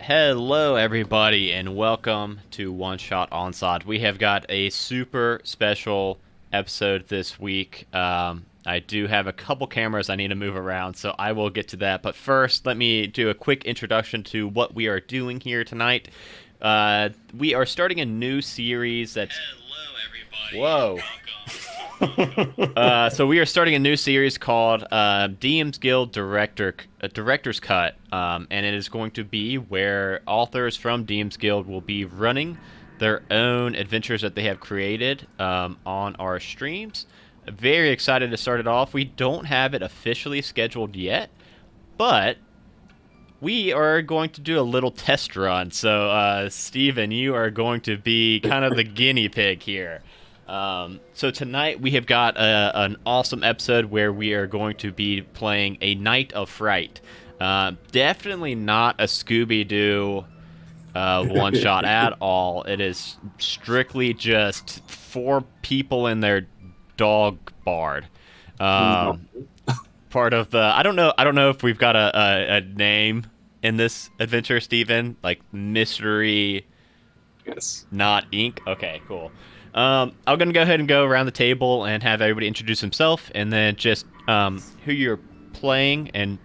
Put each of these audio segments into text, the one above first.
Hello, everybody, and welcome to One Shot Onslaught. We have got a super special episode this week. I do have a couple cameras I need to move around, so I will get to that. But first, let me do a quick introduction to what we are doing here tonight. We are starting a new series that's. Hello, everybody. Whoa. So we are starting a new series called DM's Guild Director's Cut, and it is going to be where authors from DM's Guild will be running their own adventures that they have created on our streams. Very excited to start it off. We don't have it officially scheduled yet, but we are going to do a little test run. So, Steven, you are going to be kind of the guinea pig here. So tonight we have got an awesome episode where we are going to be playing a Night of Fright. Definitely not a Scooby-Doo one-shot at all. It is strictly just four people in their dog bard. Part of the I don't know if we've got a name in this adventure, Steven. Like mystery. Yes. Not ink. Okay, cool. I'm going to go ahead and go around the table and have everybody introduce himself, and then just who you're playing, and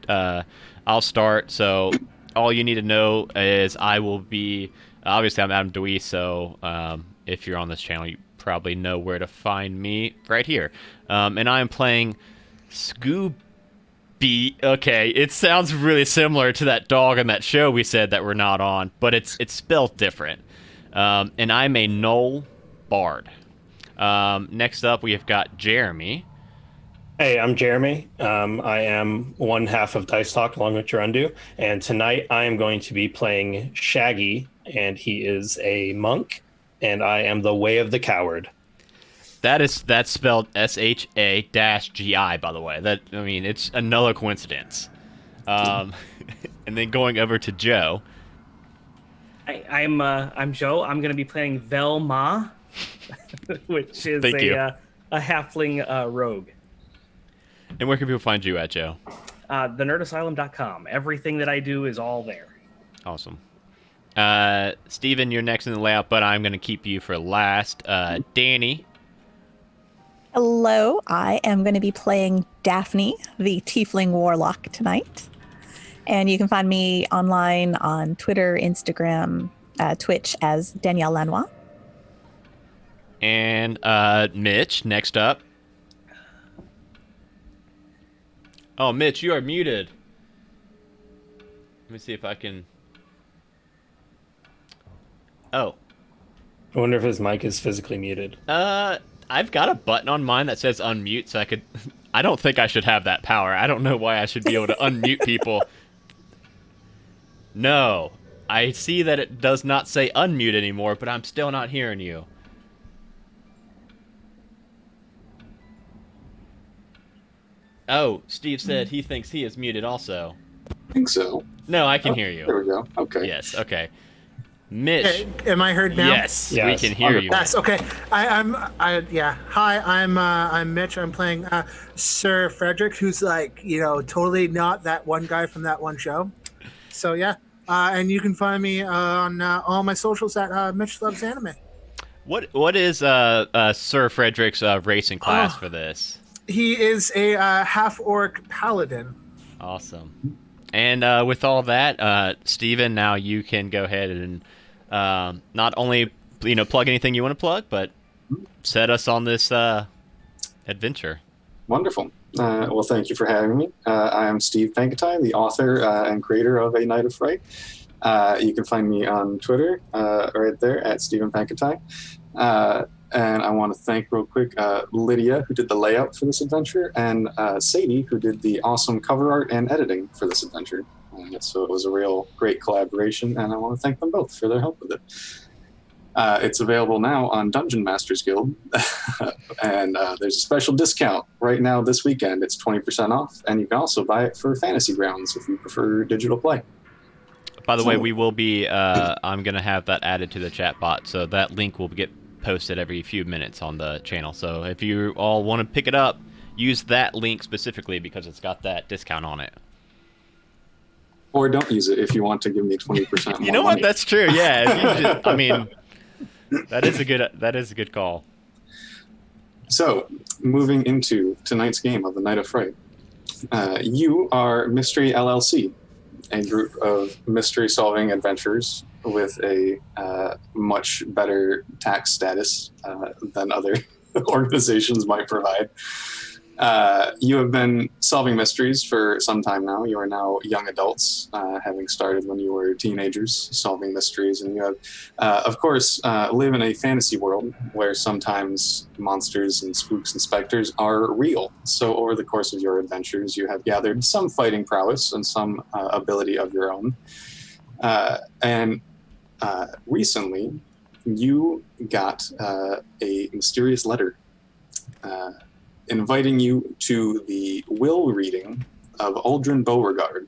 I'll start. So all you need to know is I will be, obviously I'm Adam Dewey, so if you're on this channel, you probably know where to find me right here. And I'm playing Scooby. Okay, it sounds really similar to that dog in that show we said that we're not on, but it's spelled different. And I'm a Knoll Bard. Next up, we have got Jeremy. Hey, I'm Jeremy. I am one half of Dice Talk along with Gerundu, and tonight I am going to be playing Shaggy, and he is a monk, and I am the Way of the Coward. That's spelled SHA-GI, by the way. It's another coincidence. And then going over to Joe. Hi, I'm Joe. I'm going to be playing Velma, which is a halfling rogue. And where can people find you at, Joe? thenerdasylum.com. Everything that I do is all there. Awesome. Steven, you're next in the layout, but I'm going to keep you for last. Danny. Hello, I am going to be playing Daphne, the Tiefling Warlock, tonight. And you can find me online on Twitter, Instagram, Twitch as Danielle Lanois. And Mitch, next up. Oh, Mitch, you are muted. Let me see if I can... Oh. I wonder if his mic is physically muted. I've got a button on mine that says unmute, so I could... I don't think I should have that power. I don't know why I should be able to unmute people. No. I see that it does not say unmute anymore, but I'm still not hearing you. Oh, Steve said he thinks he is muted also. I think so. No, I can hear you. There we go. Okay. Yes, okay. Mitch. Okay, am I heard now? Yes, we Yes. can hear you. Yes. Okay. Hi, I'm Mitch. I'm playing Sir Frederick, who's totally not that one guy from that one show. So yeah, and you can find me on all my socials at Mitch Loves Anime. What is Sir Frederick's racing class for this? He is a half-orc paladin. Awesome. And with all that, Steven, now you can go ahead and not only plug anything you want to plug, but set us on this adventure. Wonderful. Well, thank you for having me. I am Steve Pankotai, the author and creator of A Night of Fright. You can find me on Twitter right there at Stephen Pankotai. And I want to thank real quick Lydia, who did the layout for this adventure, and Sadie, who did the awesome cover art and editing for this adventure. So it was a real great collaboration, and I want to thank them both for their help with it. It's available now on Dungeon Masters Guild, and there's a special discount right now this weekend. It's 20% off, and you can also buy it for Fantasy Grounds if you prefer digital play. By the way, we will be, I'm going to have that added to the chat bot, so that link will get posted every few minutes on the channel. So if you all want to pick it up, use that link specifically because it's got that discount on it. Or don't use it if you want to give me 20% more. You know what? money. That's true. Yeah. I mean, that is a good call. So, moving into tonight's game of the Night of Fright, you are Mystery LLC, a group of mystery-solving adventurers with a much better tax status than other organizations might provide. You have been solving mysteries for some time now. You are now young adults, having started when you were teenagers solving mysteries. And you have, of course, live in a fantasy world where sometimes monsters and spooks and specters are real. So over the course of your adventures, you have gathered some fighting prowess and some ability of your own. And recently, you got a mysterious letter inviting you to the will reading of Uldren Beauregard.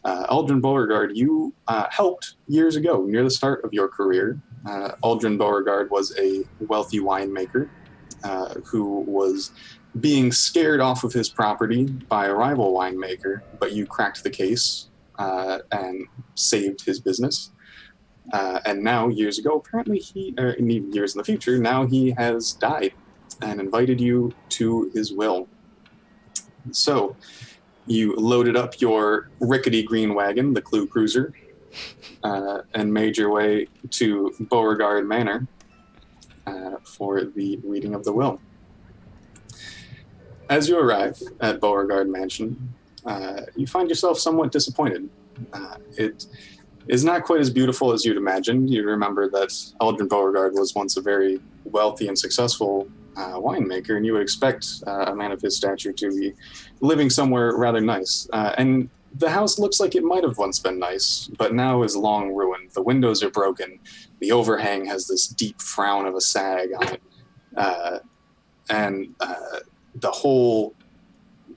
Uldren Beauregard, you helped years ago, near the start of your career. Uldren Beauregard was a wealthy winemaker who was being scared off of his property by a rival winemaker, but you cracked the case and saved his business. And now, years ago, apparently years in the future, now he has died and invited you to his will. So you loaded up your rickety green wagon, the Clue Cruiser, and made your way to Beauregard Manor for the reading of the will. As you arrive at Beauregard Mansion, you find yourself somewhat disappointed. It is not quite as beautiful as you'd imagined. You remember that Uldren Beauregard was once a very wealthy and successful winemaker, and you would expect a man of his stature to be living somewhere rather nice. And the house looks like it might have once been nice, but now is long ruined. The windows are broken. The overhang has this deep frown of a sag on it. And the whole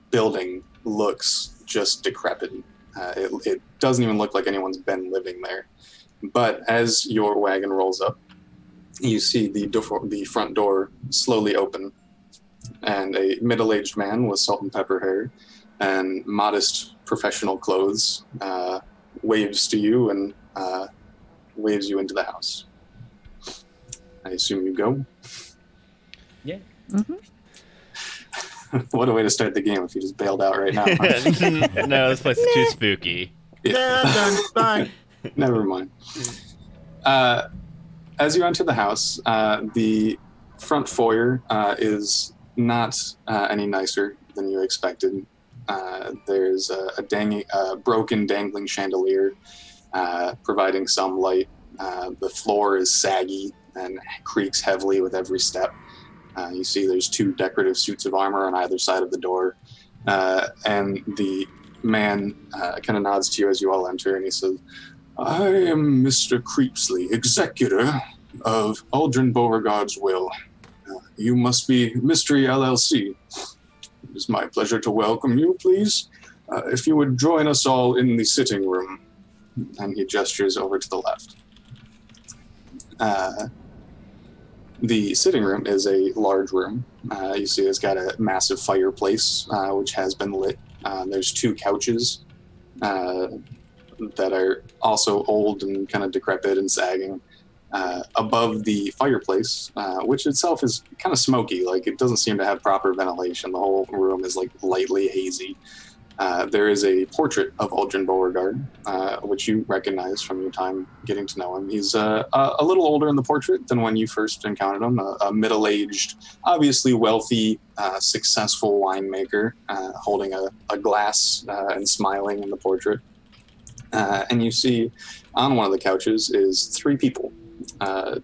building looks just decrepit. It doesn't even look like anyone's been living there. But as your wagon rolls up, you see the front door slowly open, and a middle-aged man with salt and pepper hair and modest professional clothes waves to you and waves you into the house. I assume you go? Yeah. Mm-hmm. What a way to start the game if you just bailed out right now. No, this place is too spooky. Yeah, I'm done. Bye. Never mind. As you enter the house, the front foyer is not any nicer than you expected. There's a broken dangling chandelier providing some light. The floor is saggy and creaks heavily with every step. You see there's 2 decorative suits of armor on either side of the door. And the man kind of nods to you as you all enter, and he says, I am Mr. Creepsley, executor of Uldren Beauregard's will. You must be Mystery LLC. It is my pleasure to welcome you, please. If you would join us all in the sitting room. And he gestures over to the left. The sitting room is a large room. You see it's got a massive fireplace, which has been lit. There's 2 couches that are also old and kind of decrepit and sagging. Above the fireplace, which itself is kind of smoky, like it doesn't seem to have proper ventilation. The whole room is like lightly hazy. There is a portrait of Uldren Beauregard, which you recognize from your time getting to know him. He's a little older in the portrait than when you first encountered him, a middle-aged, obviously wealthy, successful winemaker, holding a glass and smiling in the portrait. And you see on one of the couches is 3 people,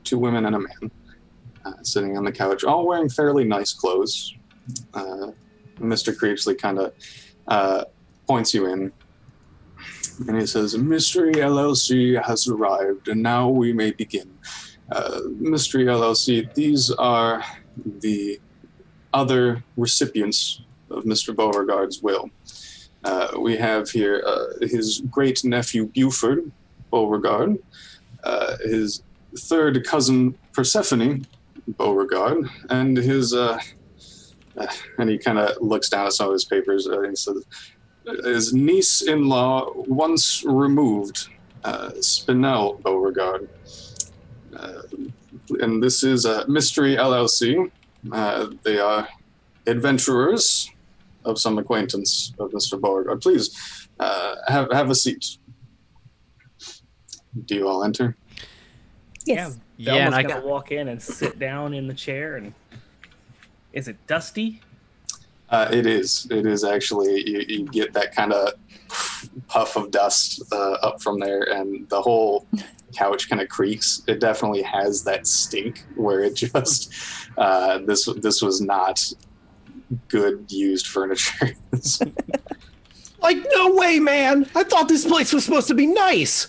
2 women and a man, sitting on the couch, all wearing fairly nice clothes. Mr. Creepsley kind of points you in, and he says, Mystery LLC has arrived, and now we may begin. Mystery LLC, these are the other recipients of Mr. Beauregard's will. We have here his great-nephew Buford Beauregard, his third cousin Persephone Beauregard, and his... and he kind of looks down at some of his papers and he says, his niece-in-law once removed, Spinel Beauregard. And this is Mystery LLC. They are adventurers of some acquaintance of Mr. Beauregard. Please, have a seat. Do you all enter? Yes. Yeah, Yeah, Velma's and gonna walk in and sit down in the chair. And is it dusty? It is. It is actually. You get that kind of puff of dust up from there, and the whole couch kind of creaks. It definitely has that stink where it just. This was not good used furniture. Like, no way, man! I thought this place was supposed to be nice.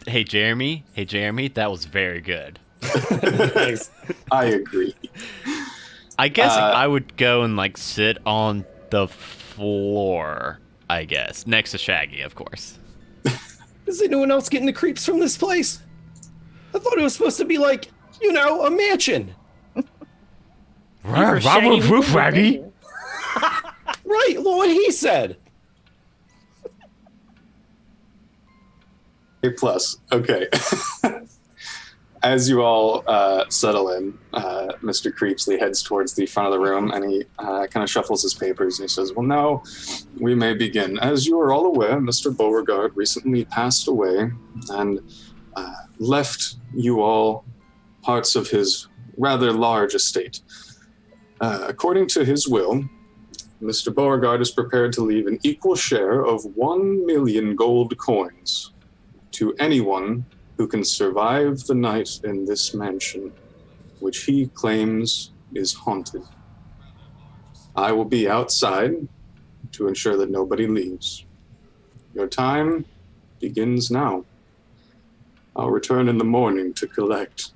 Hey Jeremy, that was very good. Thanks. I agree. I guess I would go and like sit on the floor, I guess, next to Shaggy, of course. Is anyone else getting the creeps from this place? I thought it was supposed to be like, a mansion. Right, Right, what he said. A plus. Okay. As you all settle in, Mr. Creepsley heads towards the front of the room, and he kind of shuffles his papers, and he says, well, now we may begin. As you are all aware, Mr. Beauregard recently passed away and left you all parts of his rather large estate. According to his will, Mr. Beauregard is prepared to leave an equal share of 1 million gold coins to anyone who can survive the night in this mansion, which he claims is haunted. I will be outside to ensure that nobody leaves. Your time begins now. I'll return in the morning to collect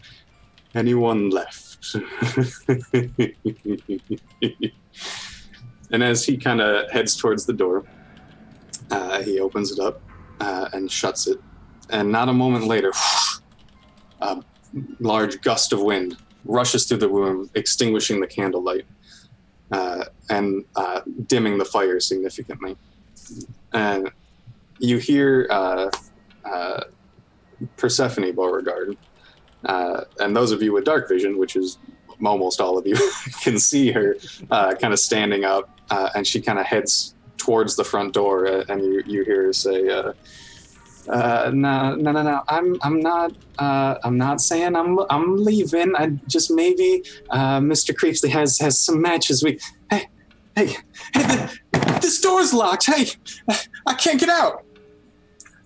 anyone left. And as he kind of heads towards the door, he opens it up and shuts it. And not a moment later, a large gust of wind rushes through the room, extinguishing the candlelight and dimming the fire significantly. And you hear Persephone Beauregard, and those of you with dark vision, which is almost all of you, can see her kind of standing up, and she kind of heads towards the front door, and you hear her say, no. I'm not saying I'm leaving. I just maybe Mr. Creepsley has some matches. Hey, this door's locked. Hey, I can't get out.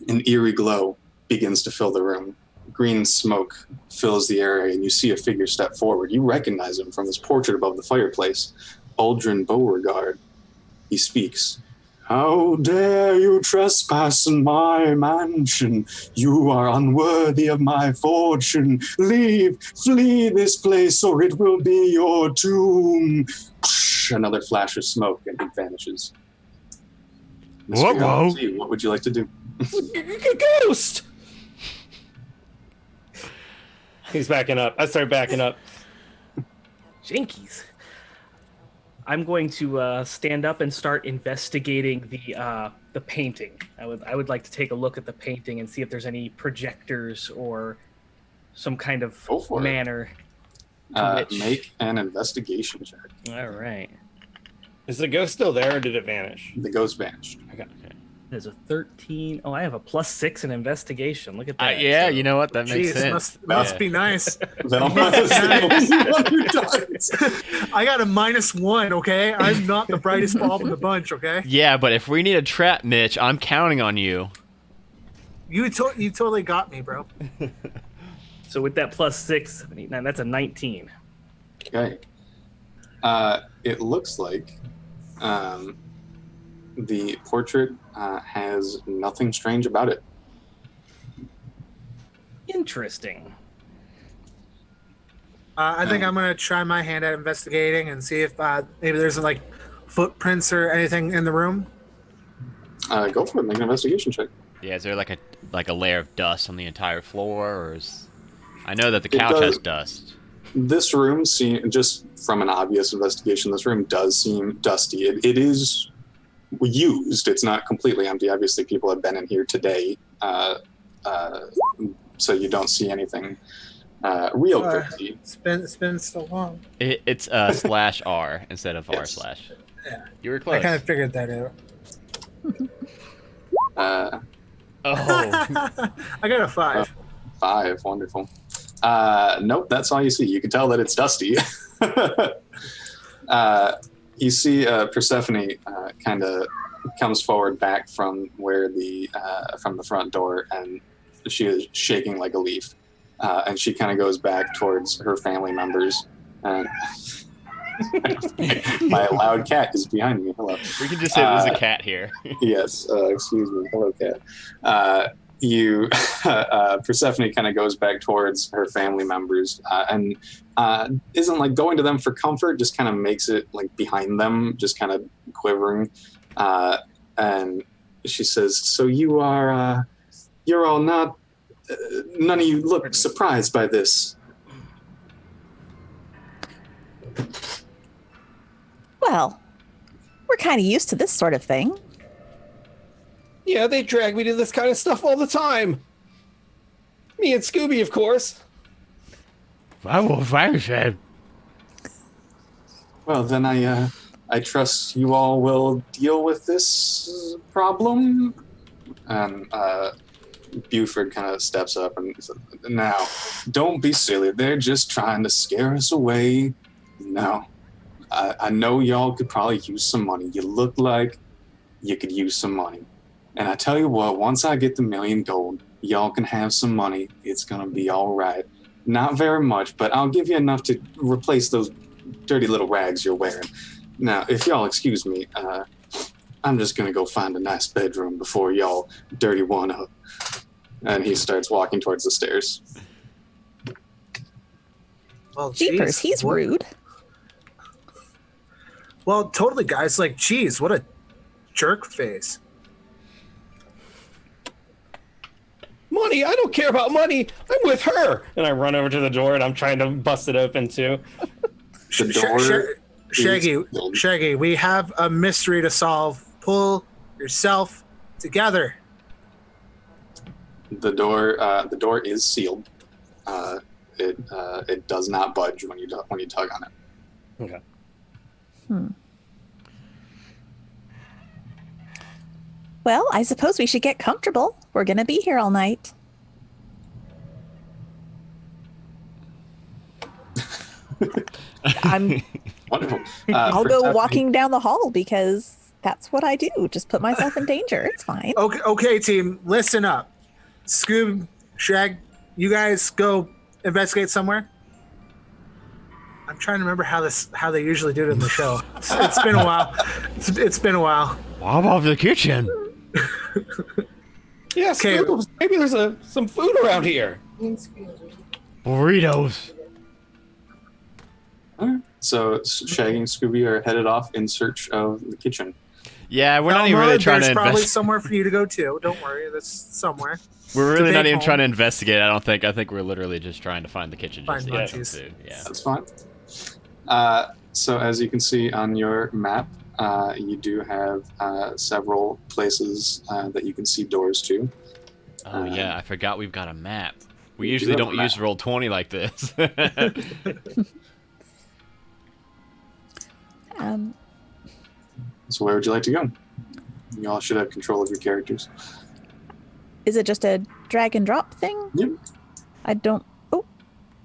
An eerie glow begins to fill the room. Green smoke fills the area, and you see a figure step forward. You recognize him from his portrait above the fireplace. Aldrin Beauregard. He speaks. How dare you trespass in my mansion? You are unworthy of my fortune. Leave, flee this place, or it will be your doom. Another flash of smoke, and he vanishes. Mr. Galaxy, what would you like to do? Ghost! He's backing up. I start backing up. Jinkies. I'm going to stand up and start investigating the painting. I would like to take a look at the painting and see if there's any projectors or some kind of manner. Make an investigation check. All right. Is the ghost still there, or did it vanish? The ghost vanished. Okay. There's a 13. Oh, I have a +6 in investigation. Look at that. Yeah, you know what? That makes sense. Must be nice. Velma is the only one who does. I got a -1, okay? I'm not the brightest bulb in the bunch, okay? Yeah, but if we need a trap, Mitch, I'm counting on you. You totally got me, bro. So with that +6, 7, 8, 9, that's a 19. Okay. It looks like the portrait has nothing strange about it. Interesting. I think I'm going to try my hand at investigating and see if maybe there's like footprints or anything in the room. Go for it. Make an investigation check. Yeah, is there like a layer of dust on the entire floor, or is... I know that the couch has dust. This room, just from an obvious investigation, this room does seem dusty. It is used. It's not completely empty. Obviously, people have been in here today, so you don't see anything real crazy. It's been so long. It's /R instead of Yes. r/. Yeah. You were close. I kind of figured that out. Oh, I got a 5. 5, wonderful. Nope, that's all you see. You can tell that it's dusty. You see Persephone kind of comes forward back from where from the front door, and she is shaking like a leaf. And she kind of goes back towards her family members. And my loud cat is behind me. Hello. we can just say there's a cat here. Yes, excuse me. Hello, cat. Persephone kind of goes back towards her family members and isn't like going to them for comfort, just kind of makes it like behind them, just kind of quivering. And she says, "So you're all not, none of you look surprised by this." Well, we're kind of used to this sort of thing. Yeah, they drag me to this kind of stuff all the time. Me and Scooby, of course. Well, then I trust you all will deal with this problem. And Buford kind of steps up and says, "Now, don't be silly. They're just trying to scare us away. No, I know y'all could probably use some money. You look like you could use some money. And I tell you what, once I get the 1,000,000 gold, y'all can have some money. It's going to be all right. Not very much, but I'll give you enough to replace those dirty little rags you're wearing. Now, if y'all excuse me, I'm just going to go find a nice bedroom before y'all dirty one up." And he starts walking towards the stairs. Well, Jeepers, he's rude. Well, totally, guys. Like, geez, what a jerk face. Money? I don't care about money. I'm with her. And I run over to the door and I'm trying to bust it open too. The door Shaggy, we have a mystery to solve. Pull yourself together. The door is sealed. It does not budge when you tug on it. Okay. Well, I suppose we should get comfortable. We're going to be here all night. Wonderful. I'll go Persephone- walking down the hall because that's what I do. Just put myself in danger. It's fine. Okay, team, listen up. Scoob, Shag, you guys go investigate somewhere. I'm trying to remember how they usually do it in the show. It's been a while. It's been a while. How about the kitchen? Yeah, Okay. Scoob, maybe there's some food around here. Burritos. Alright. So Shaggy and Scooby are headed off in search of the kitchen. Yeah, we're not even really trying to There's probably investigate. somewhere for you to go to. Don't worry, that's somewhere. We're really big not even home. trying to investigate. I don't think. I think we're literally just trying to find the kitchen. Find Just to get some munchies. food. Yeah. That's fine. So as you can see on your map, you do have several places that you can see doors to. Oh yeah, I forgot we've got a map. We We usually do have don't a use map. Roll20 like this. So where would you like to go? You all should have control of your characters. Is it just a drag and drop thing? Yep. I don't. Oh,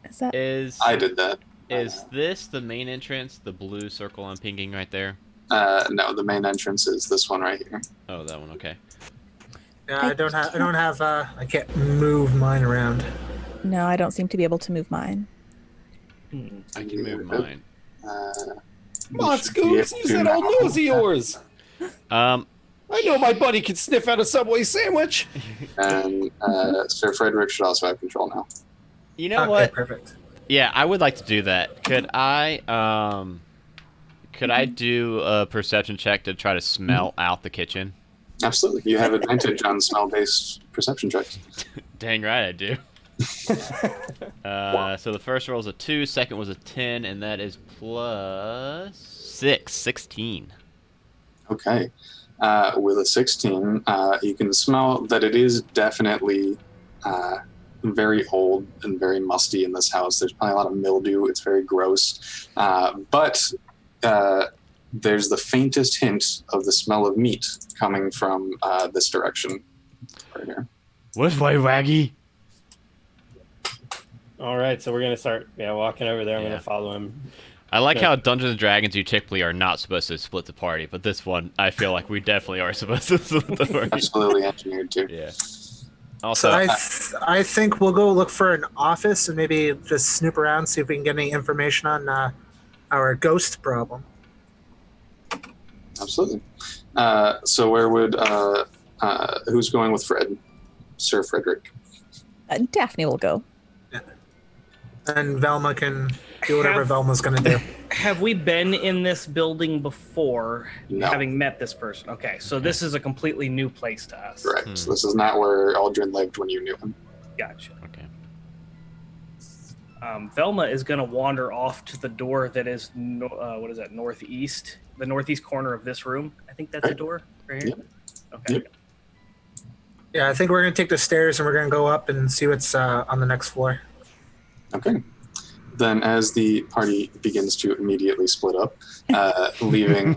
is that? I did that. Is this the main entrance? The blue circle I'm pinging right there? No, the main entrance is this one right here. Oh, that one. Okay. Yeah, I don't have. I can't move mine around. No, I don't seem to be able to move mine. I can move mine. Come on, Scoops, use that old nose of yours. I know my buddy can sniff out a Subway sandwich. And Sir Frederick should also have control now. You know Okay, what? perfect. Yeah, I would like to do that. Could I do a perception check to try to smell out the kitchen? Absolutely. You have advantage on smell-based perception checks. Dang right I do. So the first roll is a 2, second was a 10, and that is plus 6, 16. Okay. With a 16, you can smell that it is definitely very old and very musty in this house. There's probably a lot of mildew. It's very gross. But there's the faintest hint of the smell of meat coming from this direction. Right here. Which way, Waggy? All right, so we're gonna start walking over there. I'm Yeah. gonna follow him. I like Okay. how Dungeons and Dragons you typically are not supposed to split the party, but this one I feel like we definitely are supposed to split the party. Absolutely engineered too. Yeah. So Also, I think we'll go look for an office and maybe just snoop around, see if we can get any information on our ghost problem. Absolutely. So where would who's going with Fred? Sir Frederick. Daphne will go. And Velma can do whatever Have- Velma's going to do. Have we been in this building before, No. having met this person? Okay, so this is a completely new place to us. Correct. So this is not where Aldrin lived when you knew him. Gotcha. okay. Velma is going to wander off to the door that is, what is that, northeast? The northeast corner of this room. I think that's a Right. door right here. Yep. Okay. Yep. Yeah, I think we're going to take the stairs and we're going to go up and see what's on the next floor. Okay. Then as the party begins to immediately split up, leaving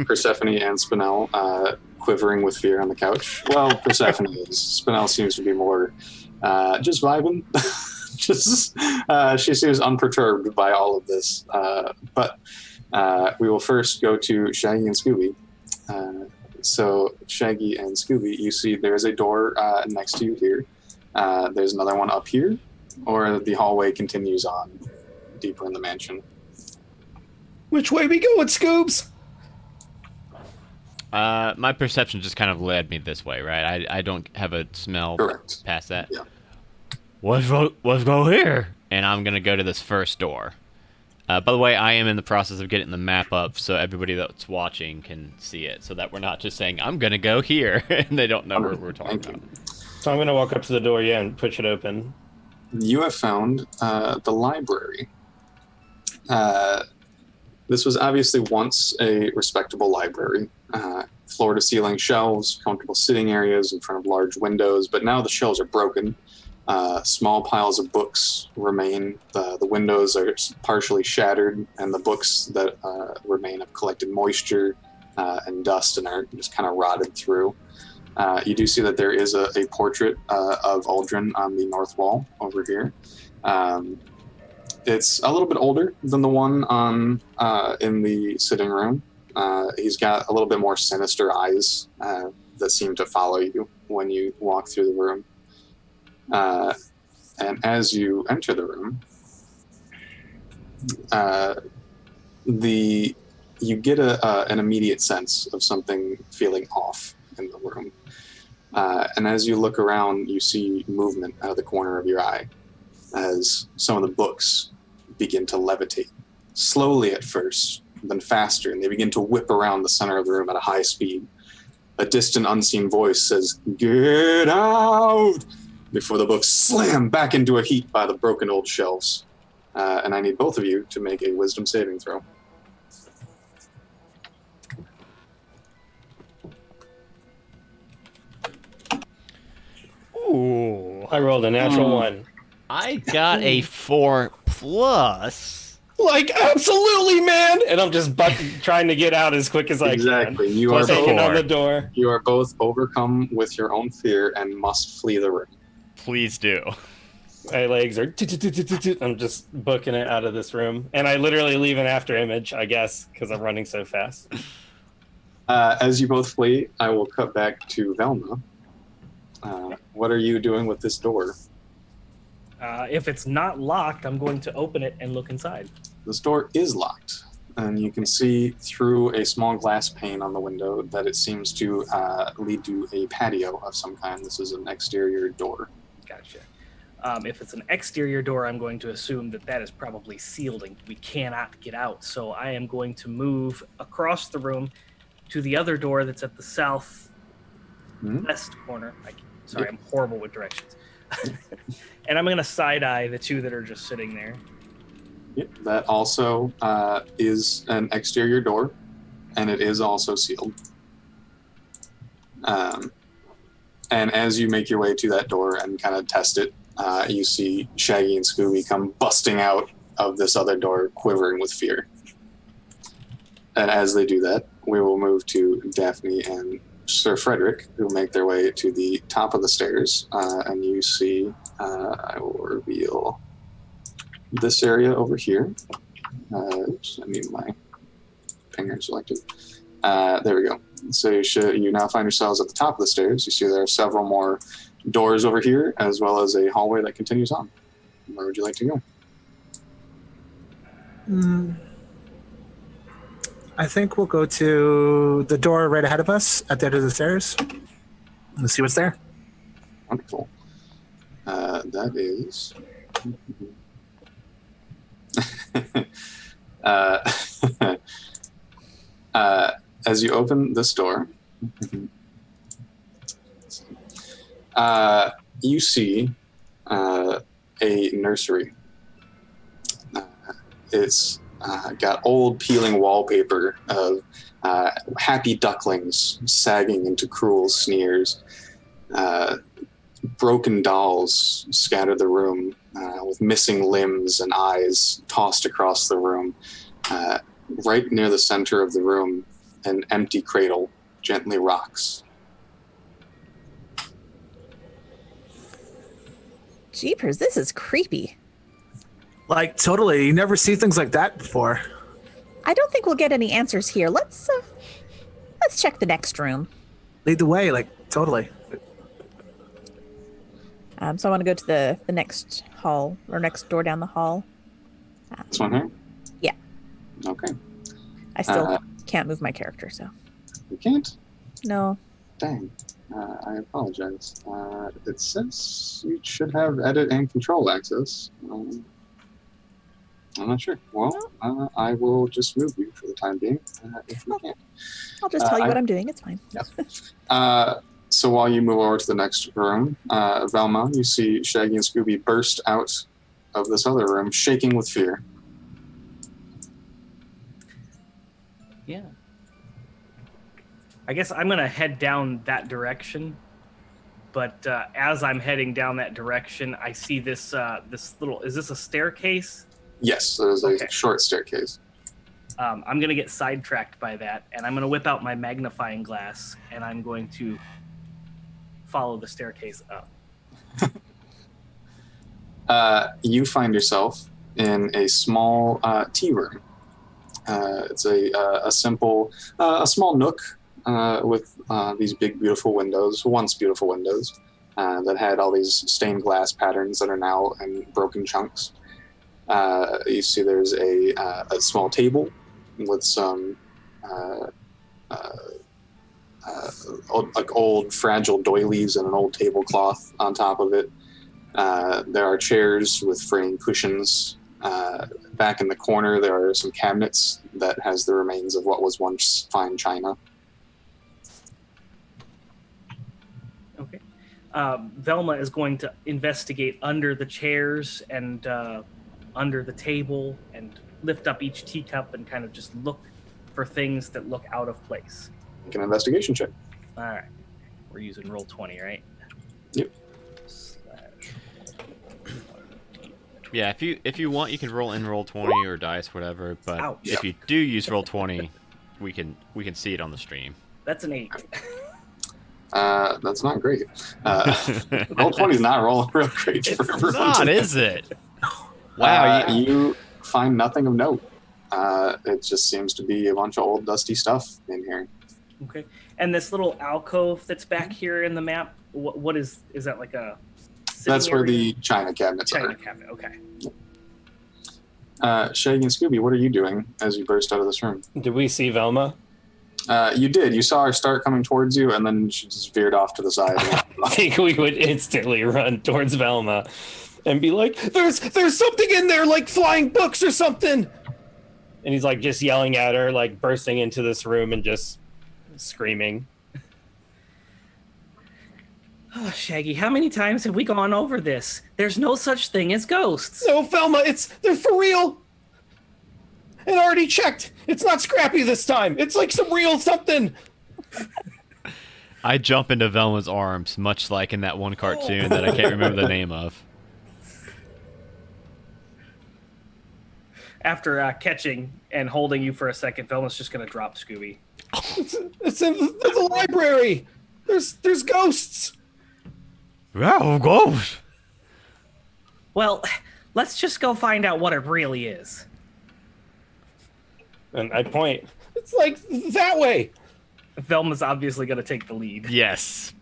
Persephone and Spinel quivering with fear on the couch. Well, Persephone is. Spinel seems to be more just vibing. She seems unperturbed by all of this. But we will first go to Shaggy and Scooby. So Shaggy and Scooby, you see there's a door next to you here. There's another one up here, or the hallway continues on deeper in the mansion. Which way we going, Scoobs? My perception just kind of led me this way, right? I don't have a smell Correct. past that. Yeah. Let's go here. And I'm going to go to this first door. By the way, I am in the process of getting the map up so everybody that's watching can see it, so that we're not just saying, I'm going to go here, and they don't know what we're talking Thank you. about. So I'm gonna walk up to the door, and push it open. You have found the library. This was obviously once a respectable library. Floor-to-ceiling shelves, comfortable sitting areas in front of large windows, but now the shelves are broken. Small piles of books remain. The windows are partially shattered, and the books that remain have collected moisture and dust and are just kind of rotted through. You do see that there is a portrait of Aldrin on the north wall over here. It's a little bit older than the one on in the sitting room. He's got a little bit more sinister eyes that seem to follow you when you walk through the room. And as you enter the room, you get an immediate sense of something feeling off in the room. And as you look around, you see movement out of the corner of your eye as some of the books begin to levitate. Slowly at first, then faster, and they begin to whip around the center of the room at a high speed. A distant, unseen voice says, "Get out!" before the books slam back into a heap by the broken old shelves. And I need both of you to make a wisdom saving throw. Ooh. I rolled a natural one. I got a 4+. Like, absolutely, man! And I'm just trying to get out as quick as I Exactly. can. You are Taking both, on the door. you are both overcome with your own fear and must flee the room. Please do. My legs are... I'm just booking it out of this room. And I literally leave an after image, I guess, because I'm running so fast. As you both flee, I will cut back to Velma. What are you doing with this door? If it's not locked, I'm going to open it and look inside. This door is locked, and you can see through a small glass pane on the window that it seems to lead to a patio of some kind. This is an exterior door. Gotcha. If it's an exterior door, I'm going to assume that that is probably sealed and we cannot get out. So I am going to move across the room to the other door that's at the southwest corner. Sorry, I'm horrible with directions. And I'm going to side-eye the two that are just sitting there. Yep. That also is an exterior door, and it is also sealed. And as you make your way to that door and kind of test it, you see Shaggy and Scooby come busting out of this other door, quivering with fear. And as they do that, we will move to Daphne and Sir Frederick, who make their way to the top of the stairs. And you see, I will reveal this area over here. Oops, I need my finger selected. There we go. So you now find yourselves at the top of the stairs. You see there are several more doors over here, as well as a hallway that continues on. Where would you like to go? I think we'll go to the door right ahead of us at the end of the stairs. Let's see what's there. Wonderful. That is... as you open this door, you see a nursery. It's got old peeling wallpaper of happy ducklings sagging into cruel sneers. Broken dolls scatter the room with missing limbs and eyes tossed across the room. Right near the center of the room, an empty cradle gently rocks. Jeepers, this is creepy. Like, totally. You never see things like that before. I don't think we'll get any answers here. Let's check the next room. Lead the way, like, totally. So I want to go to the next hall, or next door down the hall. This one here? Yeah. Okay. I still can't move my character, so. You can't? No. Dang. I apologize. It says you should have edit and control access. I'm not sure. Well, I will just move you for the time being, if you can't. I'll just tell you what I'm doing. It's fine. Yeah. So while you move over to the next room, Velma, you see Shaggy and Scooby burst out of this other room, shaking with fear. Yeah. I guess I'm going to head down that direction. But as I'm heading down that direction, I see this little... Is this a staircase? Yes, there's a short staircase. I'm going to get sidetracked by that, and I'm going to whip out my magnifying glass, and I'm going to follow the staircase up. You find yourself in a small tea room. It's a simple, a small nook with these big, beautiful windows, once beautiful windows, that had all these stained glass patterns that are now in broken chunks. You see there's a small table with some old fragile doilies and an old tablecloth on top of it. There are chairs with fraying cushions. Back in the corner, there are some cabinets that has the remains of what was once fine china. Okay. Velma is going to investigate under the chairs and under the table and lift up each teacup and kind of just look for things that look out of place. Make an investigation check. All right. We're using roll 20, right? Yep. Yeah, if you want, you can roll in roll 20 or dice, whatever. But Ouch. if you do use roll 20, we can see it on the stream. That's an 8. That's not great. Roll 20 is not rolling real great. It's not, is it? Wow. You find nothing of note. It just seems to be a bunch of old dusty stuff in here. Okay. And this little alcove that's back here in the map, what is that, like a That's where area? the china cabinets China are. cabinet, okay. Shaggy and Scooby, what are you doing as you burst out of this room? Did we see Velma? You did. You saw her start coming towards you, and then she just veered off to the side. I think we would instantly run towards Velma and be like, there's something in there, like flying books or something. And he's like just yelling at her, like bursting into this room and just screaming. Oh, Shaggy, how many times have we gone over this? There's no such thing as ghosts. No, Velma, they're for real. And I already checked. It's not Scrappy this time. It's like some real something. I jump into Velma's arms, much like in that one cartoon that I can't remember the name of. After catching and holding you for a second, Velma's just going to drop Scooby. It's in the library. There's ghosts. Yeah, ghost. Well, let's just go find out what it really is. And I point. It's like that way. Velma's obviously going to take the lead. Yes.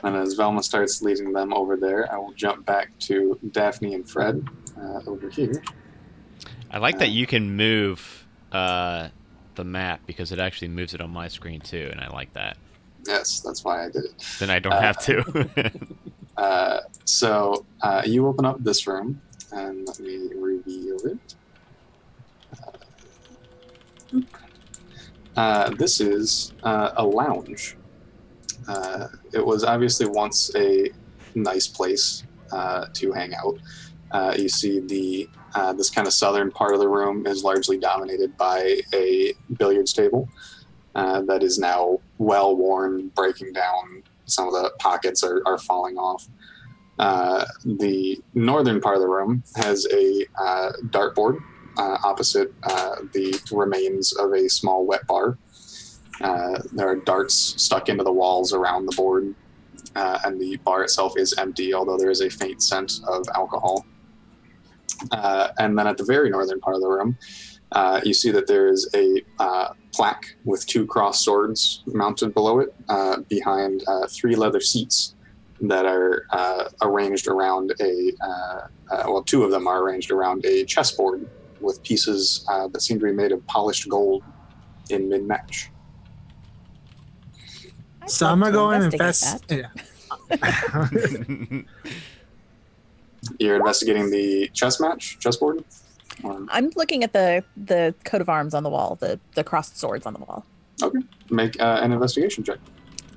And as Velma starts leading them over there, I will jump back to Daphne and Fred over here. I like that you can move the map because it actually moves it on my screen too, and I like that. Yes, that's why I did it. Then I don't have to. So you open up this room, and let me reveal it. This is a lounge. It was obviously once a nice place to hang out. You see this kind of southern part of the room is largely dominated by a billiards table that is now well worn, breaking down. Some of the pockets are falling off. The northern part of the room has a dartboard opposite the remains of a small wet bar. There are darts stuck into the walls around the board, and the bar itself is empty, although there is a faint scent of alcohol. And then at the very northern part of the room, you see that there is a plaque with 2 crossed swords mounted below it, behind 3 leather seats that are arranged around well, 2 of them are arranged around a chessboard with pieces that seem to be made of polished gold in mid-match. So I'm gonna go and investigate invest. You're investigating the chessboard? Or... I'm looking at the coat of arms on the wall, the crossed swords on the wall. Okay. Make an investigation check.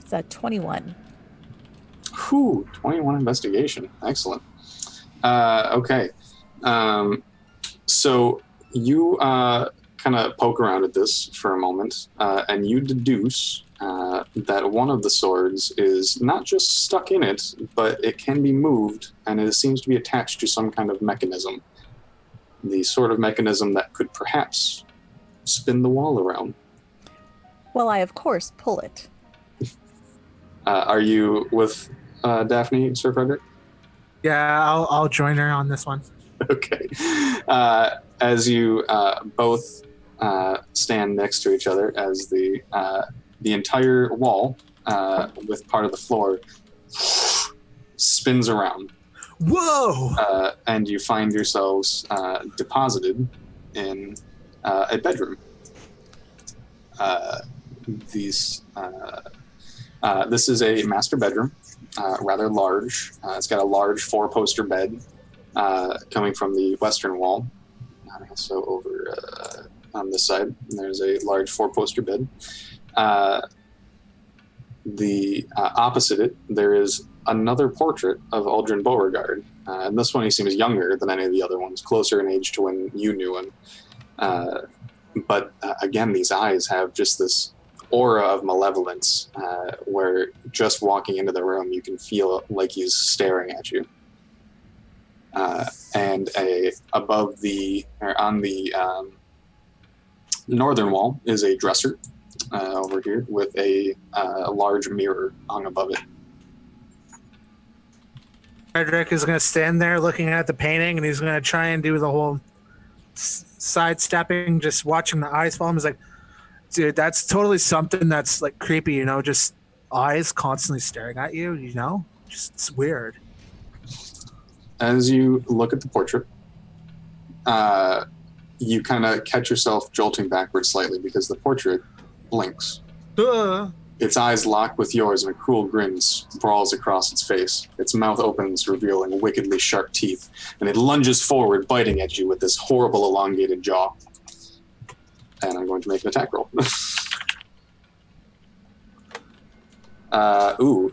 It's a 21. Whew, 21 investigation. Excellent. Okay. So you kind of poke around at this for a moment, and you deduce that one of the swords is not just stuck in it, but it can be moved, and it seems to be attached to some kind of mechanism. The sort of mechanism that could perhaps spin the wall around. Well, I of course pull it. Are you with Daphne, Sir Frederick? Yeah, I'll join her on this one. Okay. As you both stand next to each other, as the entire wall, with part of the floor, spins around. Whoa! And you find yourselves deposited in a bedroom. This is a master bedroom, rather large. It's got a large 4-poster bed coming from the western wall. So over on this side, there's a large 4-poster bed. The opposite it, there is another portrait of Aldrin Beauregard. And this one, he seems younger than any of the other ones, closer in age to when you knew him. But again, these eyes have just this aura of malevolence, where just walking into the room, you can feel like he's staring at you. And on the northern wall is a dresser over here with a large mirror hung above it. Frederick is going to stand there looking at the painting, and he's going to try and do the whole sidestepping, just watching the eyes fall. He's like, dude, that's totally something that's like creepy, you know, just eyes constantly staring at you, you know? Just, it's weird. As you look at the portrait, you kind of catch yourself jolting backwards slightly because the portrait blinks. Its eyes lock with yours, and a cruel grin sprawls across its face. Its mouth opens, revealing wickedly sharp teeth, and it lunges forward, biting at you with this horrible elongated jaw. And I'm going to make an attack roll.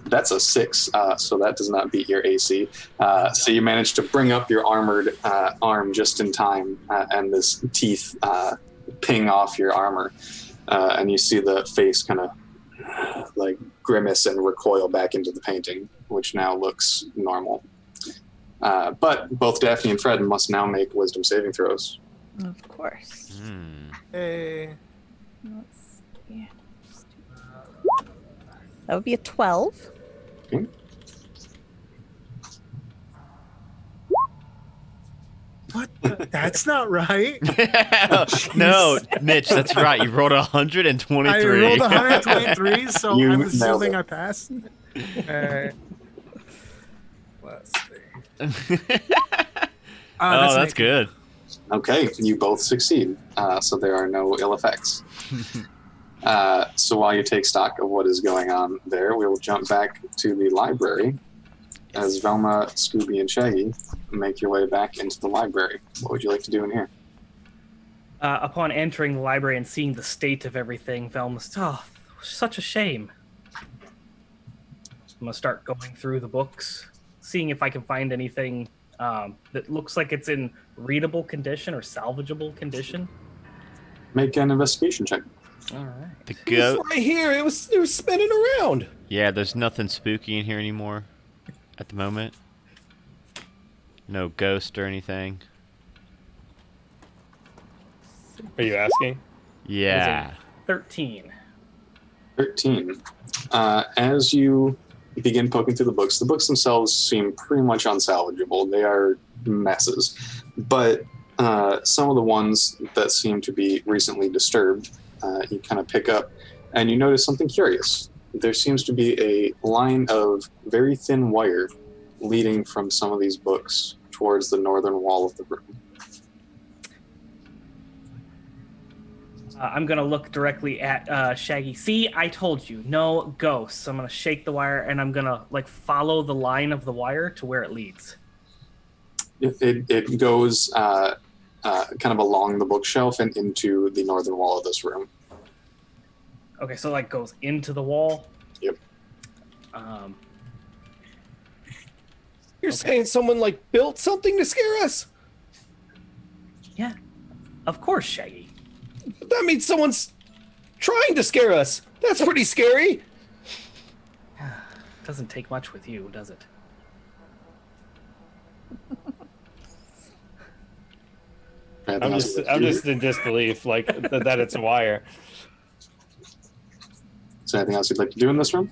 That's a 6, so that does not beat your AC. So you managed to bring up your armored arm just in time, and this teeth ping off your armor. And you see the face kind of like grimace and recoil back into the painting, which now looks normal. But both Daphne and Fred must now make wisdom saving throws. Of course. Hey. Let's see. That would be a 12. Okay. What? That's not right. No, Mitch, that's right. You rolled 123. I rolled 123, so You I'm nailed assuming it. I passed. Alright. Let's see. Oh, that's 19. good. Okay, you both succeed, so there are no ill effects. So while you take stock of what is going on there, we will jump back to the library as Velma, Scooby, and Shaggy make your way back into the library. What would you like to do in here? Upon entering the library and seeing the state of everything, Velma's, such a shame. I'm going to start going through the books, seeing if I can find anything that looks like it's in readable condition or salvageable condition. Make an investigation check. All right. The It was right here. It was spinning around. Yeah, there's nothing spooky in here anymore at the moment. No ghost or anything. Are you asking? Yeah. 13. 13. As you begin poking through the books themselves seem pretty much unsalvageable. They are messes. But some of the ones that seem to be recently disturbed, you kind of pick up, and you notice something curious. There seems to be a line of very thin wire leading from some of these books towards the northern wall of the room. I'm going to look directly at Shaggy. See, I told you, no ghosts. I'm going to shake the wire, and I'm going to follow the line of the wire to where it leads. It goes kind of along the bookshelf and into the northern wall of this room. Okay, so goes into the wall? Yep. You're saying someone built something to scare us? Yeah, of course, Shaggy. That means someone's trying to scare us. That's pretty scary. Doesn't take much with you, does it? I'm just in disbelief, that it's a wire. Is there anything else you'd like to do in this room?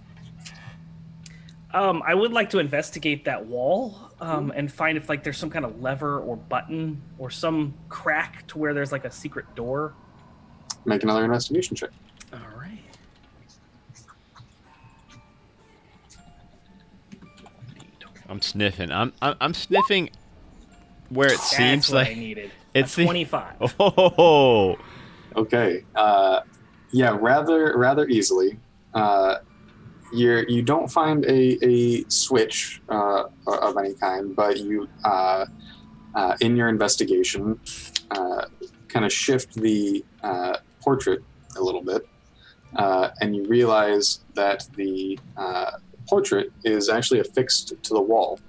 I would like to investigate that wall and find if there's some kind of lever or button or some crack to where there's a secret door. Make another investigation check. All right. I'm sniffing. I'm sniffing where it seems That's what like I needed. it's A 25. Oh. Okay. Yeah, rather easily. You don't find a switch of any kind, but you, in your investigation, kind of shift the portrait a little bit, and you realize that the portrait is actually affixed to the wall.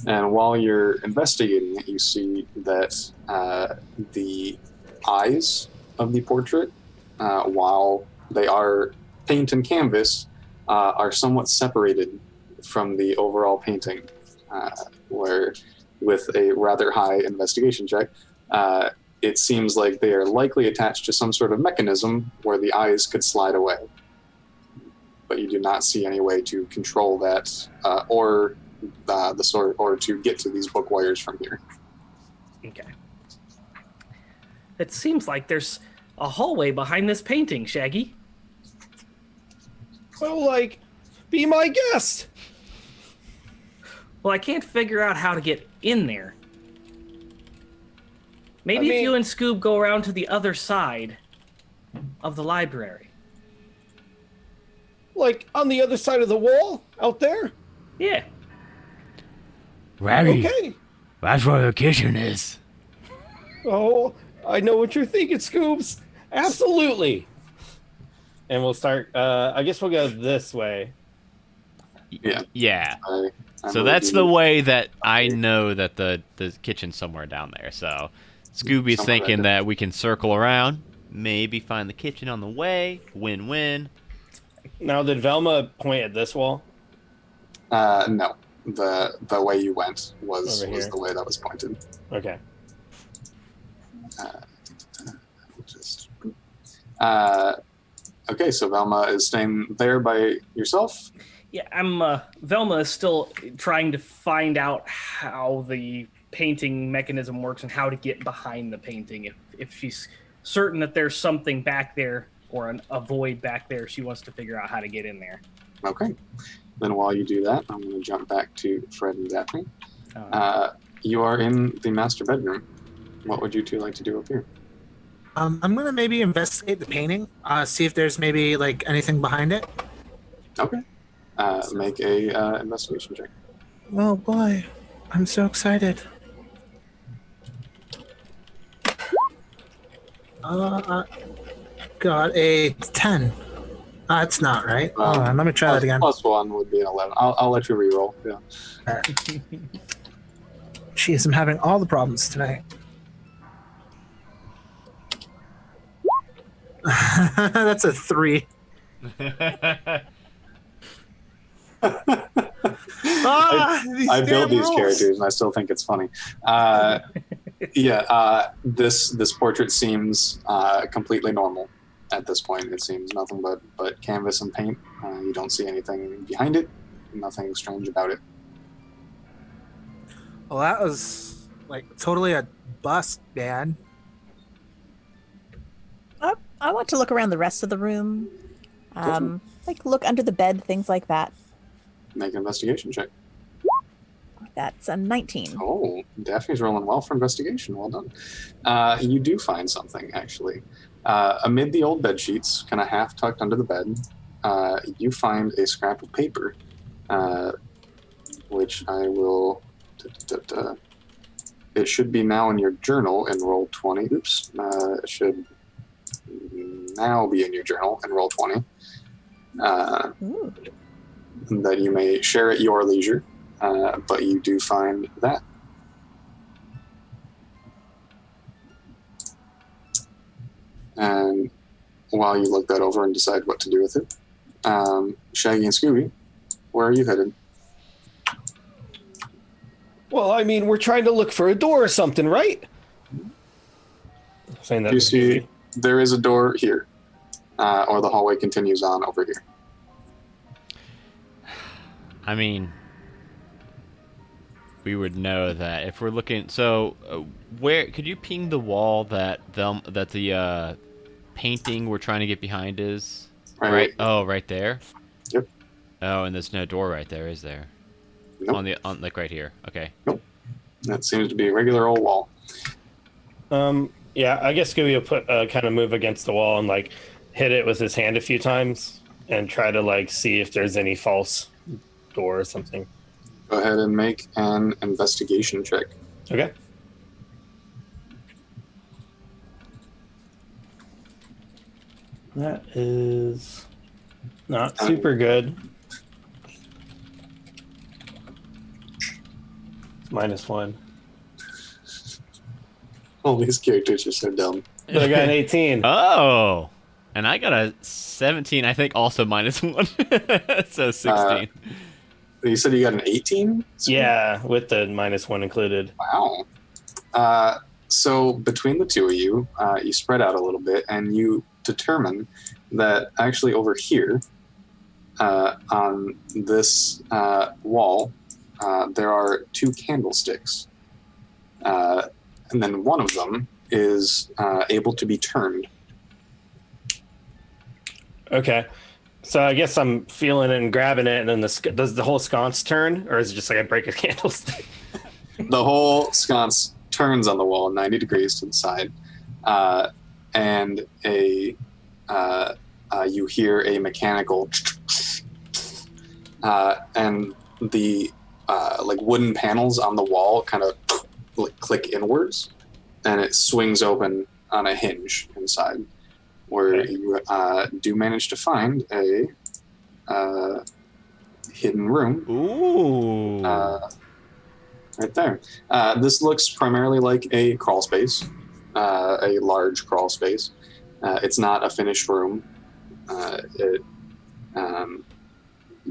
And while you're investigating it, you see that the eyes of the portrait, while they are paint and canvas, are somewhat separated from the overall painting, where with a rather high investigation check, it seems like they are likely attached to some sort of mechanism where the eyes could slide away. But you do not see any way to control that, or to get to these book wires from here. Okay. It seems like there's a hallway behind this painting, Shaggy. Well, be my guest. Well, I can't figure out how to get in there. Maybe if you and Scoob go around to the other side of the library. On the other side of the wall? Out there? Yeah. Raggy, Okay. that's where the kitchen is. Oh, I know what you're thinking, Scoobs. Absolutely. And we'll start, I guess we'll go this way. Yeah. Yeah. I'm So that's the looking- way that I know that the kitchen's somewhere down there. So Scooby's Somewhere thinking right there. that we can circle around, maybe find the kitchen on the way. Win-win. Now, did Velma point at this wall? No. The way you went was Over here. the way that was pointed. Okay. Okay, so Velma is staying there by yourself. Yeah, Velma is still trying to find out how the painting mechanism works and how to get behind the painting. If she's certain that there's something back there or a void back there, she wants to figure out how to get in there. Okay. Then while you do that, I'm going to jump back to Fred and Daphne. You are in the master bedroom. What would you two like to do up here? I'm gonna maybe investigate the painting, see if there's maybe like anything behind it. Okay. Make a investigation check. Oh boy, I'm so excited. Got a 10. That's not right. Hold on, let me try that again. +1 would be an 11. I'll let you reroll. Yeah. All right. Jeez, I'm having all the problems tonight. That's a 3. I build these characters and I still think it's funny. This portrait seems completely normal at this point. It seems nothing but canvas and paint. You don't see anything behind it, nothing strange about it. Well, that was like totally a bust, man. I want to look around the rest of the room. Like look under the bed, things like that. Make an investigation check. That's a 19. Oh, Daphne's rolling well for investigation. Well done. You do find something, actually. Amid the old bed sheets, kind of half tucked under the bed, you find a scrap of paper, which I will... It should be now in your journal in roll 20. Oops. It should now be in your journal in roll 20. That you may share at your leisure, but you do find that. And while you look that over and decide what to do with it, Shaggy and Scooby, where are you headed? Well, I mean, we're trying to look for a door or something, right? Saying that. You see, there is a door here, or the hallway continues on over here. I mean, we would know that if we're looking. So, where could you ping the wall that the painting we're trying to get behind is? Right. Oh, right there. Yep. Oh, and there's no door right there, is there? Nope. On like right here. Okay. Nope. That seems to be a regular old wall. Yeah, I guess Scooby will put kind of move against the wall and like hit it with his hand a few times and try to like see if there's any false door or something. Go ahead and make an investigation check. Okay. That is not super good. It's -1. All these characters are so dumb. But I got an 18. Oh, and I got a 17. I think also -1, so 16. You said you got an 18? Yeah, with the -1 included. Wow. So between the two of you, you spread out a little bit, and you determine that actually over here, on this wall, there are 2 candlesticks. And then one of them is able to be turned. Okay. So I guess I'm feeling it and grabbing it, and then does the whole sconce turn, or is it just like I break a candlestick? The whole sconce turns on the wall 90 degrees to the side, and you hear a mechanical and the like wooden panels on the wall kind of click inwards, and it swings open on a hinge inside, where Okay. you do manage to find a hidden room. Ooh. Right there. This looks primarily like a crawl space, a large crawl space. It's not a finished room.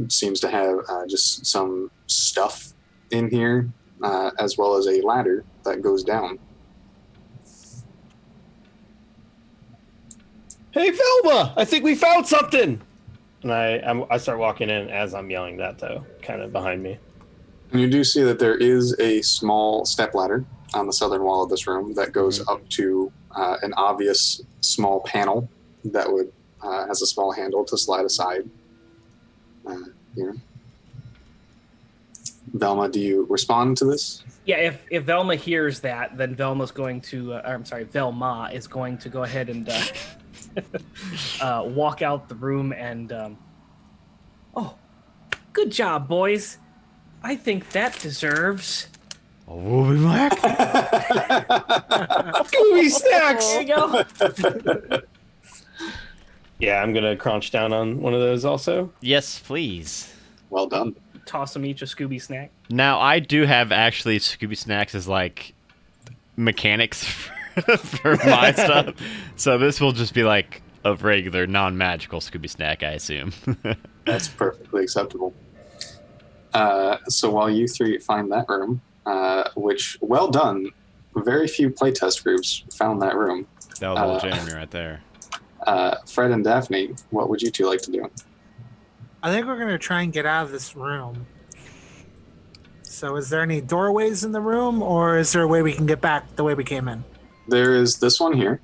Seems to have just some stuff in here, as well as a ladder that goes down. Hey, Velma! I think we found something! And I start walking in as I'm yelling that, though, kind of behind me. And you do see that there is a small step ladder on the southern wall of this room that goes up to an obvious small panel that would has a small handle to slide aside. Here. Velma, do you respond to this? Yeah, if Velma hears that, then Velma is going to go ahead and walk out the room and oh, good job, boys. I think that deserves We'll be back. Gooey snacks! There you go. Yeah, I'm gonna crunch down on one of those also. Yes, please. Well done. Toss them each a Scooby snack. Now, I do have actually Scooby Snacks as like mechanics for my stuff. So this will just be like a regular non-magical Scooby Snack, I assume. That's perfectly acceptable. So while you three find that room, which, well done, very few playtest groups found that room. That was old Jeremy right there. Fred and Daphne, what would you two like to do? I think we're going to try and get out of this room. So is there any doorways in the room, or is there a way we can get back the way we came in? There is this one here,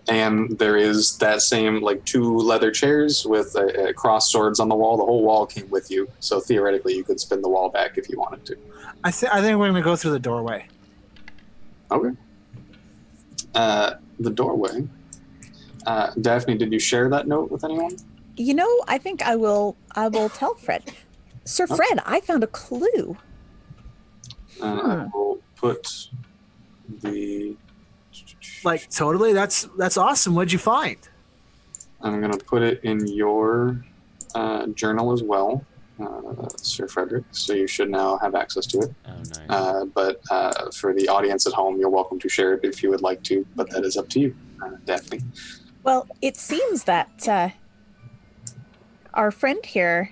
and there is that same, like, 2 leather chairs with crossed swords on the wall. The whole wall came with you, so theoretically you could spin the wall back if you wanted to. I think we're going to go through the doorway. Okay. The doorway. Daphne, did you share that note with anyone? You know, I think I will tell Fred. Sir Fred, I found a clue. I will put the... Like, totally? That's awesome. What'd you find? I'm going to put it in your journal as well, Sir Frederick, so you should now have access to it. Oh, nice. But for the audience at home, you're welcome to share it if you would like to, but that is up to you, Daphne. Well, it seems that our friend here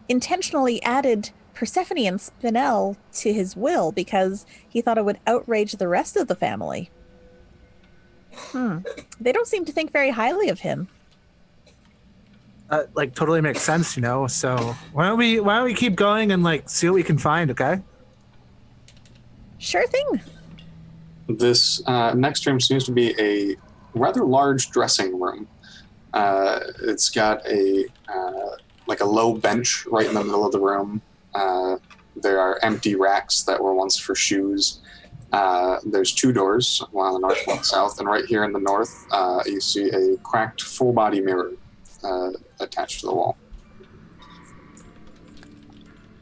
intentionally added Persephone and Spinel to his will because he thought it would outrage the rest of the family. They don't seem to think very highly of him. Like, totally makes sense, you know. So why don't we keep going and like see what we can find? Okay. Sure thing. This next room seems to be a rather large dressing room. It's got a like a low bench right in the middle of the room. There are empty racks that were once for shoes. There's 2 doors, one on the north, one on the south, and right here in the north, you see a cracked full-body mirror attached to the wall.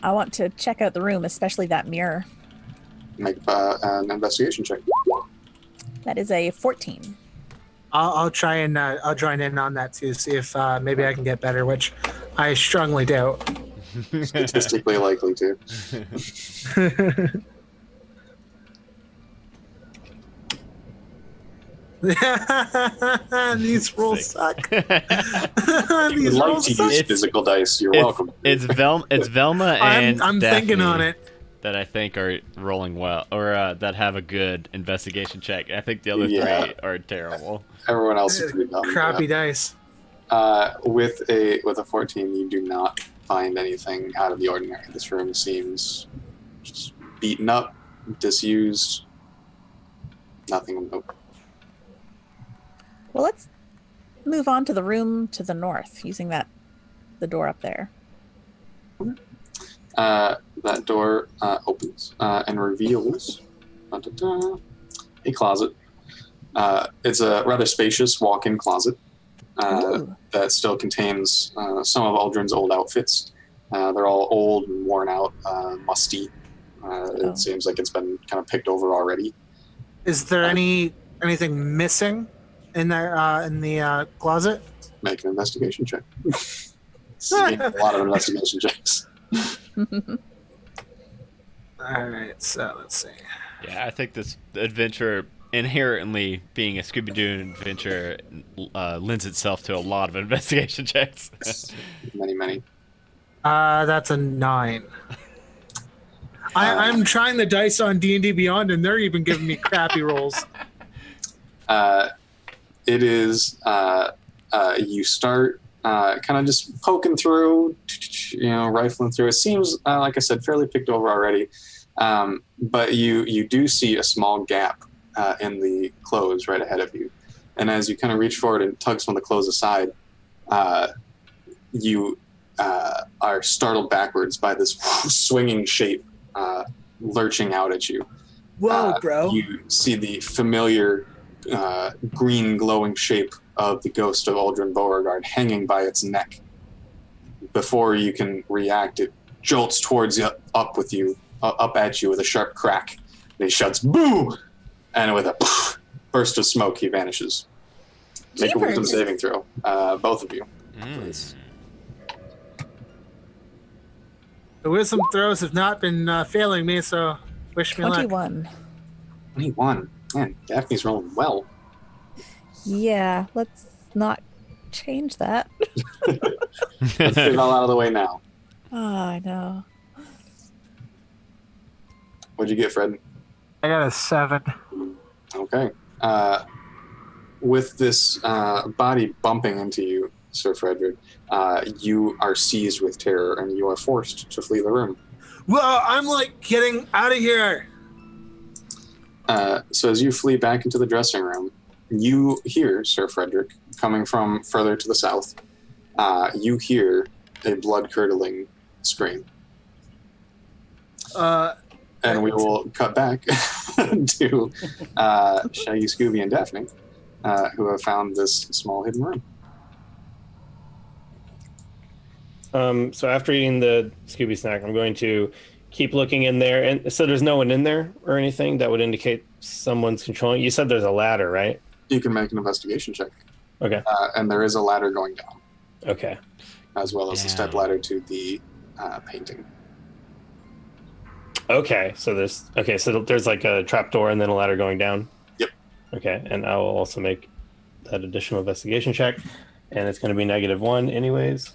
I want to check out the room, especially that mirror. Make an investigation check. That is a 14. I'll try and I'll join in on that too. See if maybe I can get better, which I strongly doubt. Statistically likely to. These rolls suck. If you'd like to use physical dice, you're welcome. It's Velma and I'm Daphne thinking on it. that I think are rolling well, or that have a good investigation check. I think the other 3 are terrible. Everyone else is pretty dumb. Crappy dice. With a 14, you do not find anything out of the ordinary. This room seems just beaten up, disused. Nothing of note. Well, let's move on to the room to the north, using the door up there. That door opens and reveals a closet. It's a rather spacious walk-in closet that still contains some of Aldrin's old outfits. They're all old and worn out, musty. It seems like it's been kind of picked over already. Is there anything missing in there in the closet? Make an investigation check. A lot of investigation checks. All right, so let's see. Yeah, I think this adventure inherently being a Scooby-Doo adventure lends itself to a lot of investigation checks. Many. That's a 9. I'm trying the dice on D&D Beyond, and they're even giving me crappy rolls. It is you start kind of just poking through, rifling through. It seems, like I said, fairly picked over already, but you do see a small gap in the clothes right ahead of you. And as you kind of reach forward and tug some of the clothes aside, you are startled backwards by this swinging shape lurching out at you. Whoa, bro. You see the familiar green glowing shape of the ghost of Aldrin Beauregard hanging by its neck. Before you can react, it jolts towards you, up at you with a sharp crack. And he shouts, "Boo!" And with a burst of smoke, he vanishes. Make a wisdom saving throw, both of you, please. The wisdom throws have not been failing me, so wish me luck. 21. 21. Man, Daphne's rolling well. Yeah, let's not change that. Let's get it all out of the way now. Oh, I know. What'd you get, Fred? I got a 7. Okay. With this body bumping into you, Sir Frederick, you are seized with terror and you are forced to flee the room. Well, I'm like getting out of here. So as you flee back into the dressing room, you hear, Sir Frederick, coming from further to the south, you hear a blood-curdling scream. And we will cut back to Shaggy, Scooby, and Daphne, who have found this small hidden room. So after eating the Scooby snack, I'm going to keep looking in there. And so there's no one in there or anything that would indicate someone's controlling. You said there's a ladder, right? You can make an investigation check. Okay. And there is a ladder going down. Okay. As well as the step ladder to the painting. Okay. So there's like a trap door and then a ladder going down. Yep. Okay. And I will also make that additional investigation check. And it's going to be -1 anyways.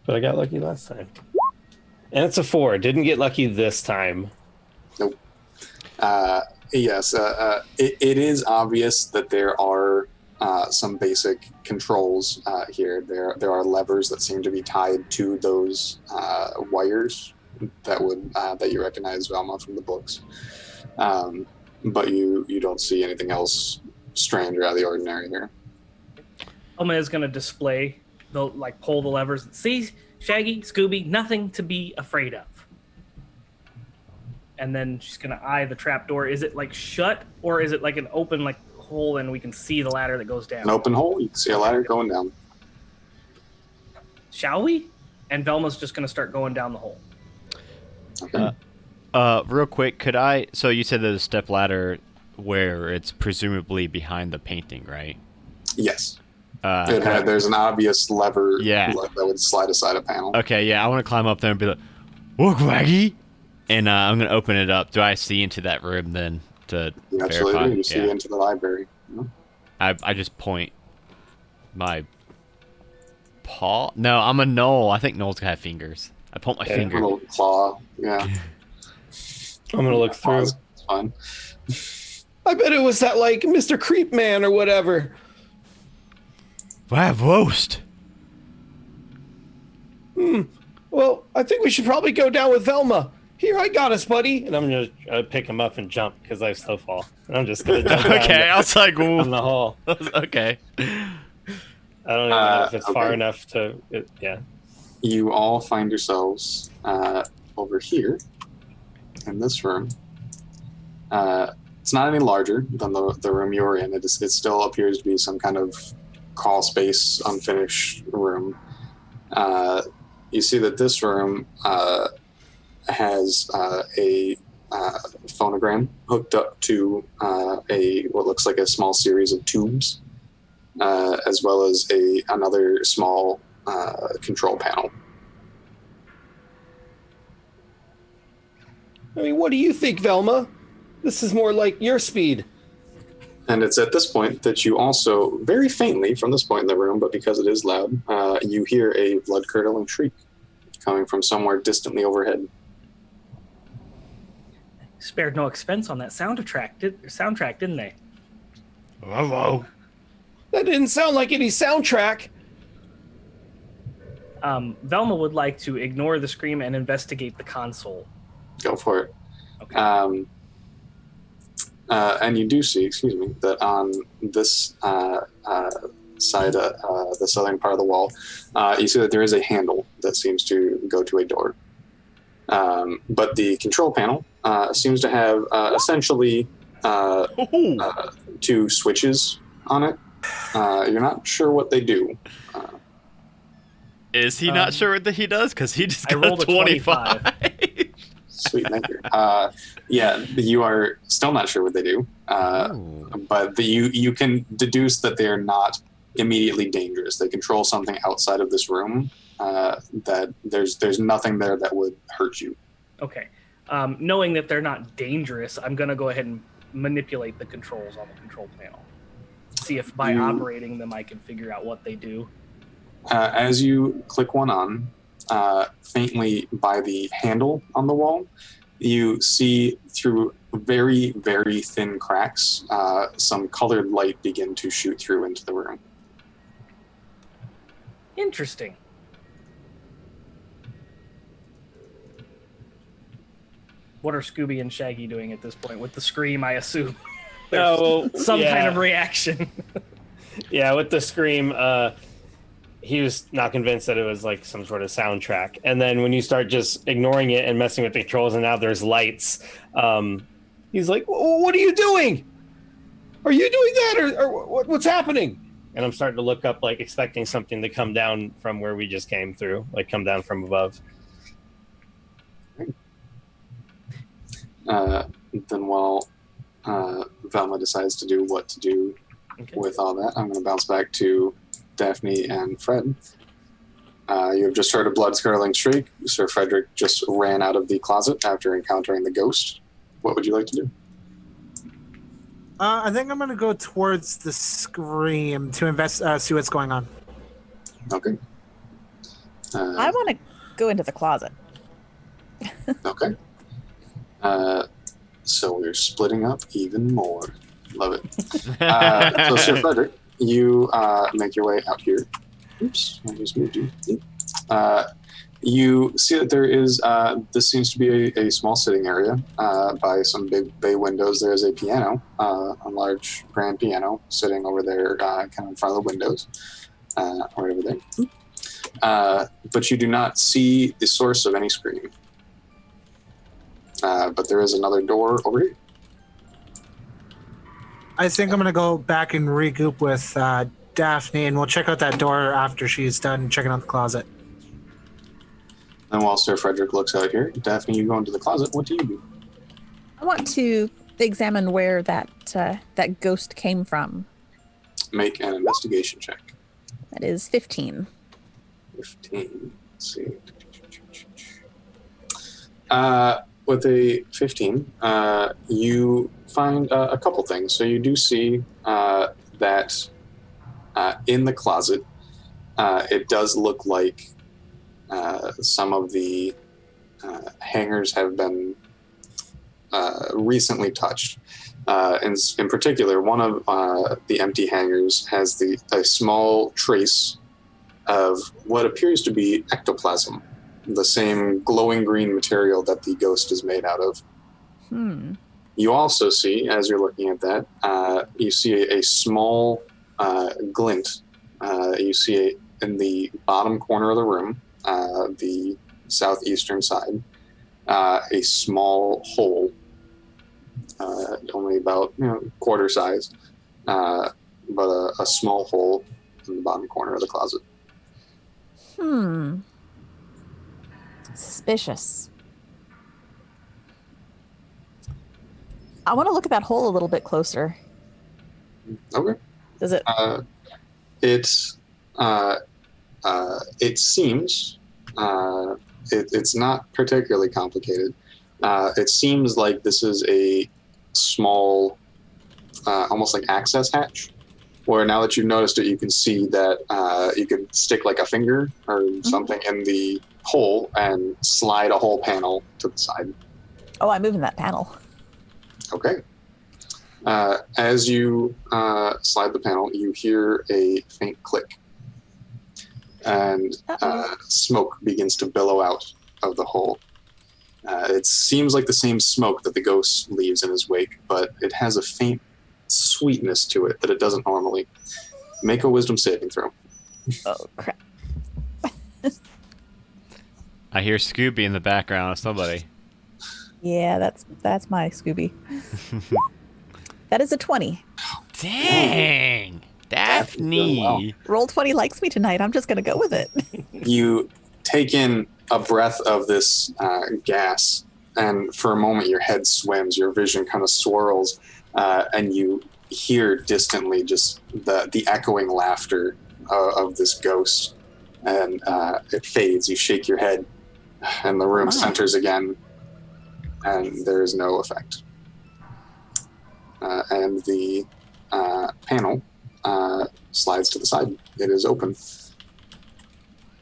But I got lucky last time. And it's a 4. Didn't get lucky this time. Nope. Yes. It is obvious that there are some basic controls here. There are levers that seem to be tied to those wires that you recognize, Velma, from the books. But you don't see anything else strange or out of the ordinary here. Velma is going to display, pull the levers. See, Shaggy, Scooby, nothing to be afraid of. And then she's going to eye the trapdoor. Is it shut, or is it an open hole and we can see the ladder that goes down? An open hole. You can see a ladder going down. Shall we? And Velma's just going to start going down the hole. Okay. Real quick, so you said there's a step ladder where it's presumably behind the painting, right? Yes. There's an obvious lever that would slide aside a panel. Okay, yeah, I want to climb up there and be like, "Look, Waggy!" And I'm going to open it up. Do I see into that room then to You verify? absolutely. You see into the library. I just point my paw. No, I'm a Knoll. I think Knoll's got fingers. I point my A finger. little claw. Yeah. I'm going to look through. It's fun. I bet it was that Mr. Creep Man or whatever. Wow, roast. Well, I think we should probably go down with Velma. Here, I got us, buddy. And I'm going to pick him up and jump because I slow fall. And I'm just going to jump Okay, I was like, down the hall. Okay. I don't even know if it's far enough to... yeah. You all find yourselves over here in this room. It's not any larger than the room you were in. It still appears to be some kind of crawl space, unfinished room. You see that this room has a phonogram hooked up to what looks like a small series of tubes, as well as another small control panel. I mean, what do you think, Velma? This is more like your speed. And it's at this point that you also, very faintly from this point in the room, but because it is loud, you hear a blood-curdling shriek coming from somewhere distantly overhead. Spared no expense on that soundtrack, didn't they? Whoa. That didn't sound like any soundtrack. Velma would like to ignore the scream and investigate the console. Go for it. Okay. And you do see, that on this side, the southern part of the wall, you see that there is a handle that seems to go to a door. But the control panel seems to have essentially two switches on it. You're not sure what they do. Is he not sure what he does? Because he just I got rolled a 25. Sweet, thank you. Yeah, you are still not sure what they do, but you can deduce that they are not immediately dangerous. They control something outside of this room. That there's nothing there that would hurt you. Okay. Knowing that they're not dangerous, I'm going to go ahead and manipulate the controls on the control panel. See if by operating them I can figure out what they do. As you click one on, faintly by the handle on the wall, you see through very, very thin cracks some colored light begin to shoot through into the room. Interesting. What are Scooby and Shaggy doing at this point? With the scream, I assume. There's some kind of reaction. Yeah, with the scream, he was not convinced that it was like some sort of soundtrack. And then when you start just ignoring it and messing with the controls and now there's lights, he's like, what are you doing? Are you doing that? Or what's happening? And I'm starting to look up, like expecting something to come down from where we just came through, like come down from above. Then while Velma decides to do what to do with all that, I'm going to bounce back to Daphne and Fred. You have just heard a blood-curdling shriek. Sir Frederick just ran out of the closet after encountering the ghost. What would you like to do? I think I'm going to go towards the scream to see what's going on. Okay. I want to go into the closet. Okay. So we're splitting up even more. Love it. So Sir Frederick, you make your way out here. Oops, I just moved you. You see that there is, this seems to be a small sitting area by some big bay windows. There's a piano, a large grand piano sitting over there kind of in front of the windows, right over there. But you do not see the source of any scream. But there is another door over here. I think I'm going to go back and regroup with Daphne, and we'll check out that door after she's done checking out the closet. And while Sir Frederick looks out here, Daphne, you go into the closet. What do you do? I want to examine where that ghost came from. Make an investigation check. That is 15. 15. Let's see. With a 15, you find a couple things. So you do see that in the closet, it does look like some of the hangers have been recently touched. In particular, one of the empty hangers has a small trace of what appears to be ectoplasm, the same glowing green material that the ghost is made out of. You also see, as you're looking at that, you see a small glint. You see it in the bottom corner of the room, the southeastern side, a small hole, only about quarter size, but a small hole in the bottom corner of the closet. Suspicious. I want to look at that hole a little bit closer. Okay. Does it? It seems it's not particularly complicated. It seems like this is a small, almost like access hatch, where now that you've noticed it, you can see that you can stick like a finger or something in the hole and slide a whole panel to the side. Oh, I'm moving that panel. Okay. As you slide the panel, you hear a faint click, and smoke begins to billow out of the hole. It seems like the same smoke that the ghost leaves in his wake, but it has a faint sweetness to it that it doesn't normally. Make a wisdom saving throw. Oh, crap. I hear Scooby in the background of somebody. Yeah, that's my Scooby. That is a 20. Dang! Daphne! Roll 20 likes me tonight. I'm just going to go with it. You take in a breath of this gas, and for a moment your head swims, your vision kind of swirls, and you hear distantly just the echoing laughter of this ghost, and it fades. You shake your head, and the room centers again, and there is no effect. And the panel slides to the side. It is open.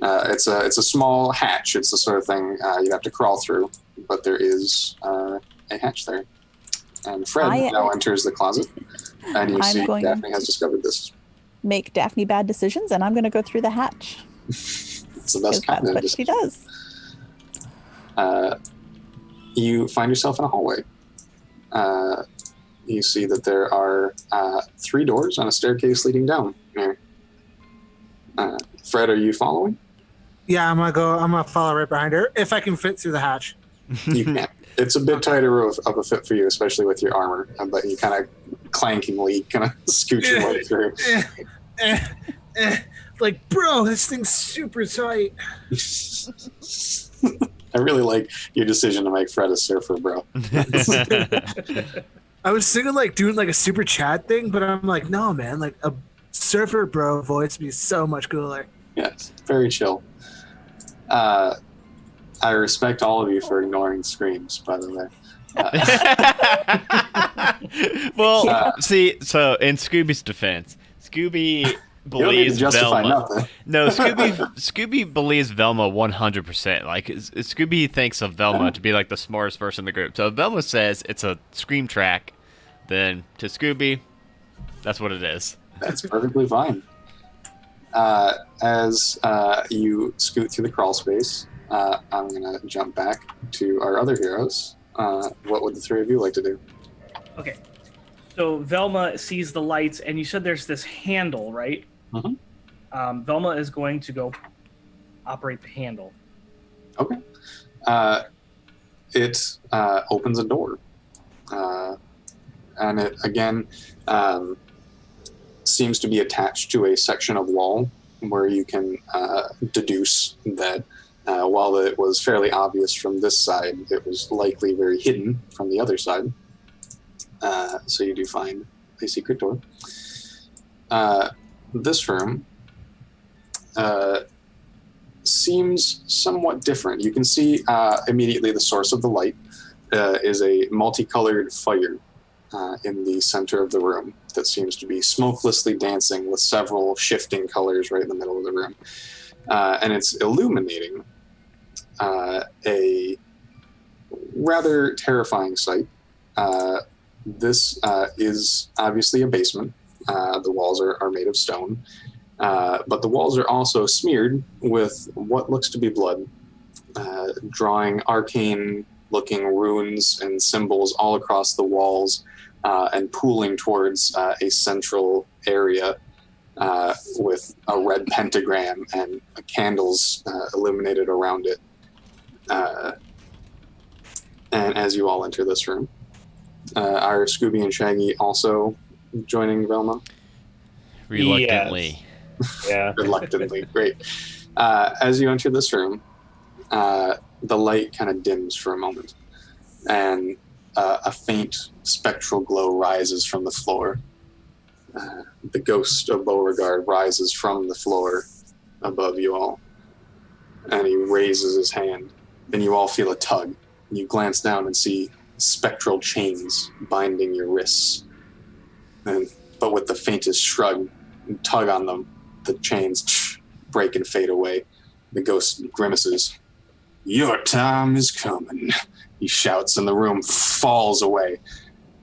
It's a small hatch. It's the sort of thing you'd have to crawl through, but there is a hatch there. And Fred now enters the closet, and you see Daphne has discovered this. Make Daphne bad decisions, and I'm going to go through the hatch. It's the best kind of what she does. You find yourself in a hallway. You see that there are 3 doors on a staircase leading down here. Fred, are you following? Yeah, I'm gonna follow right behind her if I can fit through the hatch. You can. It's a bit tighter of a fit for you, especially with your armor, but you kind of clankingly kind of scoot your way through. Like, bro, this thing's super tight. I really like your decision to make Fred a surfer, bro. I was thinking like doing like a super chat thing, but I'm like, no, man, like a surfer bro voice would be so much cooler. Yes, very chill. I respect all of you for ignoring screams, by the way. Well, see, so in Scooby's defense, Scooby believes Velma. No, Scooby believes Velma 100%. Like, Scooby thinks of Velma to be like the smartest person in the group. So if Velma says it's a scream track, then to Scooby, that's what it is. That's perfectly fine. As you scoot through the crawl space, I'm going to jump back to our other heroes. What would the 3 of you like to do? Okay. So Velma sees the lights, and you said there's this handle, right? Mm-hmm. Velma is going to go operate the handle. Okay. It opens a door. And it, again, seems to be attached to a section of wall where you can deduce that while it was fairly obvious from this side, it was likely very hidden from the other side. So you do find a secret door. This room seems somewhat different. You can see immediately the source of the light is a multicolored fire in the center of the room that seems to be smokelessly dancing with several shifting colors right in the middle of the room. And it's illuminating a rather terrifying sight. This is obviously a basement. The walls are made of stone, but the walls are also smeared with what looks to be blood, drawing arcane-looking runes and symbols all across the walls and pooling towards a central area with a red pentagram and candles illuminated around it. And as you all enter this room, are Scooby and Shaggy also joining Velma? Reluctantly. Yes. Yeah. Reluctantly, great. As you enter this room, the light kind of dims for a moment, and a faint spectral glow rises from the floor. The ghost of Beauregard rises from the floor above you all, and he raises his hand, and you all feel a tug You glance down and see spectral chains binding your wrists. But with the faintest shrug and tug on them, the chains break and fade away. The ghost grimaces. "Your time is coming," he shouts, and the room falls away.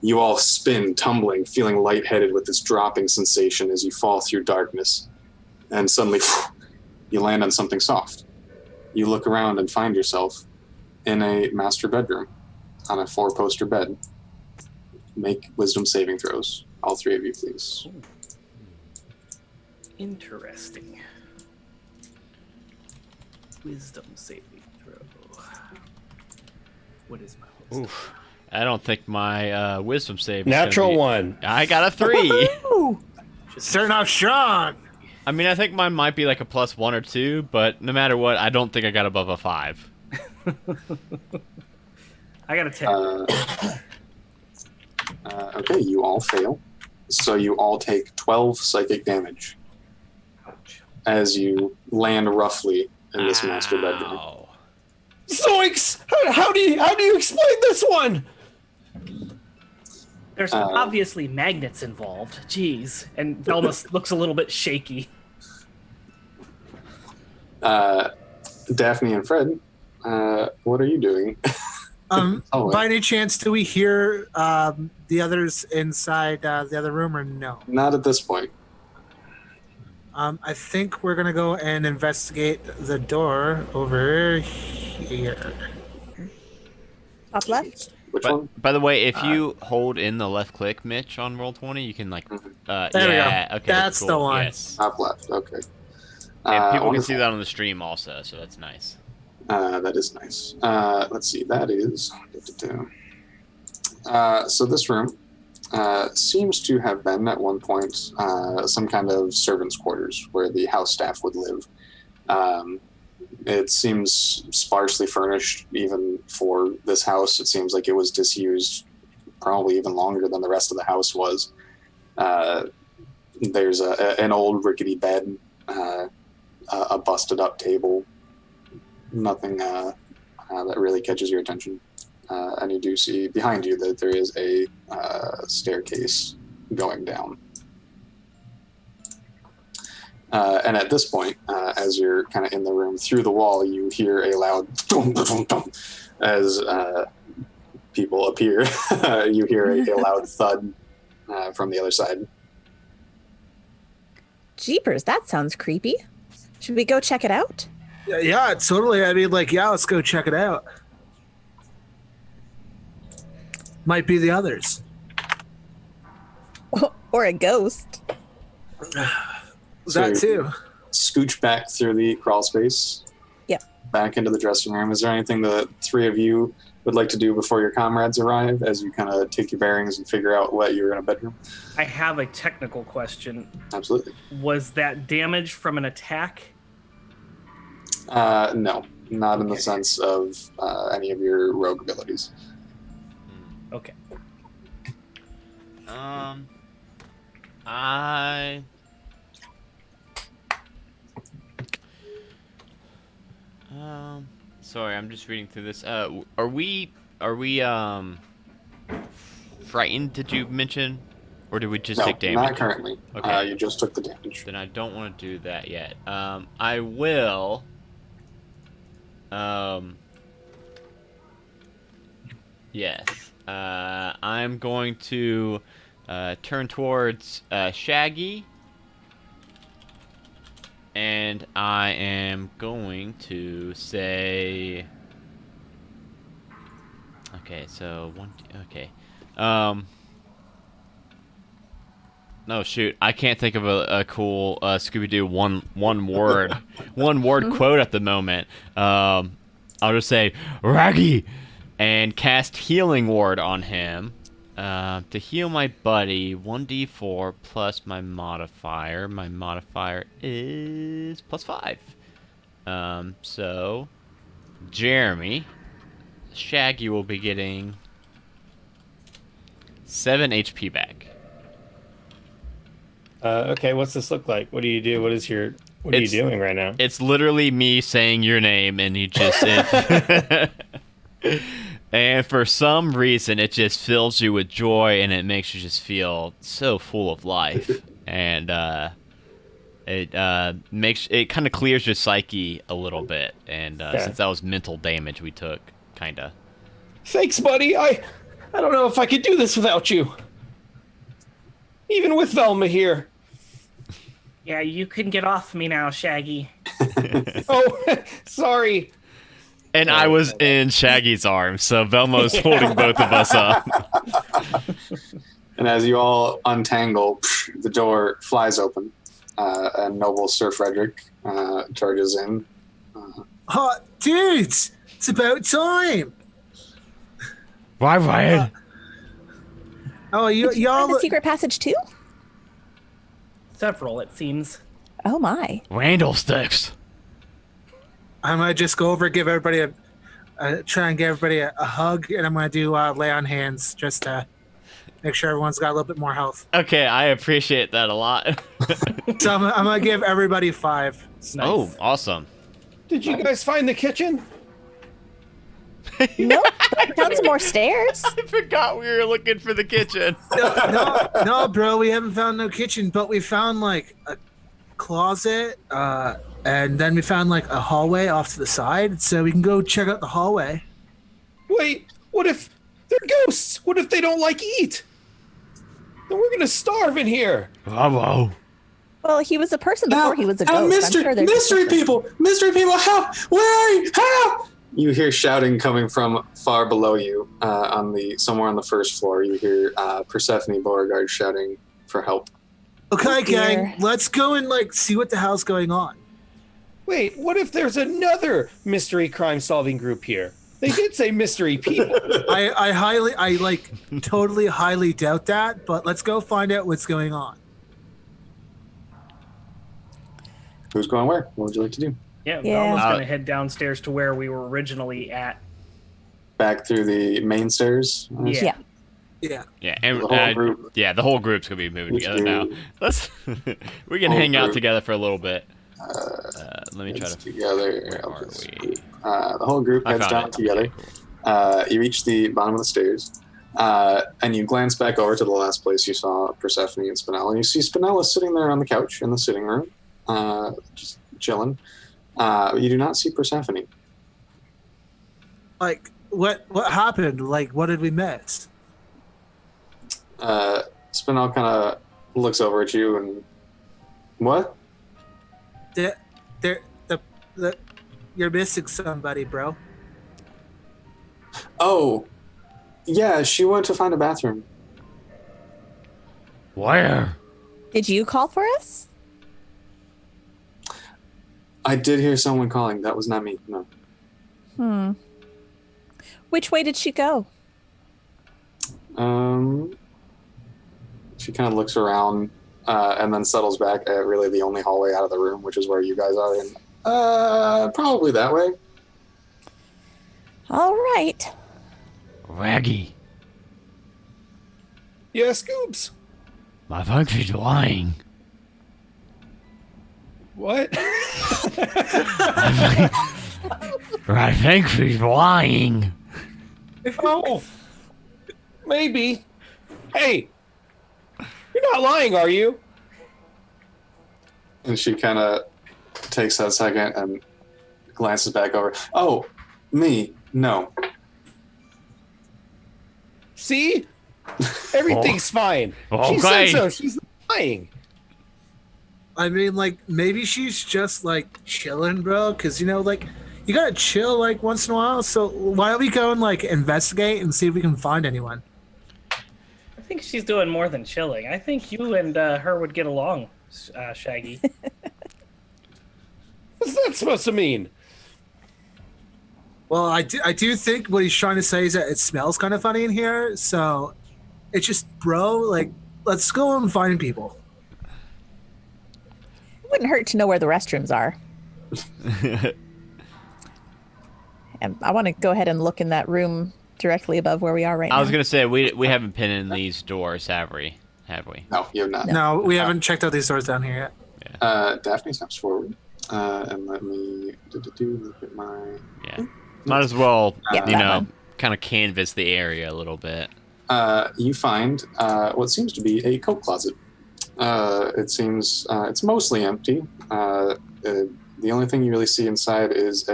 You all spin, tumbling, feeling lightheaded with this dropping sensation as you fall through darkness. And suddenly, you land on something soft. You look around and find yourself in a master bedroom on a 4-poster bed. Make wisdom saving throws. All 3 of you, please. Interesting. Wisdom saving throw. What is my wisdom? Oof. I don't think my wisdom save is Natural gonna be... 1. I got a 3. Starting off strong. I mean, I think mine might be like a +1 or 2, but no matter what, I don't think I got above a 5. I got a 10. Okay, you all fail. So you all take 12 psychic damage Ouch. as you land roughly in this master bedroom. Ow. Zoinks! How do you explain this one? There's obviously magnets involved. Jeez. And Velma looks a little bit shaky. Daphne and Fred, what are you doing? By any chance, do we hear the others inside the other room, or no? Not at this point. I think we're gonna go and investigate the door over here. Top left. Which one? By the way, if you hold in the left click, Mitch, on Roll20, you can like... There yeah, we go. okay, That's cool. the one. Yes. Top left, okay. And people can see wonderful. that on the stream also, so that's nice. That is nice. Let's see, that is... so this room seems to have been, at one point, some kind of servants' quarters where the house staff would live. It seems sparsely furnished, even for this house. It seems like it was disused probably even longer than the rest of the house was. There's an old rickety bed, a busted up table, nothing that really catches your attention. And you do see behind you that there is a staircase going down. And at this point, as you're kind of in the room, through the wall, you hear a loud dum, dum, dum, as people appear. You hear a loud thud from the other side. Jeepers, that sounds creepy. Should we go check it out? Yeah, totally. I mean, let's go check it out. Might be the others. Or a ghost. That too. Scooch back through the crawl space. Yep. Back into the dressing room. Is there anything the 3 of you would like to do before your comrades arrive, as you kind of take your bearings and figure out what you're in a bedroom? I have a technical question. Absolutely. Was that damage from an attack? No, not in the sense of any of your rogue abilities. Okay. Sorry, I'm just reading through this. Are we frightened? Did you mention, or did we just No, take damage? not currently. Okay. You just took the damage. Then I don't want to do that yet. I will. Yes. I'm going to turn towards Shaggy. And I am going to say... Okay, so one... Okay. No, shoot. I can't think of a cool Scooby-Doo one word quote at the moment. I'll just say, Raggy! And cast Healing Ward on him. To heal my buddy, 1d4 plus my modifier. My modifier is +5. So, Jeremy, Shaggy will be getting 7 HP back. Okay, what's this look like? What do you do? What are you doing right now? It's literally me saying your name, and you just... And for some reason, it just fills you with joy, and it makes you just feel so full of life. And it kind of clears your psyche a little bit. And since that was mental damage we took, kind of. Thanks, buddy. I don't know if I could do this without you. Even with Velma here. Yeah, you can get off me now, Shaggy. Oh, sorry. And I was in Shaggy's arms, so Velma's holding both of us up. And as you all untangle, the door flies open, and noble Sir Frederick charges in. Oh, dudes, it's about time. Why, Ryan? Oh, Did you find y'all. the secret passage too? Several, it seems. Oh my. Randall sticks. I might just go over, give everybody try and give everybody a hug, and I'm gonna do lay on hands just to make sure everyone's got a little bit more health. Okay, I appreciate that a lot. So I'm gonna give everybody 5. Nice. Oh, awesome. Did you guys find the kitchen? Nope. I found some more stairs. I forgot we were looking for the kitchen. No, bro, we haven't found no kitchen, but we found like a closet, and then we found like a hallway off to the side, so we can go check out the hallway. Wait, what if they're ghosts? What if they don't like eat? Then we're gonna starve in here. Bravo. Well, he was a person before he was a ghost. Mystery, I'm sure mystery people! Mystery people, help! Where are you? Help! You hear shouting coming from far below you, somewhere on the first floor. You hear Persephone Beauregard shouting for help. Okay, Oh, dear. gang, let's go and like see what the hell's going on. Wait, what if there's another mystery crime solving group here? They did say mystery people. I totally highly doubt that, but let's go find out what's going on. Who's going where? What would you like to do? Yeah, Yeah. Velma's going to head downstairs to where we were originally at. Back through the main stairs? Yeah. Yeah. Yeah, and The whole group. yeah, the whole group's gonna be moving Which together now. group? Let's we can Whole hang out group. together for a little bit. Let me try It's to. together. Where I'll are just- we? the whole group I heads found down it. together. Okay, cool. You reach the bottom of the stairs, and you glance back over to the last place you saw Persephone and Spinella. And you see Spinella sitting there on the couch in the sitting room, just chilling. You do not see Persephone. Like, what happened? Like, what did we miss? Spinella kind of looks over at you and, what? You're missing somebody, bro. Oh, yeah, she went to find a bathroom. Where? Did you call for us? I did hear someone calling. That was not me. No. Which way did she go? She kind of looks around and then settles back at really the only hallway out of the room, which is where you guys are in. Probably that way. All right. Raggy. Yeah, Scoops. I think she's lying. What? I think she's lying. Oh, maybe. Hey, you're not lying, are you? And she kind of takes that second and glances back over. Oh, me? No. See? Everything's fine. She said Okay. so. She's not lying. I mean, like, maybe she's just like chilling, bro. Because like, you gotta chill like once in a while. So why don't we go and like investigate and see if we can find anyone? I think she's doing more than chilling. I think you and her would get along, Shaggy. What's that supposed to mean? Well, I do think what he's trying to say is that it smells kind of funny in here. So it's just, bro, like, let's go and find people. It wouldn't hurt to know where the restrooms are. And I want to go ahead and look in that room directly above where we are right now. I was gonna say we haven't been in these doors, have we? No, you have not. No, we haven't checked out these doors down here yet. Daphne steps forward. And let me look at my... Yeah. Might as well, Yep, you that know, one. kind of canvass the area a little bit. You find what seems to be a coat closet. It seems it's mostly empty. The only thing you really see inside is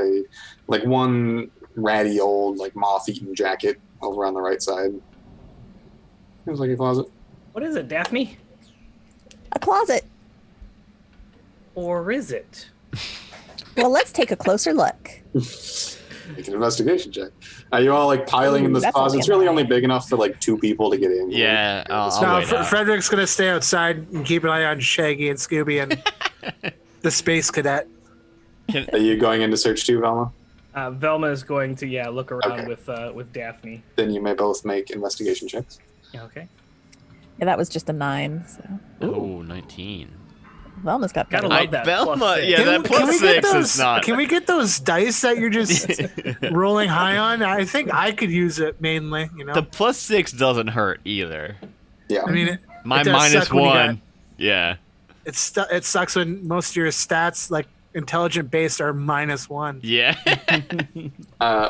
one ratty old moth-eaten jacket over on the right side. Seems like a closet. What is it, Daphne? A closet. Or is it? Well, let's take a closer look. Make an investigation check. Are you all piling in this that's closet? only It's a really nine. only big enough for 2 people to get in. Yeah, I'll No, wait out. Frederick's gonna stay outside and keep an eye on Shaggy and Scooby and the space cadet. Are you going in to search too, Velma? Velma is going to look around Okay. with Daphne. Then you may both make investigation checks. Okay. Yeah, that was just a 9. So Oh, 19. Velma's got Gotta better. love that Velma, +6. yeah, that Can we get +6 those? is not. Can we get those dice that you're just rolling high on? I think I could use it mainly. The +6 doesn't hurt either. Yeah. I mean, My it does minus suck when you got- one. Yeah. it sucks when most of your stats, intelligent based, are -1. Yeah.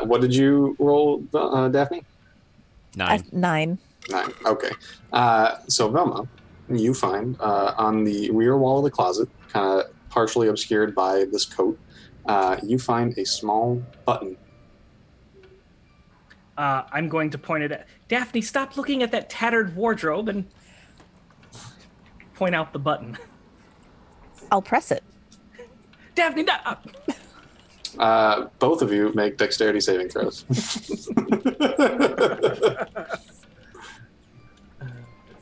What did you roll, Daphne? 9. 9. 9. Okay. So Velma, you find on the rear wall of the closet, kind of partially obscured by this coat, you find a small button. I'm going to point it at Daphne. Stop looking at that tattered wardrobe and point out the button. I'll press it. Daphne, Both of you make dexterity saving throws. Let's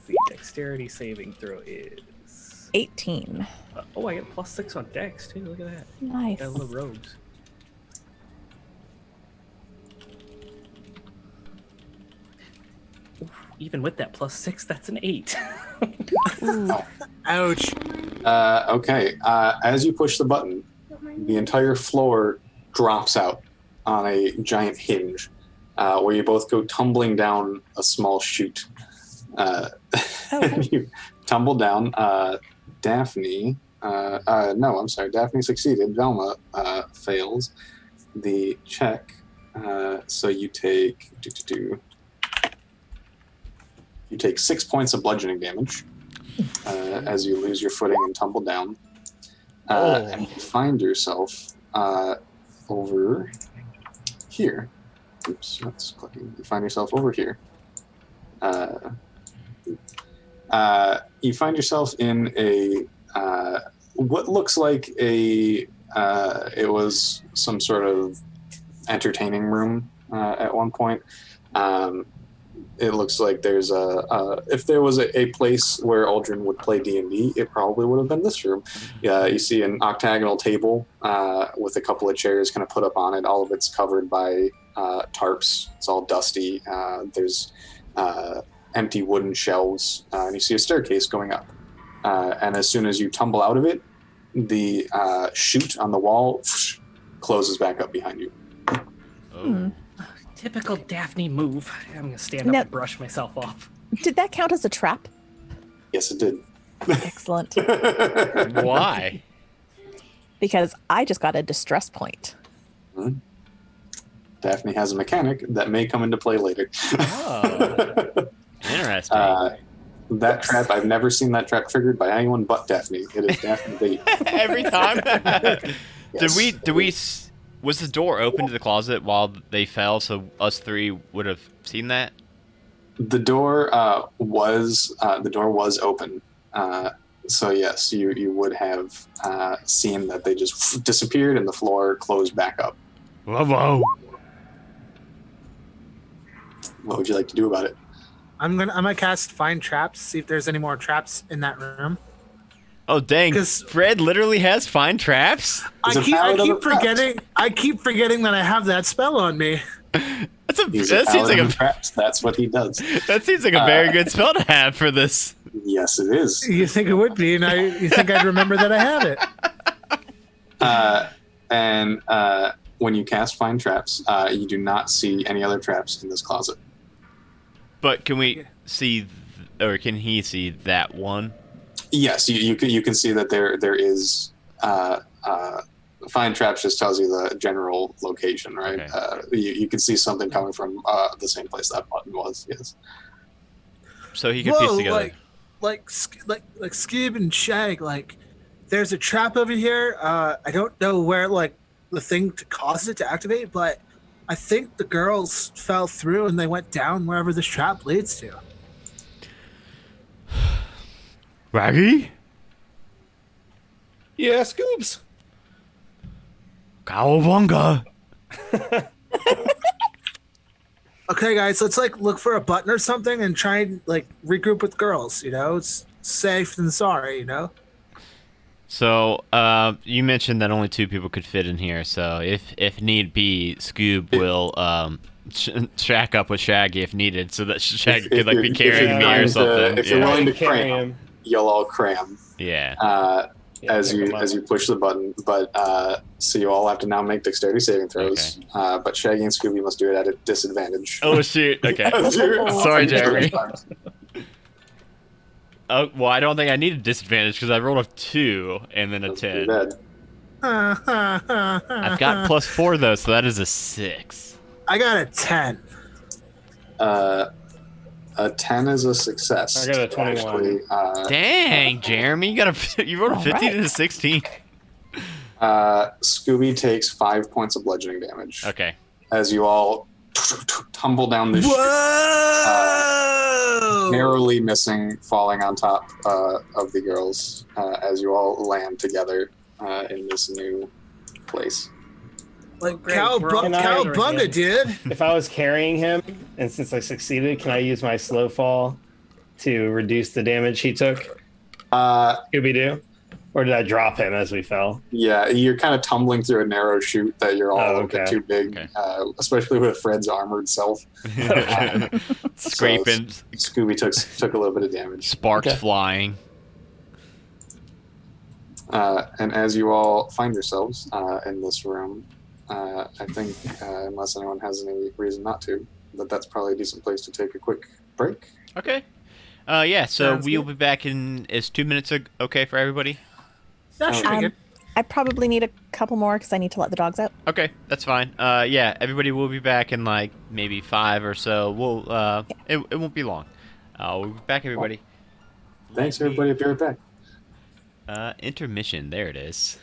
see. Dexterity saving throw is 18. I get +6 on dex too. Look at that. Nice. Got little robes. Oof, even with that +6, that's an 8. Ouch. Okay. As you push the button, the entire floor drops out on a giant hinge, where you both go tumbling down a small chute. You tumble down. Daphne. No, I'm sorry. Daphne succeeded. Velma fails the check. So you take you take 6 points of bludgeoning damage as you lose your footing and tumble down. And you find yourself over here. Oops, that's clicking. You find yourself over here. You find yourself in a what looks like it was some sort of entertaining room at one point. It looks like there's if there was a place where Aldrin would play D&D, it probably would have been this room. You see an octagonal table with a couple of chairs kind of put up on it. All of it's covered by tarps. It's all dusty. There's empty wooden shelves, and you see a staircase going up. And as soon as you tumble out of it, the chute on the wall closes back up behind you. Oh. Typical Daphne move. I'm gonna stand up No. and brush myself off. Did that count as a trap? Yes, it did. Excellent. Why? Because I just got a distress point. Daphne has a mechanic that may come into play later. Oh. Interesting. That trap, I've never seen that trap triggered by anyone but Daphne. It is Daphne bait. Every time. Yes. Was the door open to the closet while they fell, so us three would have seen that? The door was open. So yes, you would have seen that they just disappeared and the floor closed back up. Whoa. What would you like to do about it? I'm gonna cast find traps. See if there's any more traps in that room. Oh dang! 'Cause- Fred literally has find traps. I He's a keep paladin of traps. forgetting. I keep forgetting that I have that spell on me. He's That a seems like paladin a of traps. That's what he does. very good spell to have for this. Yes, it is. You think it would be, and you think I'd remember that I have it. And when you cast find traps, you do not see any other traps in this closet. But can we see, or can he see that one? Yes, you can see that there is Find traps just tells you the general location, right? Okay. You can see something coming from the same place that button was. Yes. So he could piece together. like Skib and Shag, like there's a trap over here. I don't know where like the thing to cause it to activate, but I think the girls fell through and they went down wherever this trap leads to. Raggy? Yeah, Scoops. Cowabunga! Okay, guys, let's like look for a button or something and try and like regroup with girls. You know, it's safe than sorry. You know. So, you mentioned that only 2 people could fit in here, so if need be, Scoob will shack up with Shaggy if needed, so that Shaggy could like be carrying me or something. If you're willing to Carry cram, you'll all cram. Yeah. As you push the button, but so you all have to now make dexterity saving throws. Okay. But Shaggy and Scooby must do it at a disadvantage. Oh shoot! Okay. Sorry, Jeremy. Oh well, I don't think I need a disadvantage because I rolled a 2 and then a 10. I've got +4 though, so that is a 6. I got a 10. A 10 is a success. I got a 21. Dang, Jeremy, you rolled a 15 and a 16. Scooby takes 5 points of bludgeoning damage. Okay. As you all tumble down the narrowly missing, falling on top of the girls as you all land together in this new place. Like Great, we're all cowabunga, together dude. If I was carrying him, and since I succeeded, can I use my slow fall to reduce the damage he took? Scooby-Doo? Or did I drop him as we fell? Yeah, you're kind of tumbling through a narrow chute that you're all a bit too big, especially with Fred's armored self. Scraping. So Scooby took a little bit of damage. Sparks flying. And as you all find yourselves in this room, I think, unless anyone has any reason not to, that's probably a decent place to take a quick break. Okay. Yeah, so Sounds we'll good. be back is 2 minutes okay for everybody? That should be good. I probably need a couple more because I need to let the dogs out. Okay, that's fine. Yeah, everybody will be back in like maybe 5 or so. We'll it won't be long. We'll be back, everybody. Thanks, everybody. I'll be right back. Intermission, there it is.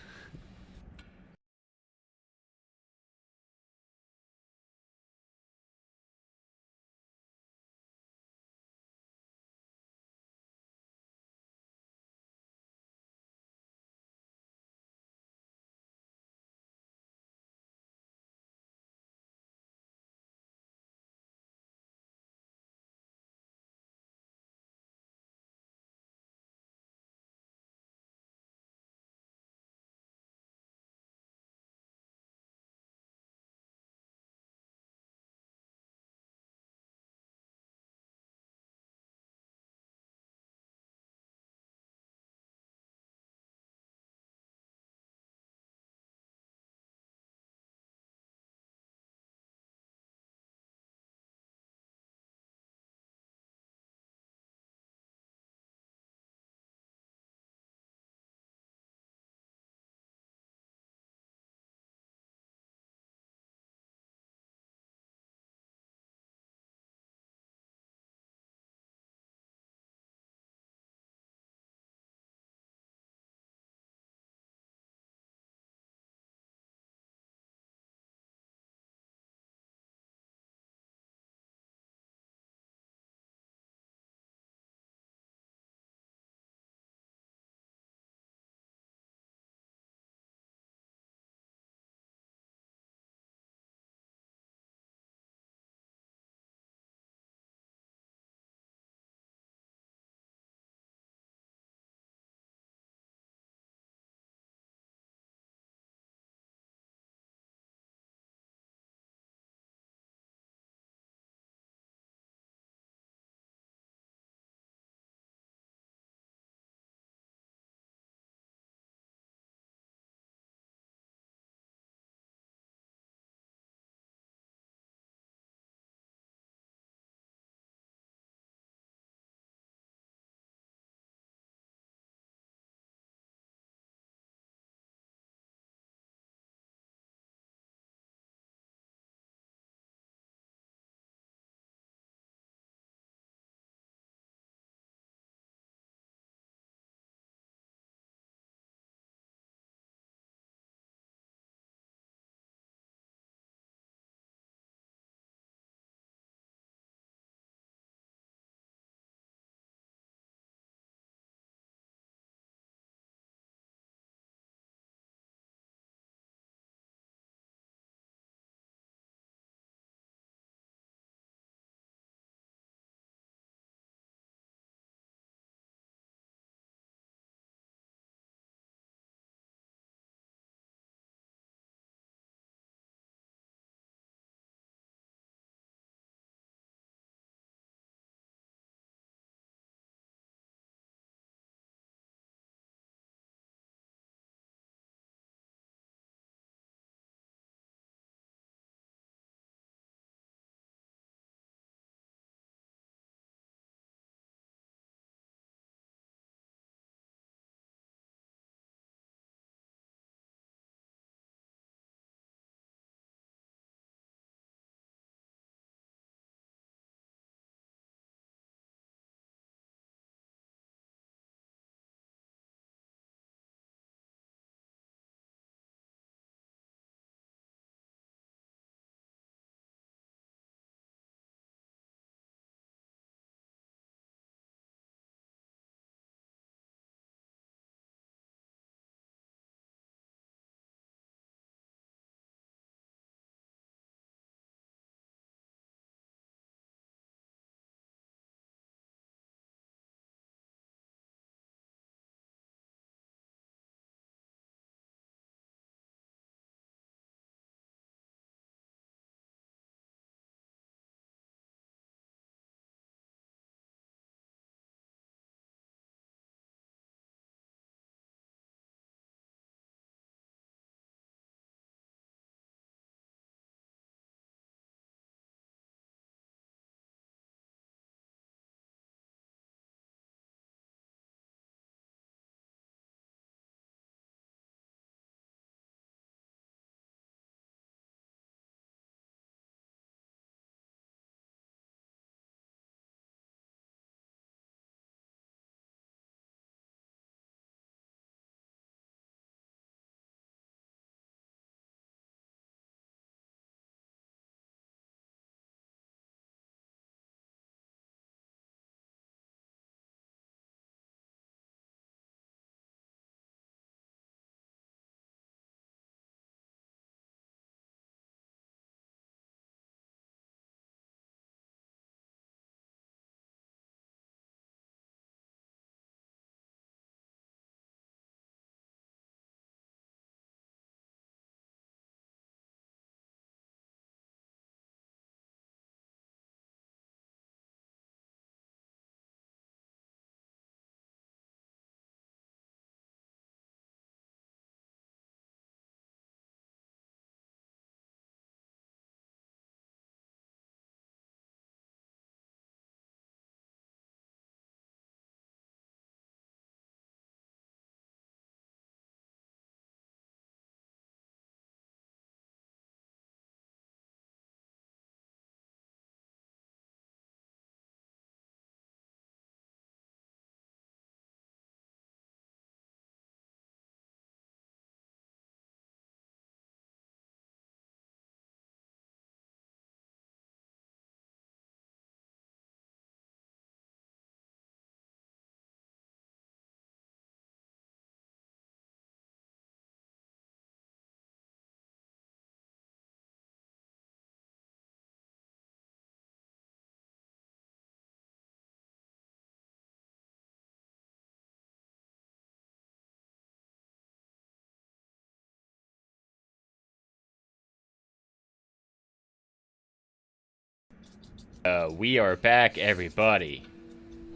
We are back, everybody.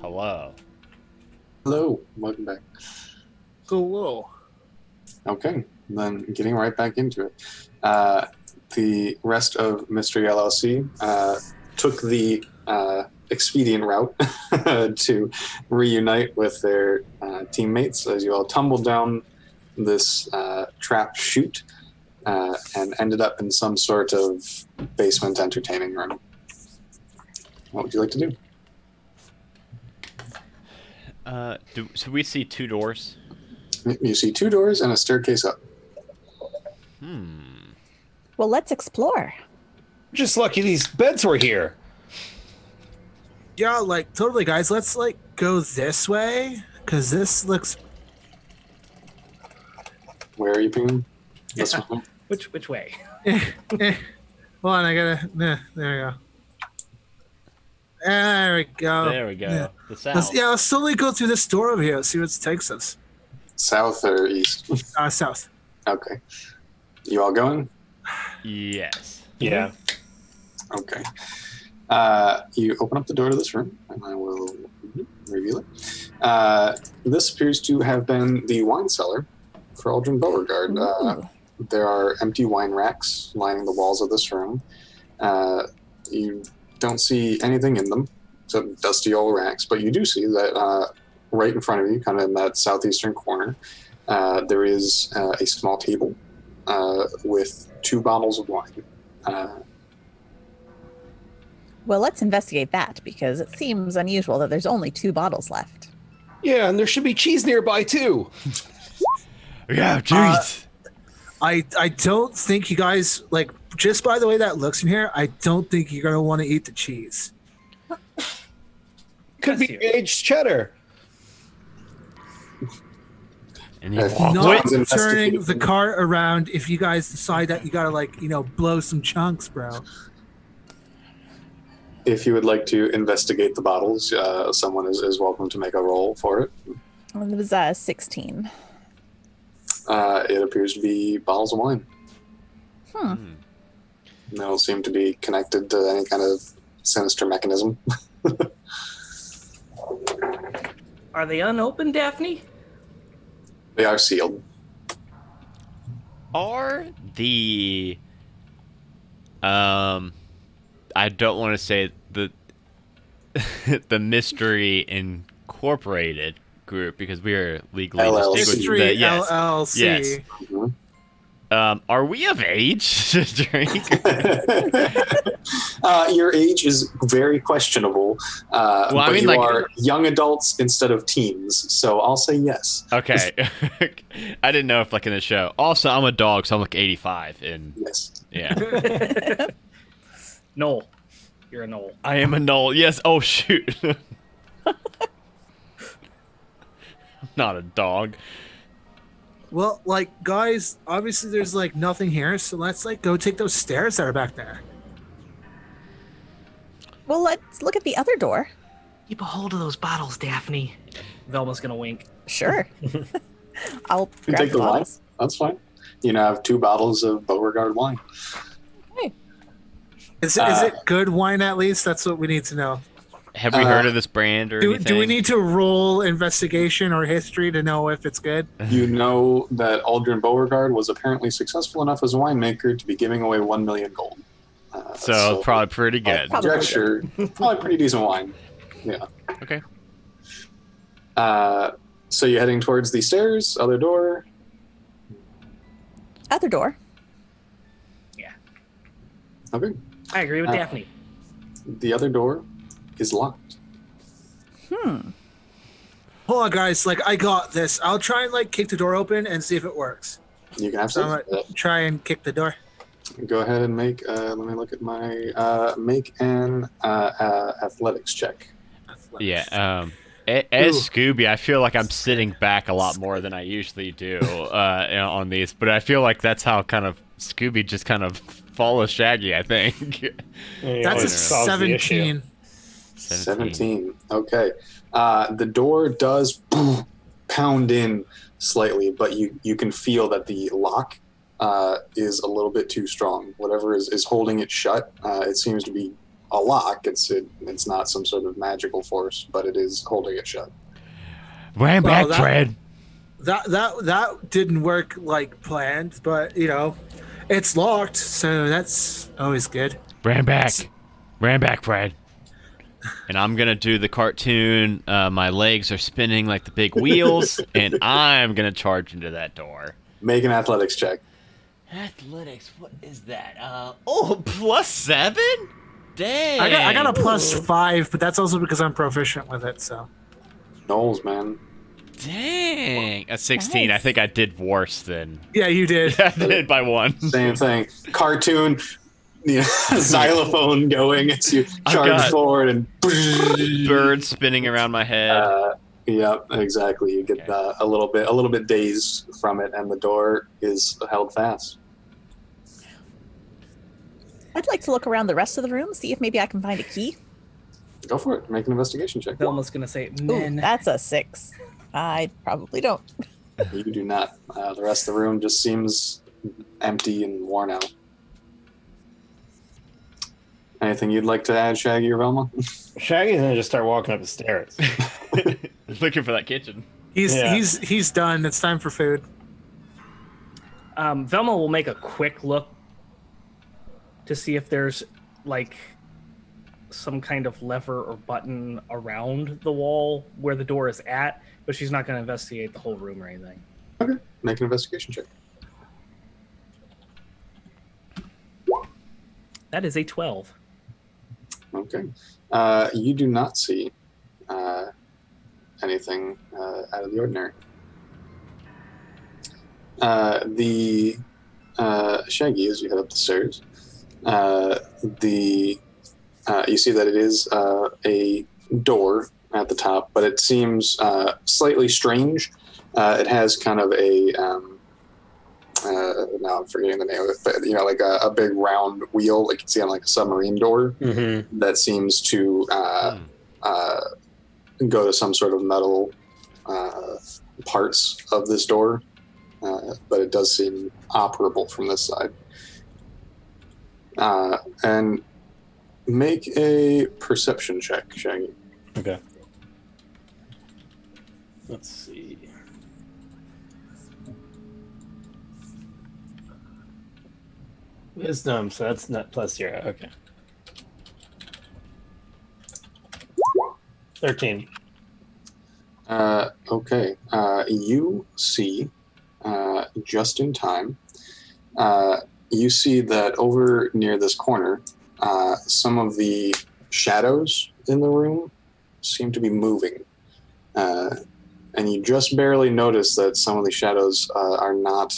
Hello. Hello, welcome back. Cool. Okay, then getting right back into it. The rest of Mystery LLC took the expedient route to reunite with their teammates as you all tumbled down this trap chute and ended up in some sort of basement entertaining room. What would you like to do? So we see 2 doors. You see 2 doors and a staircase up. Well, let's explore. Just lucky these beds were here. Yeah, like totally, guys. Let's like go this way because this looks. Where are you pinging? This Yeah. one? Which way? Hold on, I gotta. There we go. There we go. There we go. Yeah. The south. Let's slowly go through this door over here. See what it takes us. South or east? South. Okay. You all going? Yes. Yeah. Okay. You open up the door to this room, and I will reveal it. This appears to have been the wine cellar for Aldrin Beauregard. There are empty wine racks lining the walls of this room. You don't see anything in them, except dusty old racks, but you do see that right in front of you, kind of in that southeastern corner, there is a small table with 2 bottles of wine. Well, let's investigate that because it seems unusual that there's only 2 bottles left. Yeah, and there should be cheese nearby too. Yeah, jeez. I don't think you guys like just by the way that looks in here. I don't think you're gonna want to eat the cheese. Could be Bless you. aged cheddar. And he Not- walked Not Wait. away. turning the cart around if you guys decide that you gotta like blow some chunks, bro. If you would like to investigate the bottles, someone is welcome to make a roll for it. It was 16. It appears to be bottles of wine. They don't seem to be connected to any kind of sinister mechanism. Are they unopened, Daphne? They are sealed. Are the I don't want to say the the Mystery Incorporated group because we are legally LLC. distinguished. Mystery Yes. LLC. Yes. Mhm. Are we of age to drink? Your age is very questionable, but I mean, you like- are young adults instead of teens, so I'll say yes. Okay. I didn't know if like in the show. Also, I'm a dog, so I'm like 85, and Yes. yeah, Noel. You're a Noel. I am a null. Yes. Oh shoot. I'm not a dog. Well, like guys, obviously there's like nothing here, so let's like go take those stairs that are back there. Well, let's look at the other door. Keep a hold of those bottles, Daphne. Velma's gonna wink. Sure. I'll You grab take the wine. bottles. That's fine. You now have 2 bottles of Beauregard wine. Is it good wine at least? That's what we need to know. Have we heard of this brand or anything? Do we need to roll investigation or history to know if it's good? You know that Aldrin Beauregard was apparently successful enough as a winemaker to be giving away 1 million gold. So probably pretty good. Probably Conjecture, probably pretty decent wine. Yeah. Okay. So you're heading towards the stairs, other door. Other door. Okay. I agree with Daphne. The other door is locked. Hmm. Hold on, guys. Like I got this. I'll try and like kick the door open and see if it works. You can have So some. I'm gonna try and kick the door. Go ahead and make. Let me look at my make an athletics check. Yeah. As Ooh. Scooby, I feel like I'm sitting back a lot more than I usually do on these, but I feel like that's how kind of Scooby just kind of follows Shaggy, I think. That's a Solves the issue. 17. 17. Okay. The door does pound in slightly, but you can feel that the lock is a little bit too strong. Whatever is holding it shut, it seems to be a lock. It's not some sort of magical force, but it is holding it shut. Ran Well, back, Fred. That didn't work like planned, but it's locked, so that's always good. Ran back, Fred. And I'm gonna do the cartoon. My legs are spinning like the big wheels, and I'm gonna charge into that door. Make an athletics check. Athletics, what is that? +7? Dang. I got a +5, but that's also because I'm proficient with it. So Knowles, man. Dang. A 16. Nice. I think I did worse than. yeah, you did. I did by 1. Same thing. Cartoon, xylophone going as you charge got- forward and. Bird spinning around my head. Yeah, exactly. You get a little bit dazed from it, and the door is held fast. I'd like to look around the rest of the room, see if maybe I can find a key. Go for it. Make an investigation check. Velma's gonna say, Ooh, "Men." that's a 6. I probably don't. You do not. The rest of the room just seems empty and worn out. Anything you'd like to add, Shaggy or Velma? Shaggy's gonna just start walking up the stairs. Looking for that kitchen. He's done. It's time for food. Velma will make a quick look to see if there's like some kind of lever or button around the wall where the door is at, but she's not going to investigate the whole room or anything. Okay. Make an investigation check. That is a 12. Okay. You do not see anything out of the ordinary. Shaggy, as you head up the stairs, you see that it is a door at the top, but it seems slightly strange. It has kind of a now I'm forgetting the name of it, but like a big round wheel, like you see on like a submarine door, that seems to go to some sort of metal parts of this door, but it does seem operable from this side. And make a perception check, Shaggy. Okay. Let's see. Wisdom, so that's not +0. Okay. 13. Okay. You see, just in time, you see that over near this corner, some of the shadows in the room seem to be moving. And you just barely notice that some of the shadows are not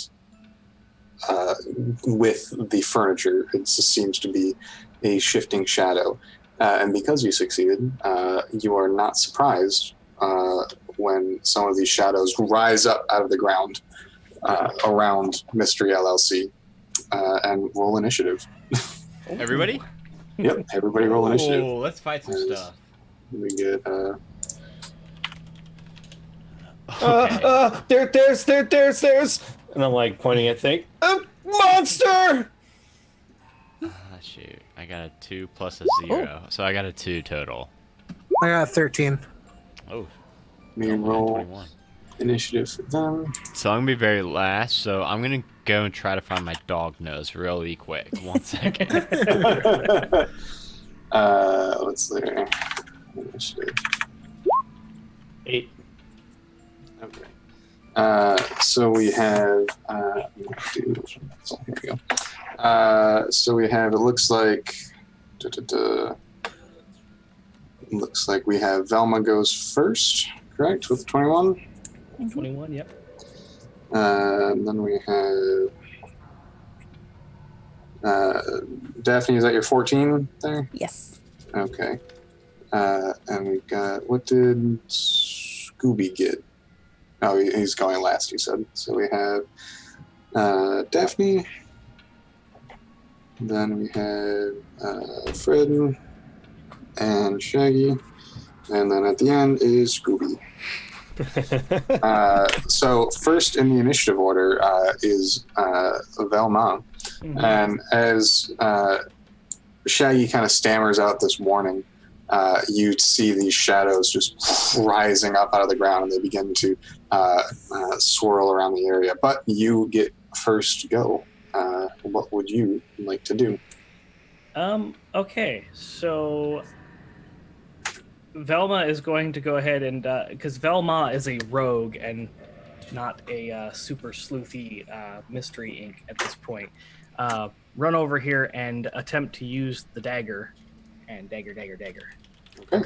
with the furniture. It just seems to be a shifting shadow. And because you succeeded, you are not surprised when some of these shadows rise up out of the ground around Mystery LLC and roll initiative. Everybody? Yep, everybody roll initiative. Oh, let's fight some stuff. We get There's, and I'm like pointing at thing. A monster! Shoot. I got a 2 plus a 0. So I got a 2 total. I got 13. Oh. me roll 21. initiative for them. So I'm going to be very last, so I'm going to go and try to find my dog nose really quick. 1 second. What's their initiative? 8. Okay. So we have. Here we go. So we have. It looks like. Looks like we have Velma goes first, correct, with 21. 21, yep. And then we have Daphne. Is that your 14 there? Yes. Okay. And we got, what did Scooby get? Oh, he's going last, you said. So we have Daphne. Then we have Fred and Shaggy. And then at the end is Scooby. So first in the initiative order is Velma. Mhm. And as Shaggy kind of stammers out this warning. You see these shadows just rising up out of the ground, and they begin to swirl around the area. But you get first go. What would you like to do? Okay, so Velma is going to go ahead and because Velma is a rogue and not a super sleuthy mystery ink at this point, run over here and attempt to use the dagger and dagger. Okay.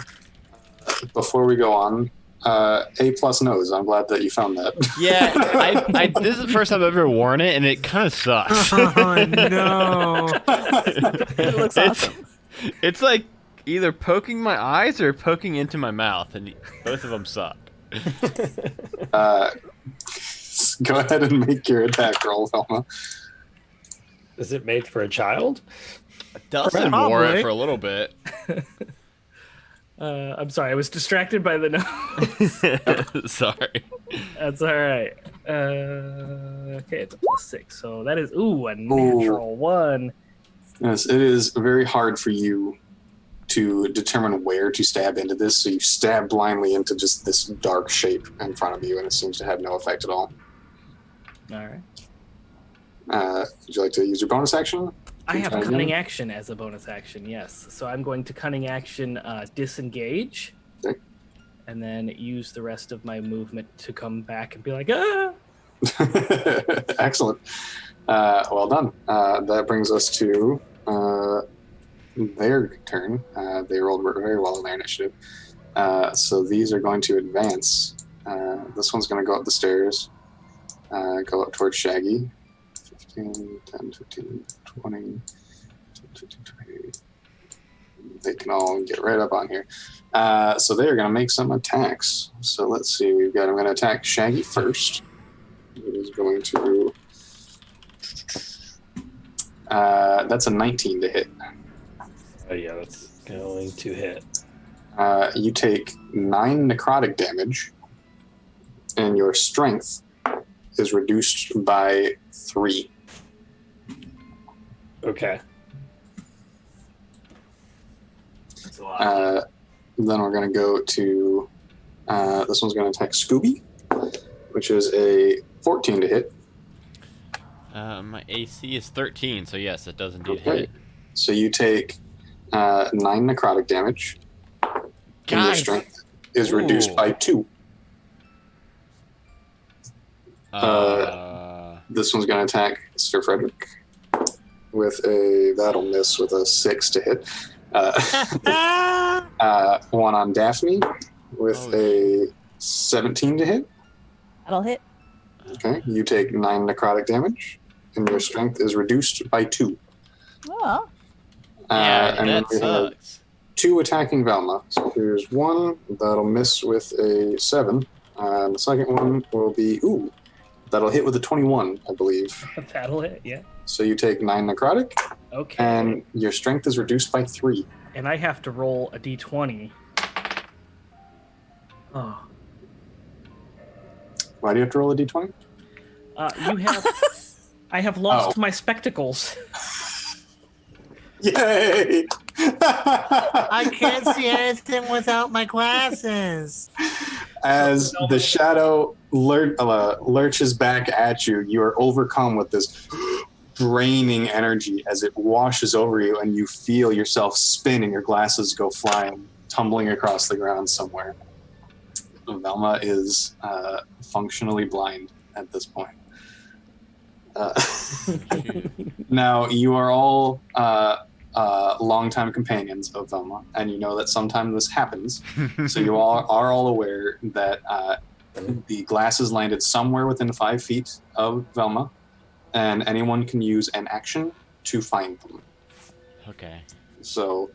Before we go on, A+ knows. I'm glad that you found that. Yeah, I this is the first time I've ever worn it, and it kind of sucks. Oh no! It looks awesome. It's like either poking my eyes or poking into my mouth, and both of them suck. Go ahead and make your attack roll, Velma. Is it made for a child? Dustin wore it for a little bit. I'm sorry, I was distracted by the nose. Sorry. That's all right. Okay, it's a +6, so that is a natural 1. Yes, it is very hard for you to determine where to stab into this, so you stab blindly into just this dark shape in front of you, and it seems to have no effect at all. All right. Would you like to use your bonus action? I have Try cunning again? action as a bonus action, yes. So I'm going to cunning action disengage, Okay. and then use the rest of my movement to come back and be like, ah! Excellent. Well done. That brings us to their turn. They rolled very well in their initiative. So these are going to advance. This one's going to go up the stairs, go up towards Shaggy. 15, 10, 15, 20, 10, 15, 20. They can all get right up on here. So they are going to make some attacks. So let's see. I'm going to attack Shaggy first. It is going to... that's a 19 to hit. Oh yeah, that's going to hit. You take 9 necrotic damage, and your strength is reduced by 3. Okay. That's a lot. Then we're going to go to... this one's going to attack Scooby, which is a 14 to hit. My AC is 13, so yes, it does indeed Okay. hit. So you take 9 necrotic damage, and your Guys. strength is reduced by 2. This one's going to attack Sir Frederick with that'll miss with a 6 to hit. One on Daphne with a 17 to hit. That'll hit. Okay, you take 9 necrotic damage, and your strength is reduced by 2. Oh, Yeah, and then that we have sucks. 2 attacking Velma. So here's one that'll miss with a 7. And the second one will be, that'll hit with a 21, I believe. That'll hit, yeah. So you take 9 necrotic, Okay. and your strength is reduced by 3. And I have to roll a d20. Oh. Why do you have to roll a d20? You have... I have lost my spectacles. Yay! I can't see anything without my glasses. As the shadow lurches back at you, you are overcome with this draining energy as it washes over you, and you feel yourself spin and your glasses go flying, tumbling across the ground somewhere. Velma is functionally blind at this point. Now, you are all longtime companions of Velma, and you know that sometimes this happens. So you all are all aware that the glasses landed somewhere within 5 feet of Velma, and anyone can use an action to find them. Okay. So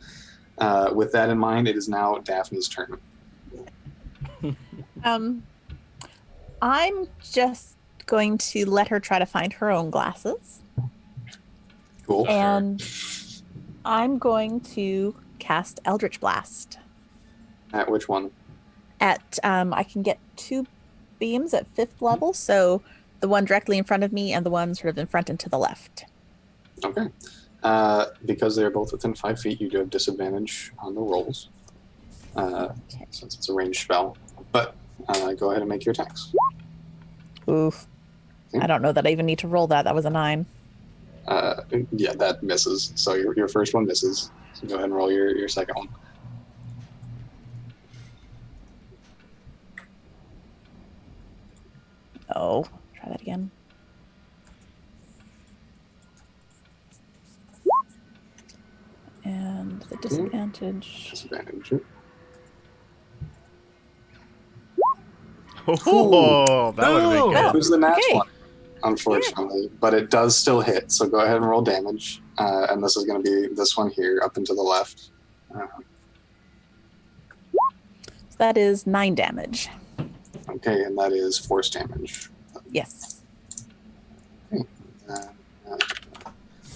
with that in mind, it is now Daphne's turn. I'm just going to let her try to find her own glasses. Cool. And I'm going to cast Eldritch Blast. At which one? I can get 2 beams at 5th level, so the one directly in front of me and the one sort of in front and to the left. Okay. Because they're both within 5 feet, you do have disadvantage on the rolls, since it's a ranged spell. But go ahead and make your attacks. Oof. I don't know that I even need to roll that. That was a 9. Yeah, that misses. So your first one misses. So go ahead and roll your second one. Oh, try that again. And the disadvantage. Disadvantage. Oh, that would have been Oh. good. Who's the nat Okay. one? Unfortunately, but it does still hit. So go ahead and roll damage. And this is going to be this one here, up and to the left. So that is 9 damage. Okay, and that is force damage. Yes.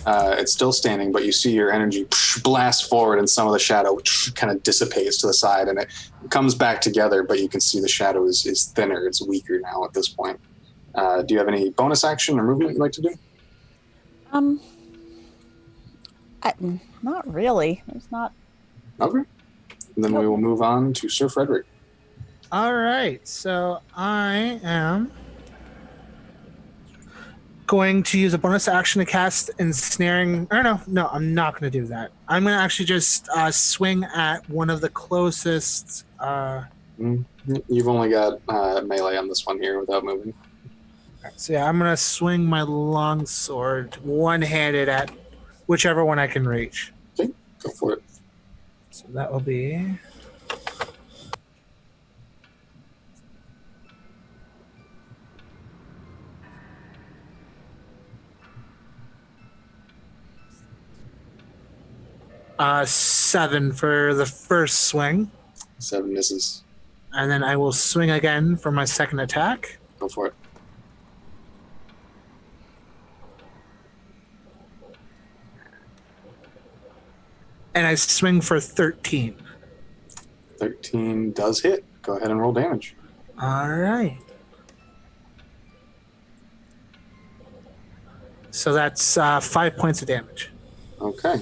It's still standing, but you see your energy blast forward, and some of the shadow kind of dissipates to the side, and it comes back together. But you can see the shadow is thinner; it's weaker now at this point. Do you have any bonus action or movement you'd like to do? Not really. There's not. Okay. And then we will move on to Sir Frederick. All right, so I am going to use a bonus action to cast ensnaring. Or no, I'm not going to do that. I'm going to actually just swing at one of the closest. You've only got melee on this one here without moving. So yeah, I'm going to swing my long sword one-handed at whichever one I can reach. Okay, go for it. So that will be. Seven for the first swing, 7 misses. and then I will swing again for my second attack. Go for it. And I swing for 13. 13 does hit. Go ahead and roll damage. All right. So that's 5 points of damage. Okay.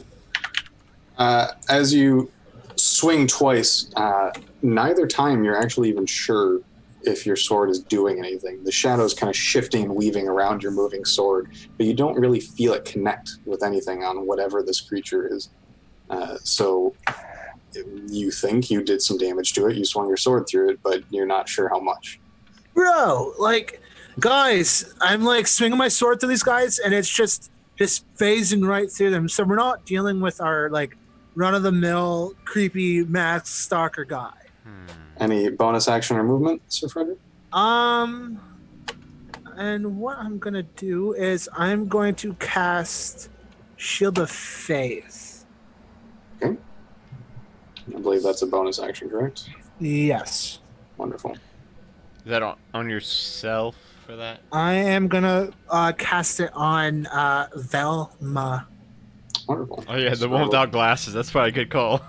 As you swing twice, neither time you're actually even sure if your sword is doing anything. The shadow's kind of shifting and weaving around your moving sword, but you don't really feel it connect with anything on whatever this creature is. So you think you did some damage to it, you swung your sword through it, but you're not sure how much. Bro, like, guys, I'm like swinging my sword through these guys, and it's just phasing right through them. So we're not dealing with our like run-of-the-mill creepy masked stalker guy. Any bonus action or movement, Sir Frederick? And what I'm gonna do is I'm going to cast Shield of Faith. Okay. I believe that's a bonus action, correct? Yes. Wonderful. Is that on yourself for that? I am gonna cast it on Velma. Wonderful. Oh yeah, the one without glasses. That's probably a good call.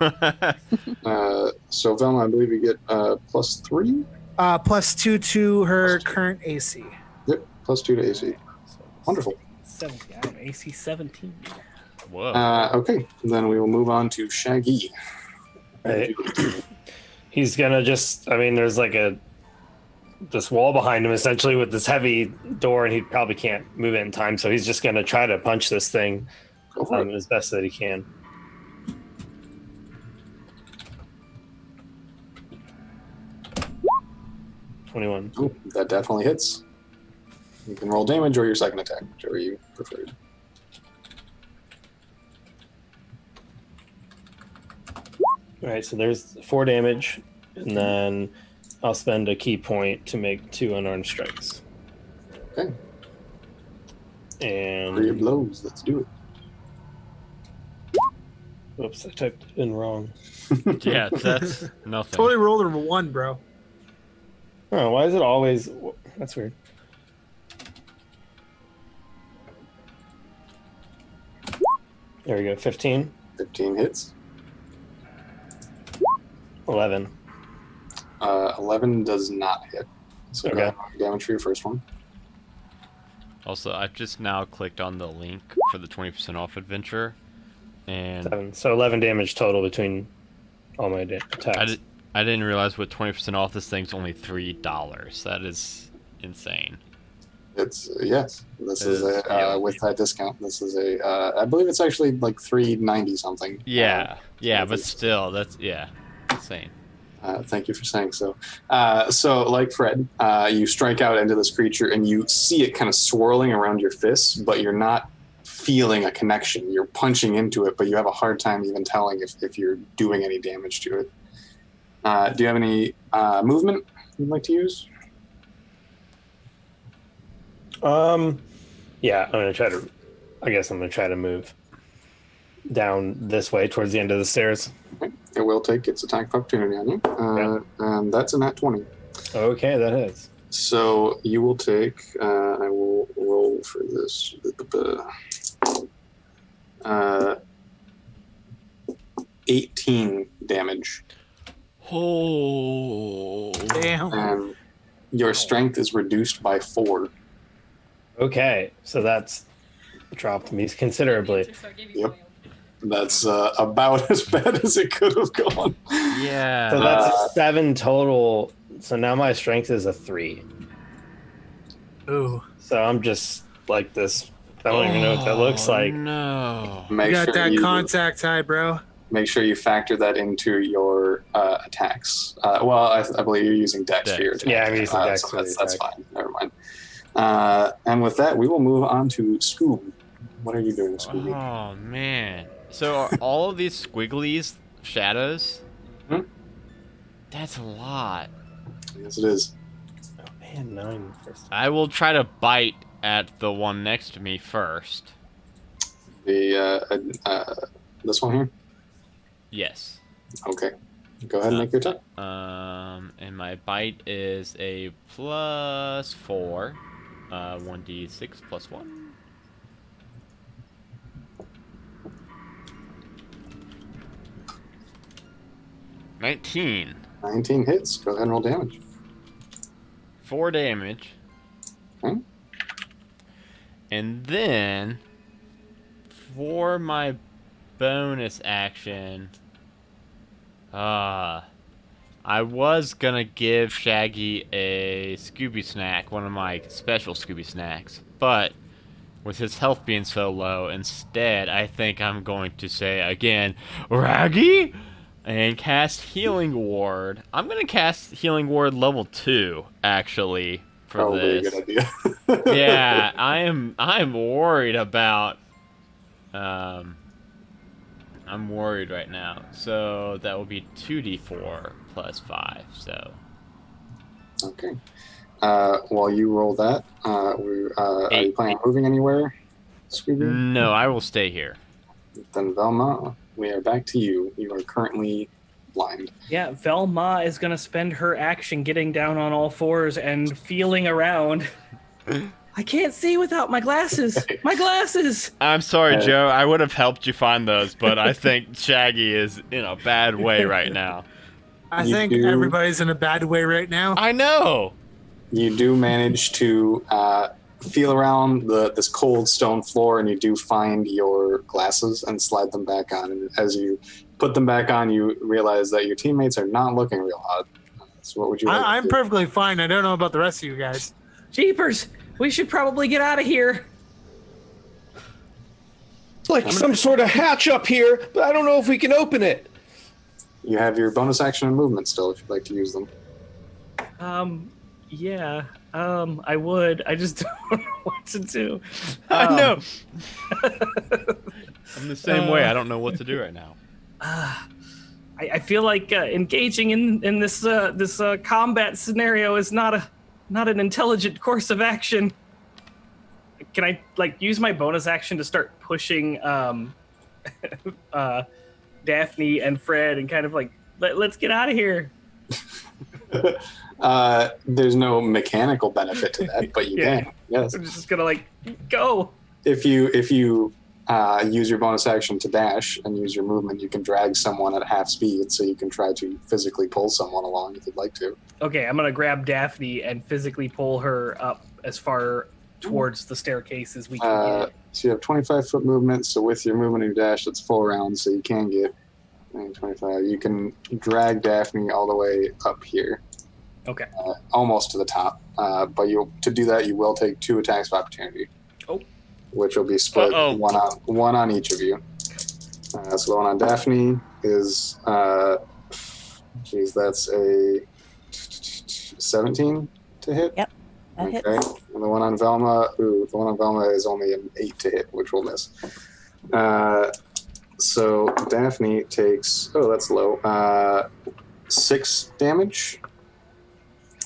So Velma, I believe you get +3? +2 to her current AC. Yep, +2 to AC. Wonderful. 17. I don't know, AC 17. Whoa. Okay, then we will move on to Shaggy. Right. He's gonna just. I mean, there's like this wall behind him essentially with this heavy door, and he probably can't move it in time. So he's just gonna try to punch this thing Go for it. as best that he can. $21. Oh, that definitely hits. You can roll damage or your second attack, whichever you prefer. All right, so there's 4 damage, and then I'll spend a key point to make 2 unarmed strikes. Okay. 3 And blows. Let's do it. whoops, I typed in wrong. Yeah, that's nothing. Totally rolled a 1, bro. Oh, why is it always? That's weird. There we go. 15, 15 hits. 11. 11 does not hit. So go Okay. ahead and roll damage for your first one. Also, I've just now clicked on the link for the 20% off adventure, And 7. So 11 damage total between all my attacks. I didn't realize with 20% off this thing's only $3. That is insane. It's yes. This It is is, a yeah. with that discount. This is a I believe it's actually like $3.90 something. Yeah, yeah, but it's- still, that's insane. Thank you for saying so. So, like Fred, you strike out into this creature and you see it kind of swirling around your fists, but you're not feeling a connection. You're punching into it, but you have a hard time even telling if you're doing any damage to it. Do you have any movement you'd like to use? Yeah, I guess I'm gonna try to move down this way towards the end of the stairs. Okay. It will take its attack of opportunity on you. And that's a nat 20. Okay, that is. So you will take, I will roll for this, 18 damage. Oh. Damn. And your strength is reduced by 4. Okay, so that's dropped me considerably. Yep. That's about as bad as it could have gone. Yeah. So that's a 7 total. So now my strength is a 3. Ooh. So I'm just like this. I don't even know what that looks like. No. You Make got sure that you contact high, bro. make sure you factor that into your attacks. I believe you're using Dex for your Dex. attacks. Yeah, I'm using Dex so for the that's attack. fine. Never mind. And with that, we will move on to Scoob. What are you doing, Scooby? Oh man. So are all of these squigglies shadows? Hmm? That's a lot. Yes, it is. Oh man, 9 first. I will try to bite at the one next to me first. The this one here. Yes. Okay. Go ahead and make your attack. And my bite is a +4. 1d6 plus 1. $19. 19 hits. Go ahead and roll damage. 4 damage. Okay. And then for my bonus action, I was gonna give Shaggy a Scooby snack, one of my special Scooby snacks, but with his health being so low, instead I think I'm going to say again, Raggy, and cast Healing Ward. I'm gonna cast Healing Ward level 2 actually for Probably this. a good idea. Yeah, I'm worried about I'm worried right now. So that will be 2d4 plus 5. So Okay. While you roll that, are you planning on moving anywhere, Scooby? no, I will stay here. Then Velma, we are back to you. You are currently blind. Yeah, Velma is gonna spend her action getting down on all fours and feeling around. I can't see without my glasses. My glasses. I'm sorry, Joe. I would have helped you find those, but I think Shaggy is in a bad way right now. I You think do- everybody's in a bad way right now. I know. You do manage to feel around this cold stone floor, and you do find your glasses and slide them back on. And as you put them back on, you realize that your teammates are not looking real odd. So what would you like to I'm do? perfectly fine. I don't know about the rest of you guys. Jeepers, we should probably get out of here. It's like some sort of hatch up here, but I don't know if we can open it. You have your bonus action and movement still if you'd like to use them. Yeah. I would. I just don't know what to do. I know. I'm the same way. I don't know what to do right now. I feel like engaging in this combat scenario is not an intelligent course of action. Can I use my bonus action to start pushing Daphne and Fred and kind of let's get out of here? There's no mechanical benefit to that, but you Yeah. can. Yes. I'm just gonna go. If you use your bonus action to dash and use your movement, you can drag someone at half speed, so you can try to physically pull someone along if you'd like to. Okay, I'm gonna grab Daphne and physically pull her up as far towards the staircase as we can get. So you have 25-foot movement. So with your movement and your dash, that's full round. So you can get 25. You can drag Daphne all the way up here. Okay. Almost to the top. But to do that, you will take 2 attacks of opportunity. Oh. Which will be split one on each of you. So the one on Daphne is, that's a 17 to hit. Yep, that hits. And the one on Velma, is only an 8 to hit, which will miss. So Daphne takes, that's low, 6 damage,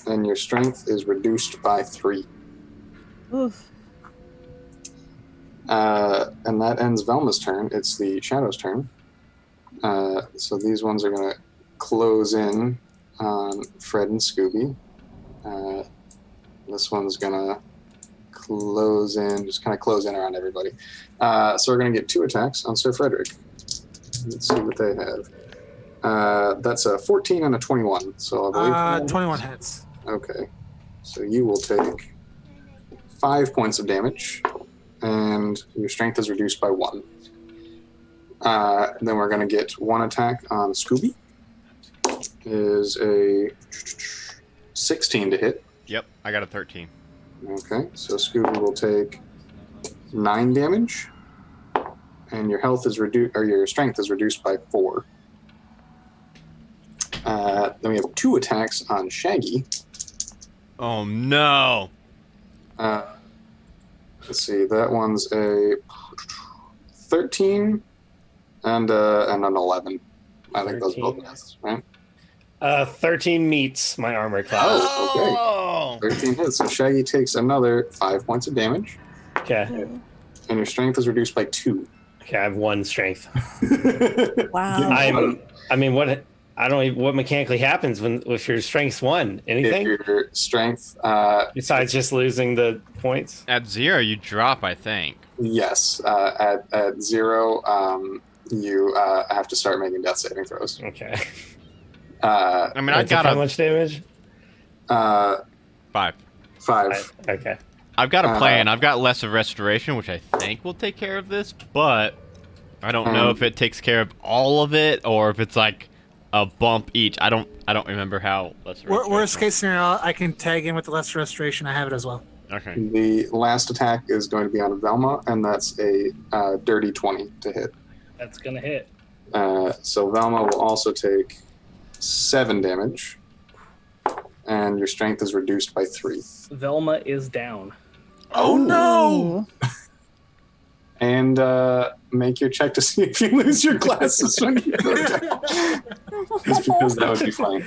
and your strength is reduced by 3. Oof. And that ends Velma's turn. It's the Shadow's turn. So these ones are going to close in on Fred and Scooby. This one's going to close in, just kind of close in around everybody. So we're going to get 2 attacks on Sir Frederick. Let's see what they have. That's a 14 and a 21. So I believe 21 hits. Okay. So you will take 5 points of damage, and your strength is reduced by 1. Then we're going to get 1 attack on Scooby. Is a 16 to hit. Yep, I got a 13. Okay, so Scooby will take 9 damage, and your health is reduced, or your strength is reduced by 4. Then we have 2 attacks on Shaggy. Oh no! Let's see, that one's a 13 and an 11. I think those both miss, right? 13 meets my armor class. Oh, okay. 13 hits. So Shaggy takes another 5 points of damage. Okay. And your strength is reduced by 2. Okay, I have 1 strength. Wow. What mechanically happens if your strength's 1? Anything? If your strength... besides just losing the points? At 0, you drop, I think. Yes. At 0, you have to start making death saving throws. Okay. I mean, I got how much damage? 5. 5. Okay. I've got a plan. I've got Lesser Restoration, which I think will take care of this, but I don't know if it takes care of all of it or if it's like a bump each. I don't remember how Lesser Restoration. Worst case scenario, I can tag in with the Lesser Restoration. I have it as well. Okay. The last attack is going to be on Velma, and that's a dirty 20 to hit. That's gonna hit. So Velma will also take 7 damage, and your strength is reduced by 3. Velma is down. Oh no! And make your check to see if you lose your glasses when you go down. Just because that would be fine.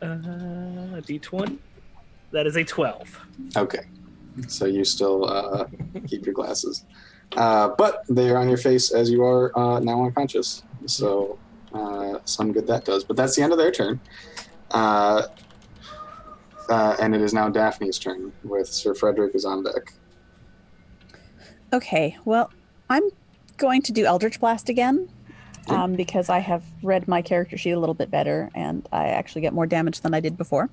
D20. That is a 12. Okay. So you still keep your glasses. But they are on your face as you are now unconscious. So some good that does. But that's the end of their turn. And it is now Daphne's turn, with Sir Frederick is on deck. Okay, well, I'm going to do Eldritch Blast again because I have read my character sheet a little bit better and I actually get more damage than I did before.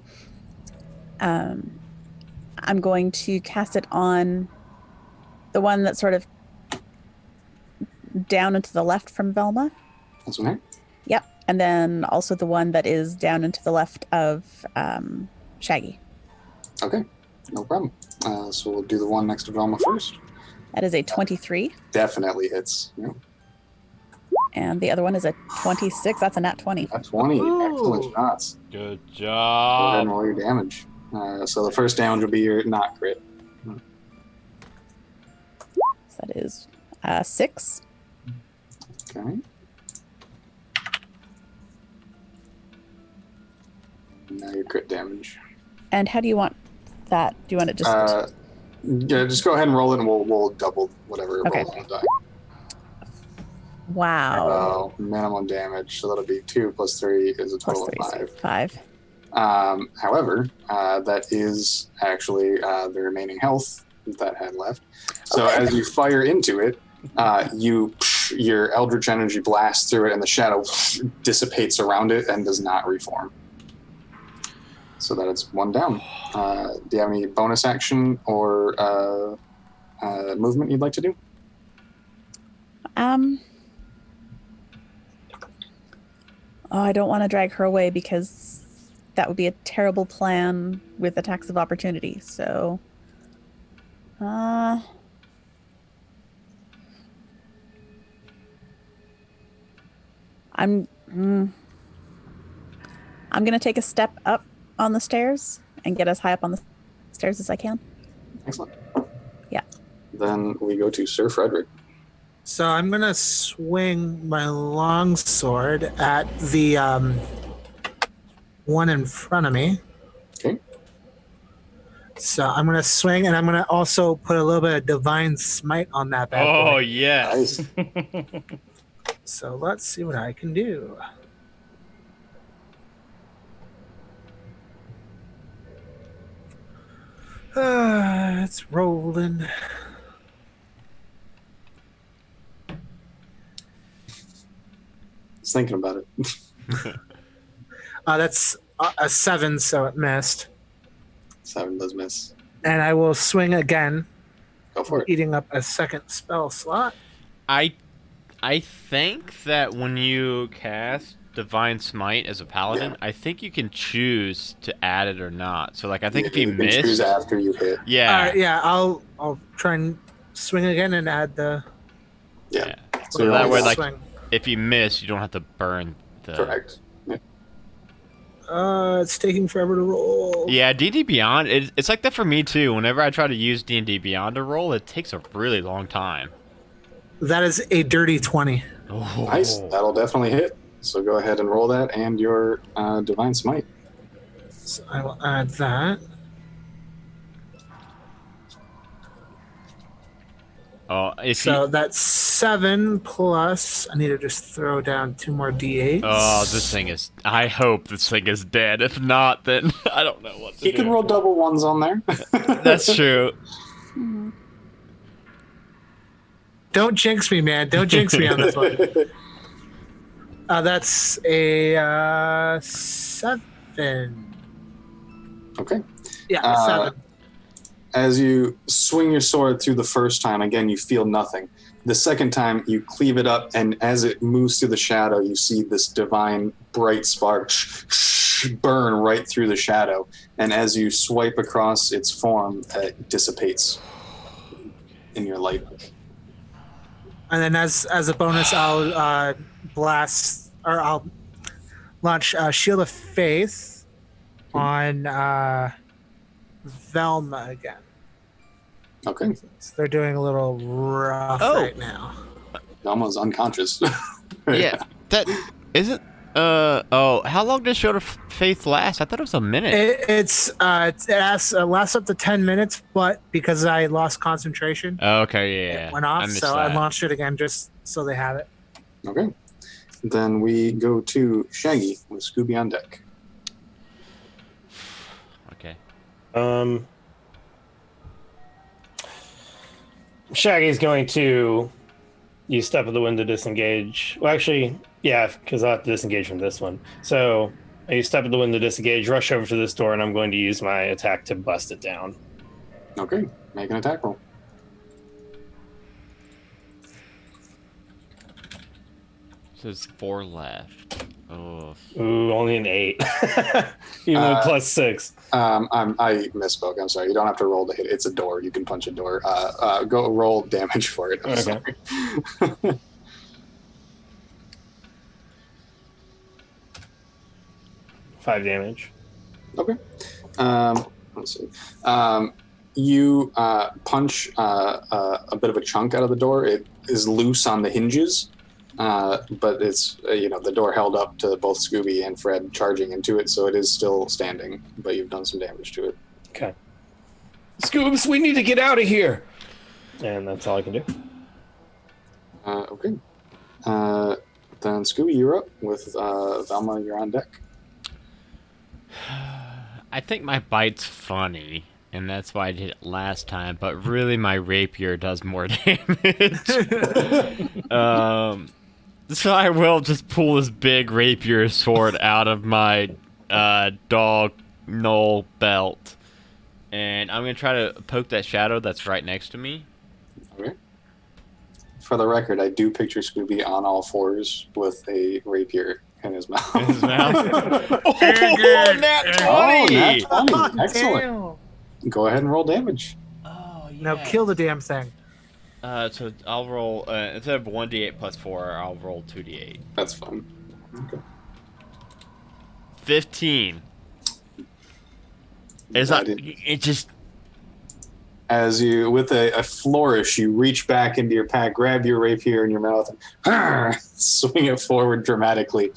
I'm going to cast it on the one that's sort of down and to the left from Velma. That's okay. Yep, and then also the one that is down and to the left of Shaggy. Okay, no problem. So we'll do the one next to Velma first. That is a 23. Definitely hits. Yeah. And the other one is a 26. That's a nat 20. At 20. Ooh. Excellent shots. Good Go ahead and job. roll your damage. So the first damage will be your not crit. So that is 6. Okay. Now your crit damage. And how do you want that? Do you want it just... Yeah, just go ahead and roll it, and we'll double whatever it Okay. rolls on the die. Wow. Minimum damage, so that'll be 2 plus 3 is a Plus total 3, of so 5. 5. However, that is actually the remaining health that had left. So Okay. as you fire into it, your Eldritch energy blasts through it, and the shadow dissipates around it and does not reform. so that it's one down. Do you have any bonus action or movement you'd like to do? Oh, I don't want to drag her away because that would be a terrible plan with attacks of opportunity. So, I'm gonna take a step up on the stairs and get as high up on the stairs as I can. Excellent. Yeah. Then we go to Sir Frederick. So I'm gonna swing my longsword at the one in front of me. Okay. So I'm gonna swing, and I'm gonna also put a little bit of divine smite on that bad Oh boy. yes. Nice. So let's see what I can do. It's rolling. Just thinking about it. That's a 7, so it missed. 7 does miss. And I will swing again, Go for it. eating up a second spell slot. I think that when you cast Divine Smite as a paladin, Yeah. I think you can choose to add it or not. So like I think if you can choose miss, after you hit. yeah, Yeah, I'll try and swing again and add the. Yeah. yeah. So So you're that only way, like, swing. if you miss, you don't have to burn the. Correct. Yeah. It's taking forever to roll. Yeah, D&D Beyond, it's like that for me too. Whenever I try to use D&D Beyond to roll, it takes a really long time. That is a dirty 20. Oh. Nice. That'll definitely hit. So go ahead and roll that and your Divine Smite. So I will add that. Oh, if So you, that's 7 plus. I need to just throw down 2 more d8s. oh, this thing is. I hope this thing is dead. If not, then I don't know what to You do. can roll double ones on there. That's true. Don't jinx me, man. Don't jinx me on this one. That's a 7. Okay. Yeah, 7. As you swing your sword through the first time, again, you feel nothing. The second time, you cleave it up, and as it moves through the shadow, you see this divine bright spark burn right through the shadow. And as you swipe across its form, it dissipates in your light. And then as a bonus, I'll blast, or I'll launch Shield of Faith on Velma again. Okay. So they're doing a little rough right now. Almost unconscious. Yeah, that isn't. How long does Shield of Faith last? I thought it was a minute. It lasts up to 10 minutes, but because I lost concentration, Okay, yeah. it went off. missed So I that. launched it again just so they have it. Okay. Then we go to Shaggy with Scooby on deck. Okay. Shaggy's going to use Step of the Wind to disengage. Well, actually, yeah, because I'll have to disengage from this one. So I use Step of the Wind to disengage, rush over to this door, and I'm going to use my attack to bust it down. Okay. Make an attack roll. There's 4 left. Oh. Ooh, only an 8. Even with plus 6. I misspoke. I'm sorry. You don't have to roll to hit. It's a door. You can punch a door. Go roll damage for it. I'm Okay. sorry. 5 damage. Okay. Let's see. You punch a bit of a chunk out of the door. It is loose on the hinges, but it's the door held up to both Scooby and Fred charging into it, so it is still standing. But you've done some damage to it. Okay. Scoobs, we need to get out of here. And that's all I can do. Okay. Then Scooby, you're up with Velma. You're on deck. I think my bite's funny, and that's why I did it last time, but really my rapier does more damage. So I will just pull this big rapier sword out of my dog null belt, and I'm gonna try to poke that shadow that's right next to me. Okay. For the record, I do picture Scooby on all fours with a rapier in his mouth. In his mouth. Oh, good. nat 20! Oh, nat 20. Oh, Excellent. Go ahead and roll damage. Oh, yeah. Now kill the damn thing. So I'll roll instead of 1d8 plus 4, I'll roll 2d8. That's fine. Okay. 15. It's not. It just. As you, with a flourish, you reach back into your pack, grab your rapier in your mouth, and swing it forward dramatically,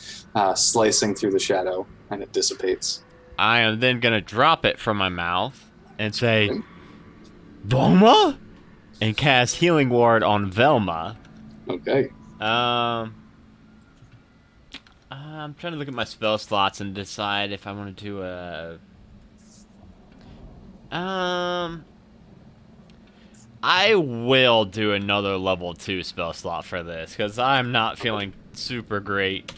slicing through the shadow, and it dissipates. I am then gonna drop it from my mouth and say, Velma, and cast Healing Ward on Velma. Okay. I'm trying to look at my spell slots and decide if I want to do a. I will do another level 2 spell slot for this because I'm not feeling super great.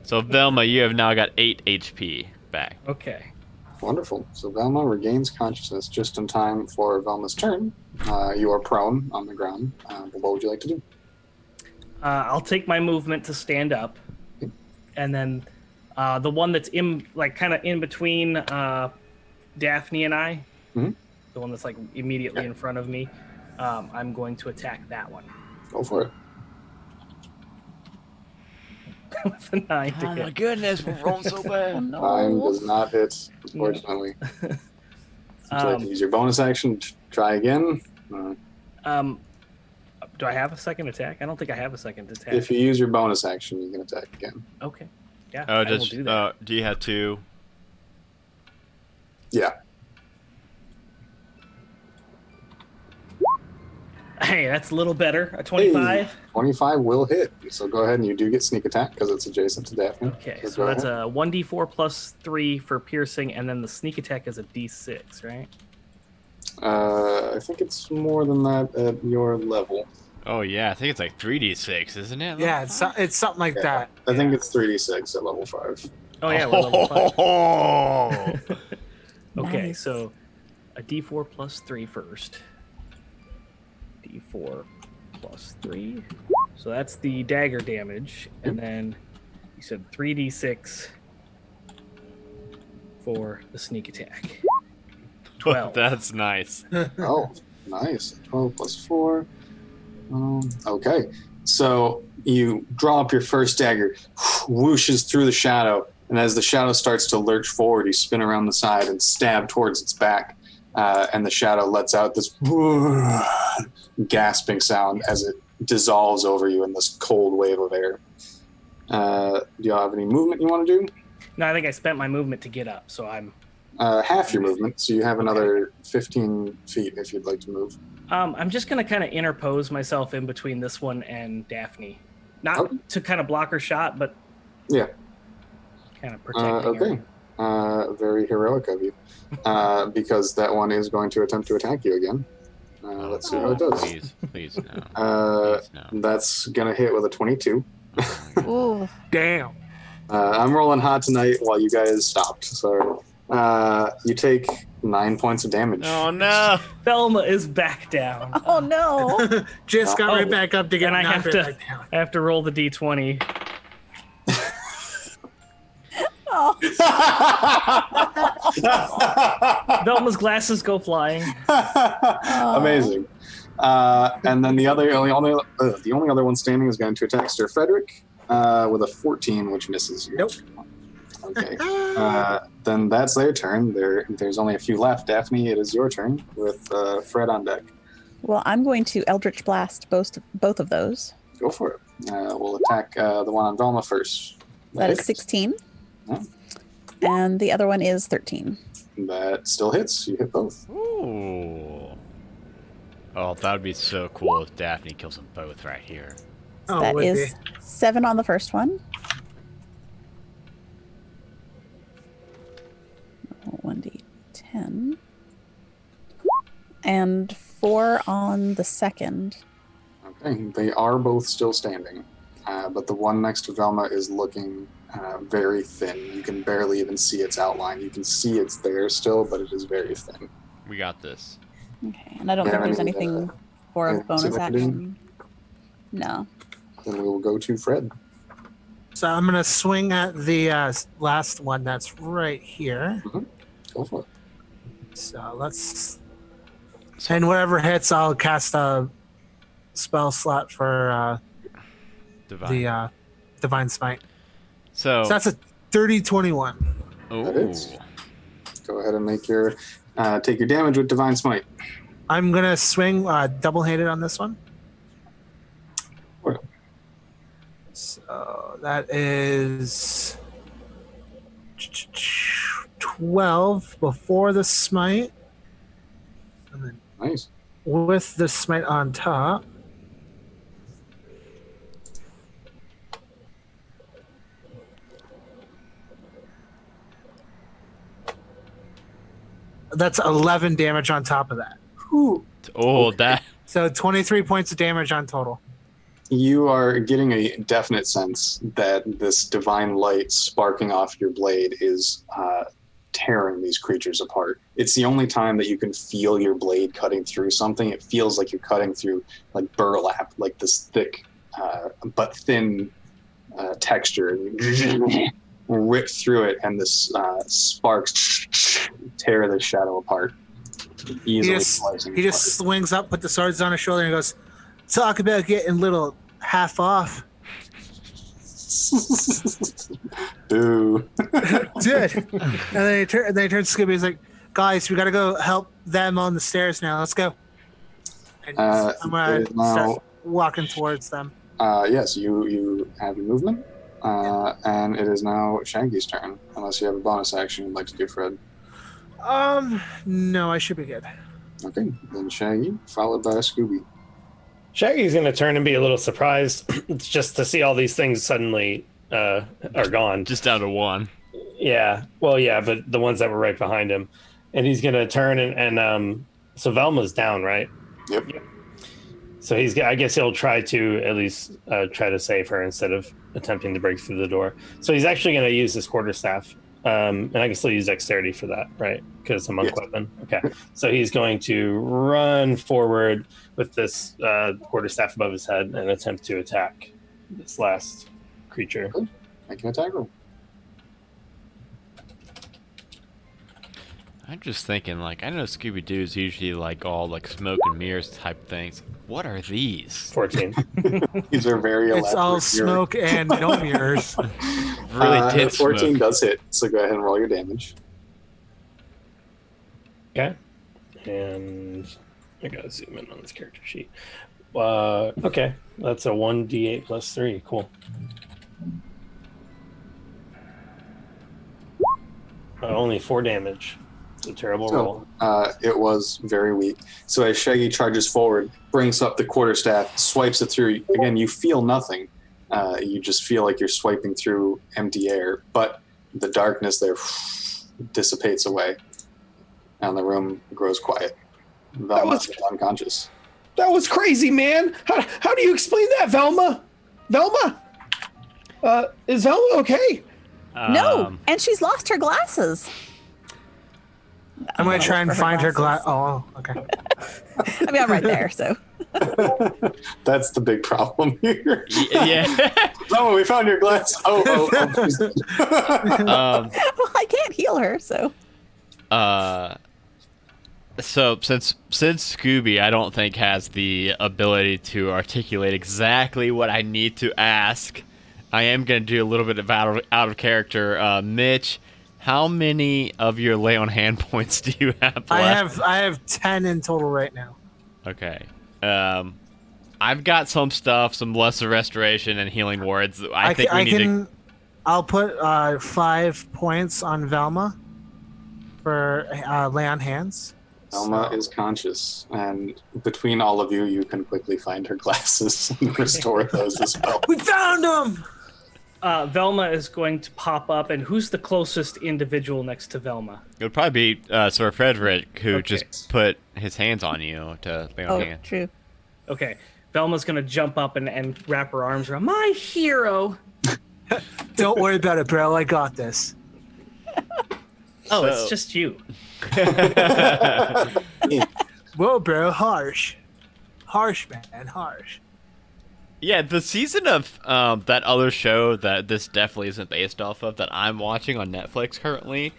So Velma, you have now got 8 HP back. Okay. Wonderful. So Velma regains consciousness just in time for Velma's turn. You are prone on the ground. What would you like to do? I'll take my movement to stand up, and then the one that's kind of in between Daphne and I, Mhm. the one that's like immediately in front of me, I'm going to attack that one. Go for it. With a 9 to Oh hit. my goodness, we're rolling so Oh, bad. no. 9 does not hit, unfortunately. Would you like to use your bonus action to try again? Do I have a second attack? I don't think I have a second attack. If you use your bonus action, you can attack again. Okay. Yeah, Oh, I will do that. do you have 2? Yeah. Hey, that's a little better. A 25. Hey, 25 will hit. So go ahead and you do get sneak attack because it's adjacent to Daphne. Okay, go so that's ahead. a 1d4 plus 3 for piercing, and then the sneak attack is a d6, right? I think it's more than that at your level. Oh yeah, I think it's like 3d6, isn't it? Yeah, it's something like that. I think it's 3d6 at level 5. Oh yeah, we're level 5. Oh, Okay, Nice. so a d4 plus 3 first. D4 plus 3. So that's the dagger damage. And then you said 3d6 for the sneak attack. 12. that's nice. Oh, nice. 12 plus 4. Okay. So you draw up your first dagger, whooshes through the shadow, and as the shadow starts to lurch forward, you spin around the side and stab towards its back. And the shadow lets out this gasping sound as it dissolves over you in this cold wave of air. Do y'all have any movement you want to do? No, I think I spent my movement to get up, so I'm Half your movement, so you have another 15 feet if you'd like to move. I'm just gonna kind of interpose myself in between this one and Daphne, not Okay. to kind of block her shot, but Yeah. kind of protecting Okay. Very heroic of you, because that one is going to attempt to attack you again. Let's see how it does. Please no. Please no. That's gonna hit with a 22. Ooh. Damn. I'm rolling hot tonight while you guys stopped. So you take 9 points of damage. Oh no! Velma is back down. Oh no. Just got Oh, right back up to get and I knocked have right to- back down. I have to roll the d20. Oh. Velma's glasses go flying. Amazing. And then the only other one standing is going to attack Sir Frederick with a 14, which misses you. Nope. Okay. Then that's their turn. There's only a few left. Daphne, it is your turn with Fred on deck. Well, I'm going to Eldritch Blast both of those. Go for it. We'll attack the one on Velma first. That is 16. Yeah. And the other one is 13. That still hits. You hit both. Ooh. Oh, that would be so cool if Daphne kills them both right here. Oh, That would is be. 7 on the first one. 1d10. And 4 on the second. Okay. They are both still standing. But the one next to Velma is looking very thin. You can barely even see its outline. You can see it's there still, but it is very thin. We got this. Okay, and I don't Yeah, think there's any, anything for a any bonus advantage? action. No. Then we will go to Fred. So I'm gonna swing at the last one that's right here. Go for it. So let's. And whatever hits, I'll cast a spell slot for Divine. the Divine Smite. So So that's a 30-21. That ooh. is. Go ahead and make your take your damage with Divine Smite. I'm gonna swing double-handed on this one. What? So that is 12 before the smite, and then Nice. with the smite on top. That's 11 damage on top of that. Oh, that. So 23 points of damage on total. You are getting a definite sense that this divine light sparking off your blade is tearing these creatures apart. It's the only time that you can feel your blade cutting through something. It feels like you're cutting through like burlap, like this thick but thin texture. Rip through it, and this sparks tear the shadow apart. Easily slicing He apart. just swings up, put the swords on his shoulder, and goes, "Talk about getting little half off." Boo. Dude. And then he turns to Scooby. He's like, "Guys, we gotta go help them on the stairs now. Let's go." And I'm gonna it is now- start walking towards them. Yes, you have your movement, and it is now Shaggy's turn. Unless you have a bonus action you'd like to do, Fred. No, I should be good. Okay, then Shaggy, followed by Scooby. Shaggy's going to turn and be a little surprised just to see all these things suddenly are gone. Just down to one. Yeah, well, yeah, but the ones that were right behind him. And he's going to turn and so Velma's down, right? Yep. So I guess he'll try to at least try to save her instead of attempting to break through the door. So he's actually going to use his quarterstaff. And I can still use dexterity for that, right? Because it's a monk weapon. Okay. So he's going to run forward with this quarterstaff above his head and attempt to attack this last creature. Make an attack roll. I'm just thinking, like, I know Scooby-Doo is usually like all like smoke and mirrors type things. What are these? 14. These are very elaborate. It's all mirrors. smoke and no mirrors. Really dense 14 smoke. does hit, so go ahead and roll your damage. Okay. And I gotta zoom in on this character sheet. Okay. That's a 1d8 plus 3. Cool. Only 4 damage. It's a terrible roll. It was very weak. So as Shaggy charges forward, brings up the quarterstaff, swipes it through. Again, you feel nothing. You just feel like you're swiping through empty air, but the darkness there dissipates away, and the room grows quiet. Velma is unconscious. That was crazy, man. How do you explain that, Velma? Velma? Is Velma okay? No, and she's lost her glasses. I'm going to try and For her find her glass. glasses. Oh, okay. I mean, I'm right there, so. That's the big problem here. Yeah. Oh, we found your glass. Oh. Well, I can't heal her, so. So since Scooby, I don't think has the ability to articulate exactly what I need to ask, I am going to do a little bit of out of character. Mitch, how many of your lay on hand points do you have left? I have 10 in total right now. Okay. I've got some stuff, some lesser restoration and healing words. I think we need to. I'll put 5 points on Velma for lay on hands. Velma is conscious, and between all of you, you can quickly find her glasses and restore those as well. We found them! Velma is going to pop up, and who's the closest individual next to Velma? It would probably be Sir Frederick, who Okay. just put his hands on you to lay on Oh, hand. true. Okay, Velma's going to jump up and wrap her arms around my hero. Don't worry about it, bro. I got this. Oh, So- it's just you. Whoa, bro. Harsh. Harsh, man. Harsh. Yeah, the season of that other show that this definitely isn't based off of that I'm watching on Netflix currently,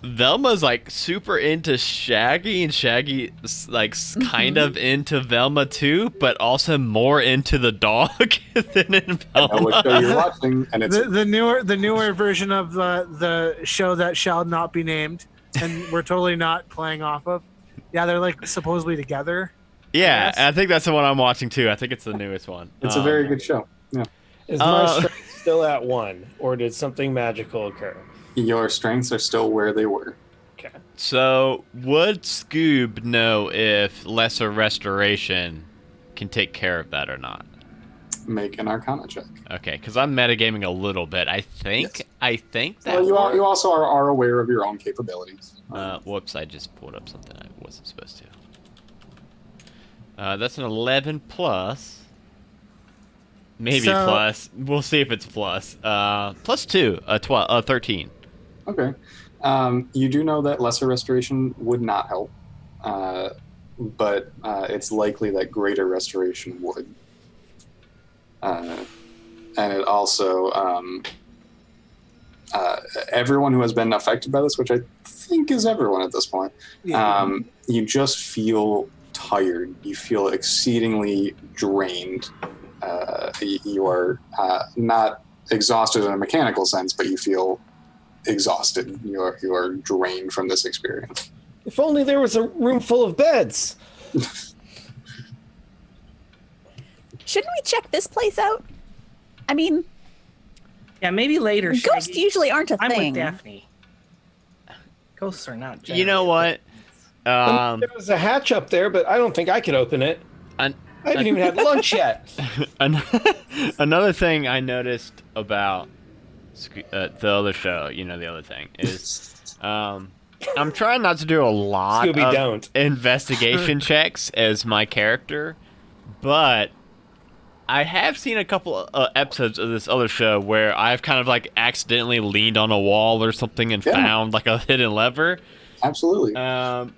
Velma's like super into Shaggy, and Shaggy's like kind of into Velma too, but also more into the dog than in I know what show you're Velma. watching, and it's The newer version of the show that shall not be named, and we're totally not playing off of. Yeah, they're like supposedly together. Yeah, Yes. and I think that's the one I'm watching too. I think it's the newest one. a very good show. Yeah. Is my strength still at 1, or did something magical occur? Your strengths are still where they were. Okay. So, would Scoob know if Lesser Restoration can take care of that or not? Make an Arcana check. Okay, because I'm metagaming a little bit. I think that. Well, you also are aware of your own capabilities. Whoops! I just pulled up something I wasn't supposed to. That's an 11 plus. Maybe So- plus. We'll see if it's plus. Plus 2, 13. Okay. You do know that lesser restoration would not help, but it's likely that greater restoration would. And it also, everyone who has been affected by this, which I think is everyone at this point, you just feel tired. You feel exceedingly drained. You are not exhausted in a mechanical sense, but you feel exhausted. You are drained from this experience. If only there was a room full of beds. Shouldn't we check this place out? I mean, Yeah, maybe later. ghosts Shaggy. usually aren't a I'm thing. with Daphne. Ghosts are not. You know what? There was a hatch up there, but I don't think I could open it. An- I haven't even had lunch yet. Another thing I noticed about the other show, the other thing, is I'm trying not to do a lot Scooby of don't. investigation checks as my character, but I have seen a couple episodes of this other show where I've kind of like accidentally leaned on a wall or something and Yeah. found like a hidden lever. Absolutely.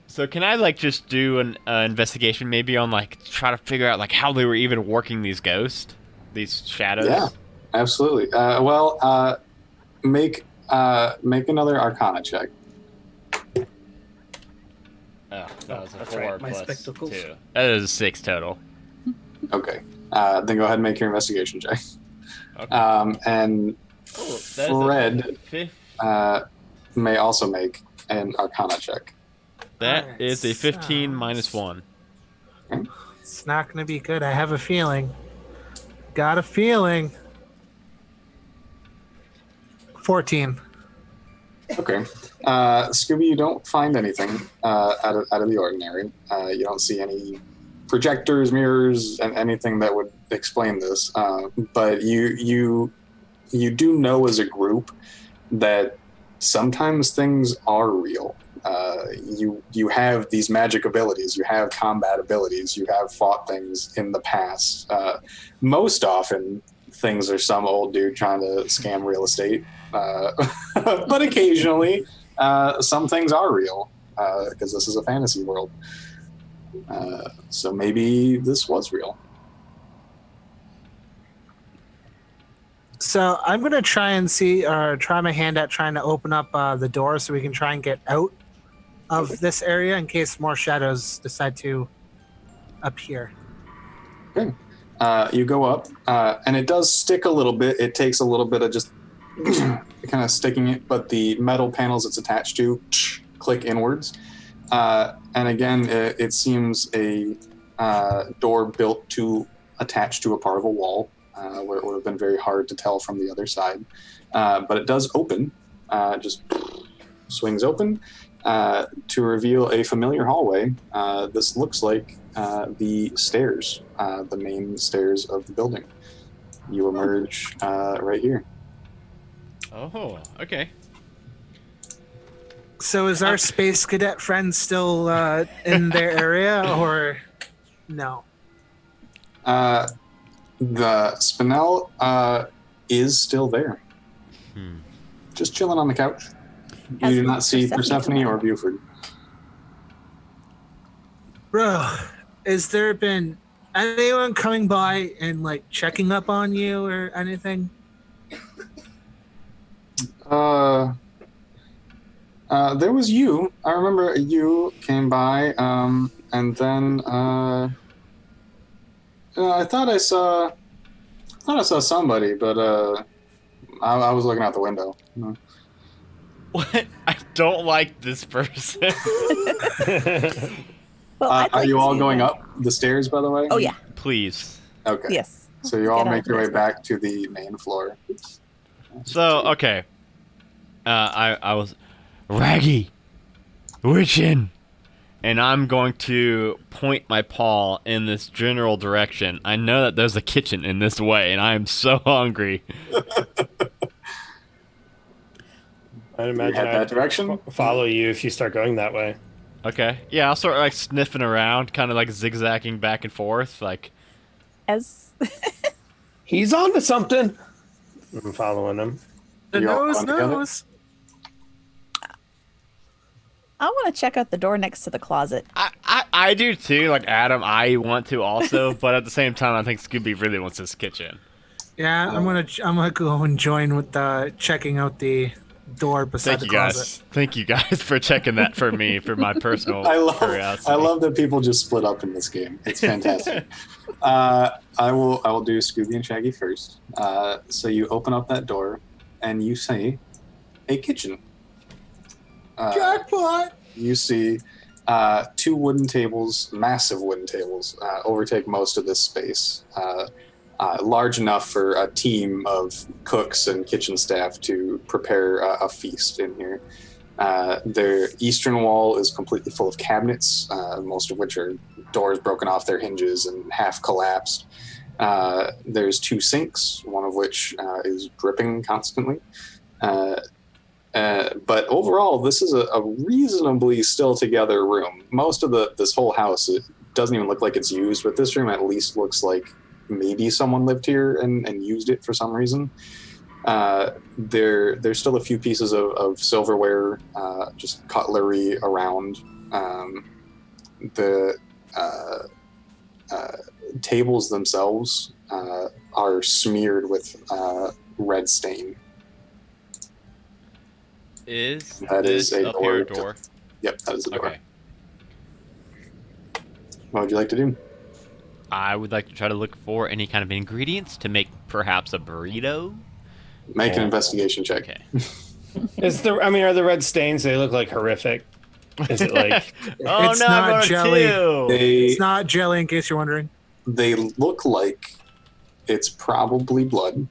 So can I like just do an investigation maybe on like try to figure out like how they were even working these ghosts, these shadows? Yeah. Absolutely. Make another Arcana check. Oh, that was a That's 4 right, my plus spectacles. 2. That is a 6 total. Okay. Then go ahead and make your investigation check. Okay. And Oh, that is Fred a may also make an Arcana check. That Alright, is a 15 sounds- minus 1. It's not going to be good. I have a feeling. Got a feeling. 14. Okay. Scooby, you don't find anything out of the ordinary. You don't see any projectors, mirrors, and anything that would explain this. But you do know as a group that sometimes things are real. You have these magic abilities. You have combat abilities. You have fought things in the past. Most often, things are some old dude trying to scam real estate. But occasionally, some things are real because this is a fantasy world. So maybe this was real. So I'm going to try and try my hand at trying to open up the door so we can try and get out of this area in case more shadows decide to appear. Okay. You go up, and it does stick a little bit. It takes a little bit of just kind of sticking it, but the metal panels it's attached to click inwards. And again, it seems a door built to attach to a part of a wall, where it would have been very hard to tell from the other side. But it does open, just swings open to reveal a familiar hallway. This looks like the stairs, the main stairs of the building. You emerge right here. Oh, okay. So is our space cadet friend still in their area or no? The Spinel is still there. Just chilling on the couch. You Has do not see Persephone Persephone or Buford. Bro, has there been anyone coming by and like checking up on you or anything? There was you. I remember you came by, and then I thought I saw somebody, but I was looking out the window. What? I don't like this person. Well, I'd are like you all to, going up the stairs, by the way? Oh yeah, Please. Okay. yes. So you Let's all get out make of your way this. back to the main floor. So, okay. I was Raggy, witchin', and I'm going to point my paw in this general direction. I know that there's a kitchen in this way, and I am so hungry. I'd You imagine head that I'd direction? follow you if you start going that way. Okay. Yeah, I'll start like sniffing around, kind of like zigzagging back and forth, like. As He's onto something. I'm following him. The You all nose going together? knows. I want to check out the door next to the closet. I do too, like Adam. I want to also, but at the same time, I think Scooby really wants this kitchen. Yeah, I'm gonna go and join with checking out the door beside Thank the you closet. guys. Thank you guys for checking that for me, for my personal I curiosity. love that people just split up in this game. It's fantastic. I will do Scooby and Shaggy first. So you open up that door and you see a kitchen. Jackpot! You see two wooden tables, massive wooden tables, overtake most of this space. Large enough for a team of cooks and kitchen staff to prepare a feast in here. Their eastern wall is completely full of cabinets, most of which are doors broken off their hinges and half collapsed. There's two sinks, one of which is dripping constantly. But overall, this is a reasonably still together room. Most of this whole house, it doesn't even look like it's used, but this room at least looks like maybe someone lived here and used it for some reason. There's still a few pieces of silverware, just cutlery around. The tables themselves are smeared with red stain. Is That this is a up here a door. door? Yep, that is the door. Okay. What would you like to do? I would like to try to look for any kind of ingredients to make perhaps a burrito. Make an Oh. investigation check. Okay. Are the red stains? They look like horrific. Is it like? Oh It's no, not I'm going jelly. to. It's not jelly, in case you're wondering. They look like it's probably blood,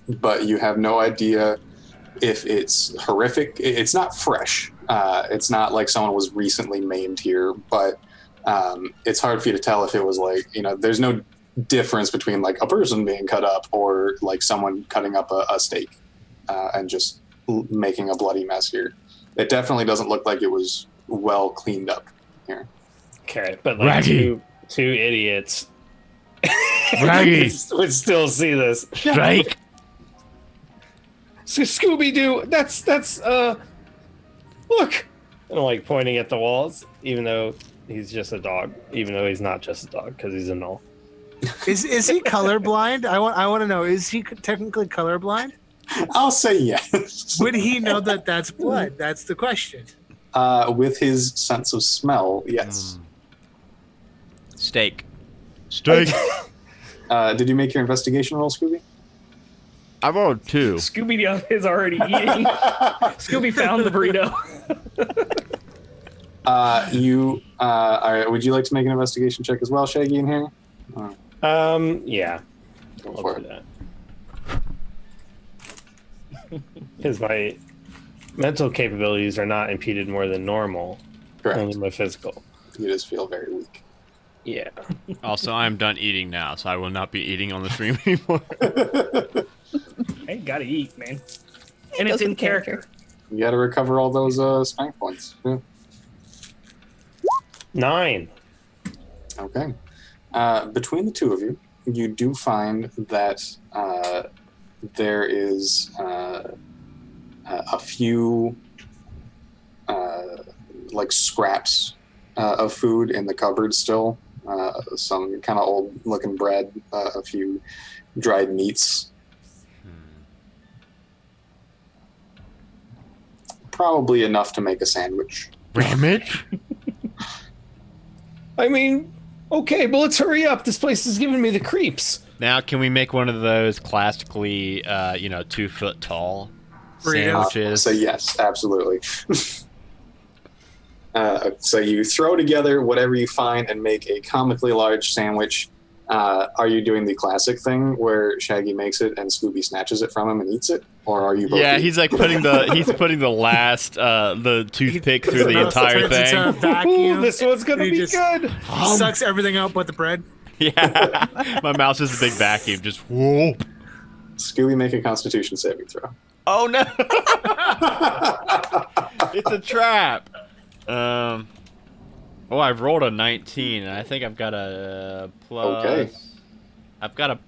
but you have no idea if it's horrific. It's not fresh. It's not like someone was recently maimed here, but it's hard for you to tell if it was like, there's no difference between like a person being cut up or like someone cutting up a steak and just making a bloody mess here. It definitely doesn't look like it was well cleaned up here. Okay, but like Raggy. two idiots Raggy. would still see this. Strike. So Scooby Doo, that's look. And like pointing at the walls, even though he's just a dog, even though he's not just a dog because he's a null. Is he colorblind? I want to know. Is he technically colorblind? I'll say yes. Would he know that that's blood? That's the question. With his sense of smell, yes. Steak. Steak. Did you make your investigation roll, Scooby? I rolled 2. Scooby is already eating. Scooby found the burrito. All right, would you like to make an investigation check as well, Shaggy, in here? Yeah, Go I'll for do it. that. Because my mental capabilities are not impeded more than normal, Correct. only my physical. You just feel very weak. Yeah. Also, I'm done eating now, so I will not be eating on the stream anymore. Hey, gotta eat, man. It And goes it's in with the character. character. You got to recover all those spank points. Yeah. 9. Okay. Between the two of you, you do find that there is a few like scraps of food in the cupboard still. Some kind of old looking bread, a few dried meats. Probably enough to make a sandwich. Ramage? I mean, okay, but let's hurry up. This place is giving me the creeps. Now, can we make one of those classically, 2 foot tall Burritos? sandwiches? So yes, absolutely. So you throw together whatever you find and make a comically large sandwich. Are you doing the classic thing where Shaggy makes it and Scooby snatches it from him and eats it, or are you both? Yeah, eating? he's like putting the last the toothpick through the entire Turns into a thing. vacuum. Ooh, this one's gonna He be just- good. Sucks everything out but the bread. Yeah, my mouth's just a big vacuum. Just whoop. Scooby, make a Constitution saving throw. Oh no! It's a trap. Oh, I've rolled a 19, and I think I've got a plus. Okay. I've got a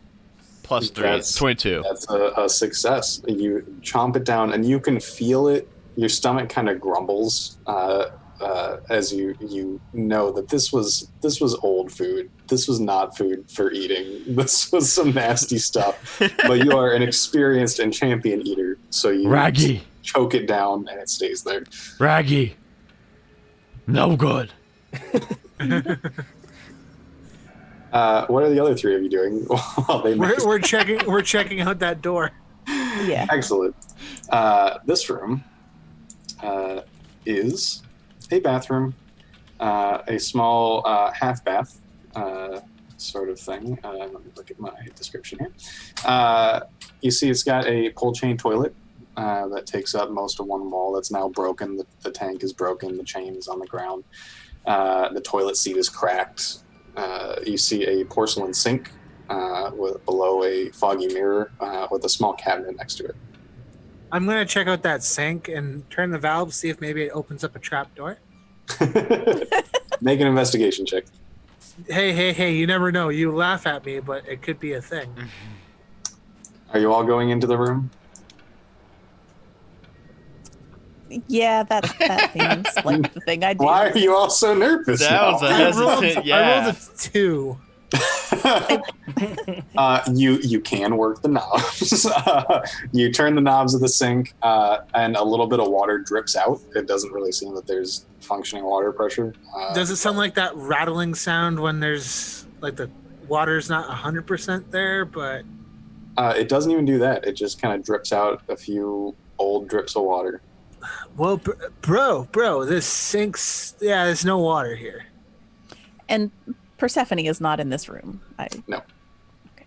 plus 3. That's- 22. That's a success. You chomp it down, and you can feel it. Your stomach kind of grumbles as you know that this was old food. This was not food for eating. This was some nasty stuff. But you are an experienced and champion eater, so you Raggy. choke it down, and it stays there. Raggy. No good. What are the other three of you doing while they make We're checking out that door. Yeah. Excellent. This room is a bathroom, a small half bath sort of thing. Let me look at my description here. You see it's got a pull chain toilet that takes up most of one wall. That's now broken. The tank is broken. The chain is on the ground. The toilet seat is cracked. You see a porcelain sink below a foggy mirror with a small cabinet next to it. I'm gonna check out that sink and turn the valve, see if maybe it opens up a trap door. Make an investigation check. Hey! You never know. You laugh at me, but it could be a thing. Are you all going into the room? Yeah, that seems like the thing I do. Why are you all so nervous That now? was a hesitant. I Yeah. rolled a 2. You can work the knobs. You turn the knobs of the sink, and a little bit of water drips out. It doesn't really seem that there's functioning water pressure. Does it sound like that rattling sound when there's like the water's not 100% there, but It doesn't even do that. It just kind of drips out a few old drips of water. well, bro, this sink's there's no water here. And Persephone is not in this room. No. Okay.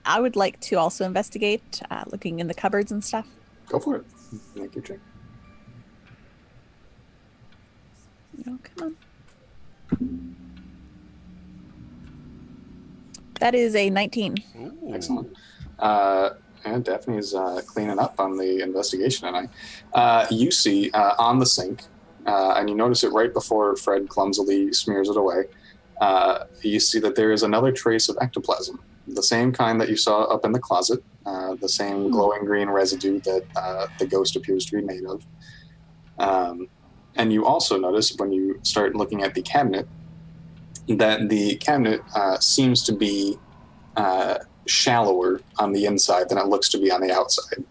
I would like to also investigate, looking in the cupboards and stuff. Go for it. Make your check. Oh, come on. That is a 19. Ooh. Excellent. And Daphne's cleaning up on the investigation tonight. You see on the sink, and you notice it right before Fred clumsily smears it away, you see that there is another trace of ectoplasm, the same kind that you saw up in the closet, the same glowing green residue that the ghost appears to be made of. And you also notice when you start looking at the cabinet that the cabinet seems to be shallower on the inside than it looks to be on the outside.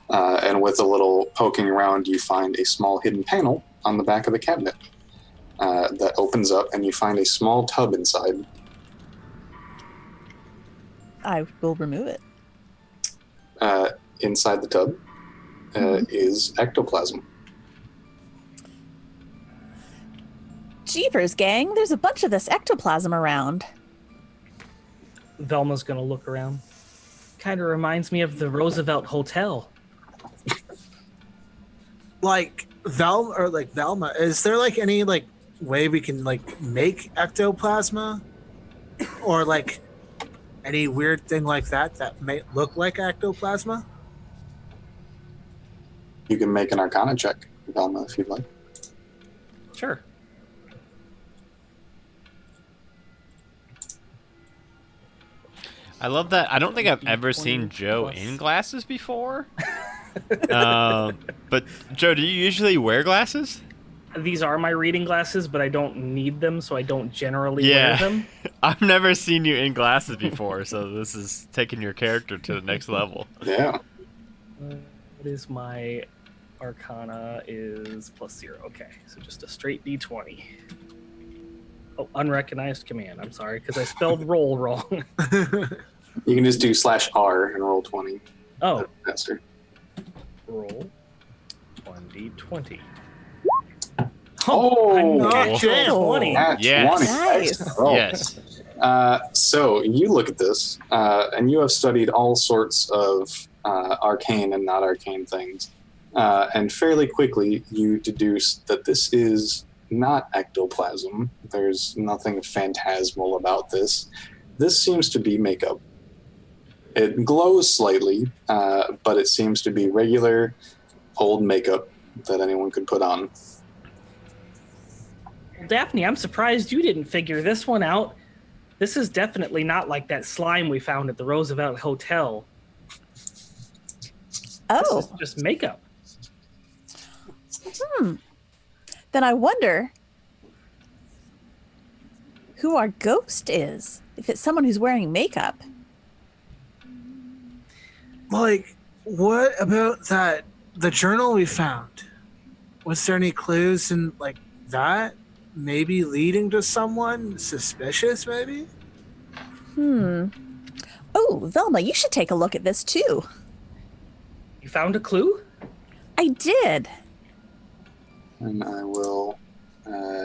And with a little poking around, you find a small hidden panel on the back of the cabinet that opens up, and you find a small tub inside. I will remove it. Inside the tub is ectoplasm. Jeepers, gang, there's a bunch of this ectoplasm around. Velma's gonna look around. Kind of reminds me of the Roosevelt Hotel. Like Velma, is there like any like way we can like make ectoplasma, or like any weird thing like that may look like ectoplasma? You can make an Arcana check, Velma, if you'd like. Sure. I love that. I don't think I've ever seen Joe in glasses before. But Joe, do you usually wear glasses? These are my reading glasses, but I don't need them, so I don't generally wear them. I've never seen you in glasses before, so this is taking your character to the next level. Yeah. What is my Arcana is +0. Okay, so just a straight D20. Oh, unrecognized command. I'm sorry, because I spelled roll wrong. You can just do /R and roll 20. Oh, Faster. roll 1d20. Oh, natural 20. Nat Yes. 20. Nice. Oh. Yes. So you look at this, and you have studied all sorts of arcane and not arcane things. And fairly quickly, you deduce that this is not ectoplasm. There's nothing phantasmal about this. This seems to be makeup. It glows slightly, but it seems to be regular old makeup that anyone could put on. Daphne, I'm surprised you didn't figure this one out. This is definitely not like that slime we found at the Roosevelt Hotel. Oh, This is just makeup. then I wonder who our ghost is. If it's someone who's wearing makeup. Like, what about the journal we found? Was there any clues in like that? Maybe leading to someone suspicious, maybe? Oh, Velma, you should take a look at this too. You found a clue? I did. And I will...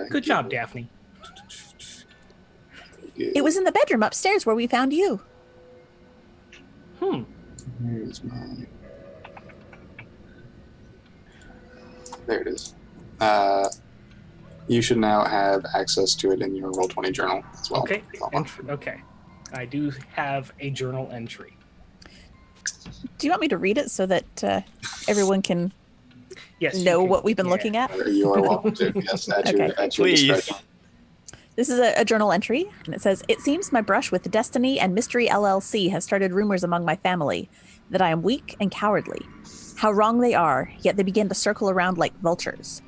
Good job, Daphne. It was in the bedroom upstairs where we found you. Here's my... There it is. You should now have access to it in your Roll20 journal as well. Okay. Okay. I do have a journal entry. Do you want me to read it so that everyone can Yes. you know can- what we've been yeah. looking at? You are welcome to. Yes, at your Please. discretion. This is a journal entry, and it says, "It seems my brush with Destiny and Mystery LLC has started rumors among my family that I am weak and cowardly. How wrong they are, yet they begin to circle around like vultures.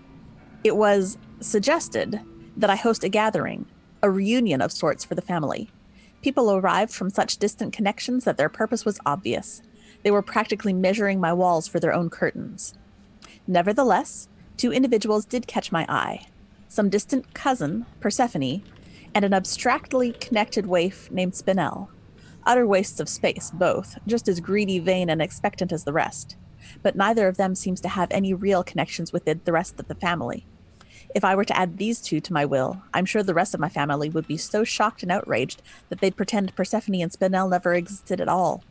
It was suggested that I host a gathering, a reunion of sorts for the family. People arrived from such distant connections that their purpose was obvious. They were practically measuring my walls for their own curtains. Nevertheless, 2 individuals did catch my eye. Some distant cousin, Persephone, and an abstractly connected waif named Spinel. Utter wastes of space, both, just as greedy, vain, and expectant as the rest. But neither of them seems to have any real connections with the rest of the family. If I were to add these 2 to my will, I'm sure the rest of my family would be so shocked and outraged that they'd pretend Persephone and Spinel never existed at all."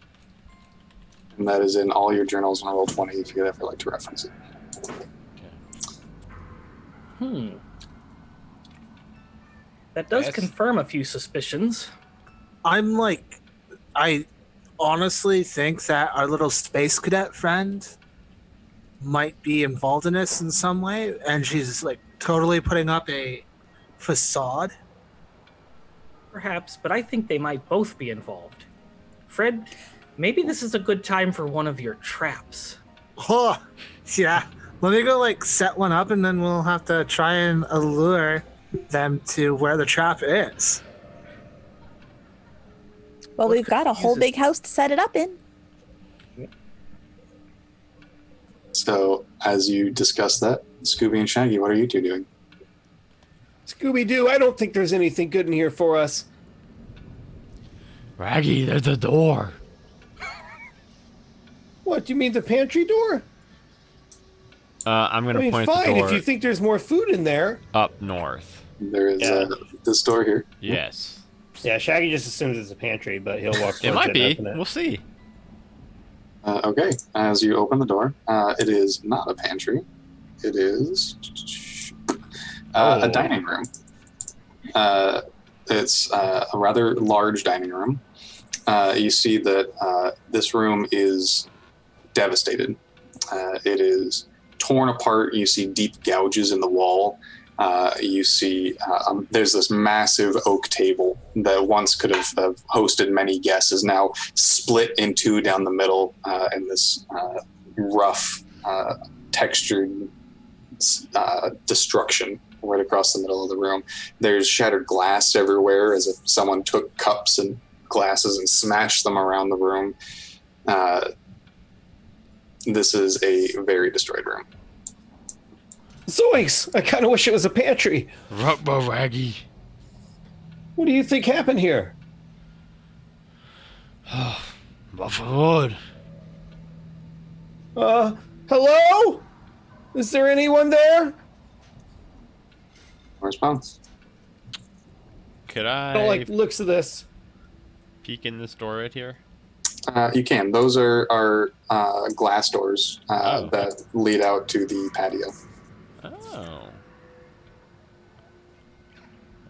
And that is in all your journals on Roll20 if you'd ever like to reference it. That does Yes. confirm a few suspicions. I honestly think that our little space cadet friend might be involved in this in some way, and she's like totally putting up a facade. Perhaps, but I think they might both be involved. Fred, maybe this is a good time for one of your traps. Oh, yeah. Let me go like set one up, and then we'll have to try and allure them to where the trap is. Well, What we've got a whole uses- big house to set it up in. So, as you discuss that, Scooby and Shaggy, what are you 2 doing? Scooby-Doo, I don't think there's anything good in here for us. Raggy, there's a door. What, do you mean the pantry door? I'm I gonna mean, point at fine, the door if you think there's more food in there. up north. There is Yeah. this door here. Yes. Yeah, Shaggy just assumes it's a pantry, but he'll walk towards It might and be. open it. We'll see. Okay, as you open the door, it is not a pantry. It is a dining room. It's a rather large dining room. You see that this room is devastated. It is torn apart. You see deep gouges in the wall. You see there's this massive oak table that once could have hosted many guests is now split in two down the middle in this rough textured destruction right across the middle of the room. There's shattered glass everywhere as if someone took cups and glasses and smashed them around the room. This is a very destroyed room. Zoinks! I kind of wish it was a pantry. Raggy. What do you think happened here? Lord. Hello? Is there anyone there? No response. Could I don't like the looks of this. peek in this door right here? You can. Those are glass doors that lead out to the patio. Oh.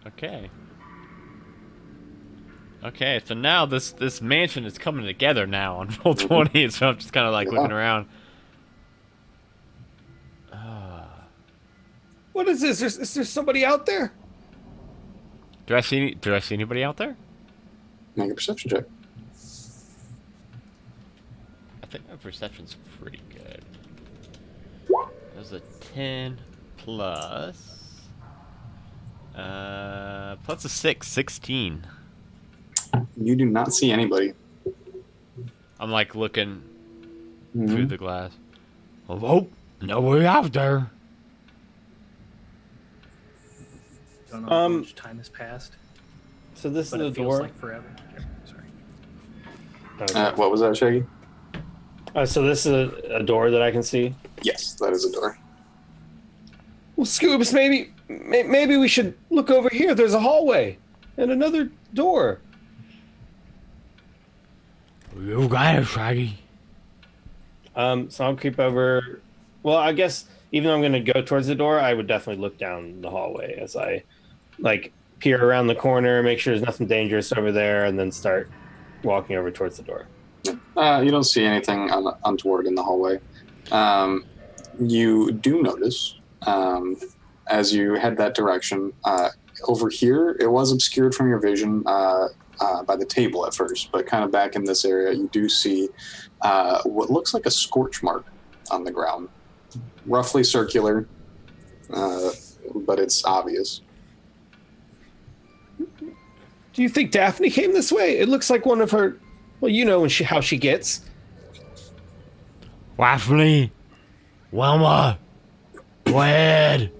Okay. Okay, so now this mansion is coming together now on roll 20, so I'm just kind of like looking around. What is this? Is there somebody out there? Do I see anybody out there? Make a perception check. I think my perception's pretty good. There's a 10 plus plus a 6, 16. You do not see anybody. I'm like looking through the glass. Oh, nobody out there. Don't know how much time has passed. So this But is it the feels door. like forever. Sorry. Okay. What was that, Shaggy? So this is a door that I can see. Yes, that is a door. Well, Scoobs, maybe we should look over here. There's a hallway and another door. You got it, Shaggy. So I'll creep over. Well, I guess even though I'm going to go towards the door, I would definitely look down the hallway as I peer around the corner, make sure there's nothing dangerous over there, and then start walking over towards the door. You don't see anything untoward in the hallway. You do notice, as you head that direction, over here, it was obscured from your vision by the table at first, but kind of back in this area, you do see what looks like a scorch mark on the ground. Roughly circular, but it's obvious. Do you think Daphne came this way? It looks like one of her. Well, you know how she gets. Daphne, Wilma, go ahead.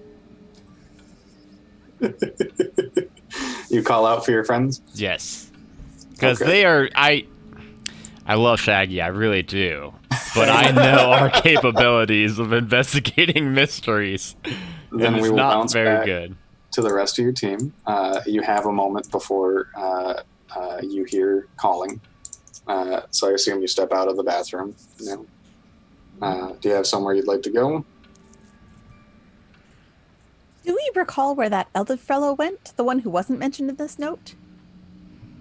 You call out for your friends? Yes, because Okay. they are. I love Shaggy, I really do, but I know our capabilities of investigating mysteries, Then and we it's will not bounce very back good. to the rest of your team. You have a moment before you hear calling. So I assume you step out of the bathroom. No. Do you have somewhere you'd like to go? Do we recall where that other fellow went? The one who wasn't mentioned in this note?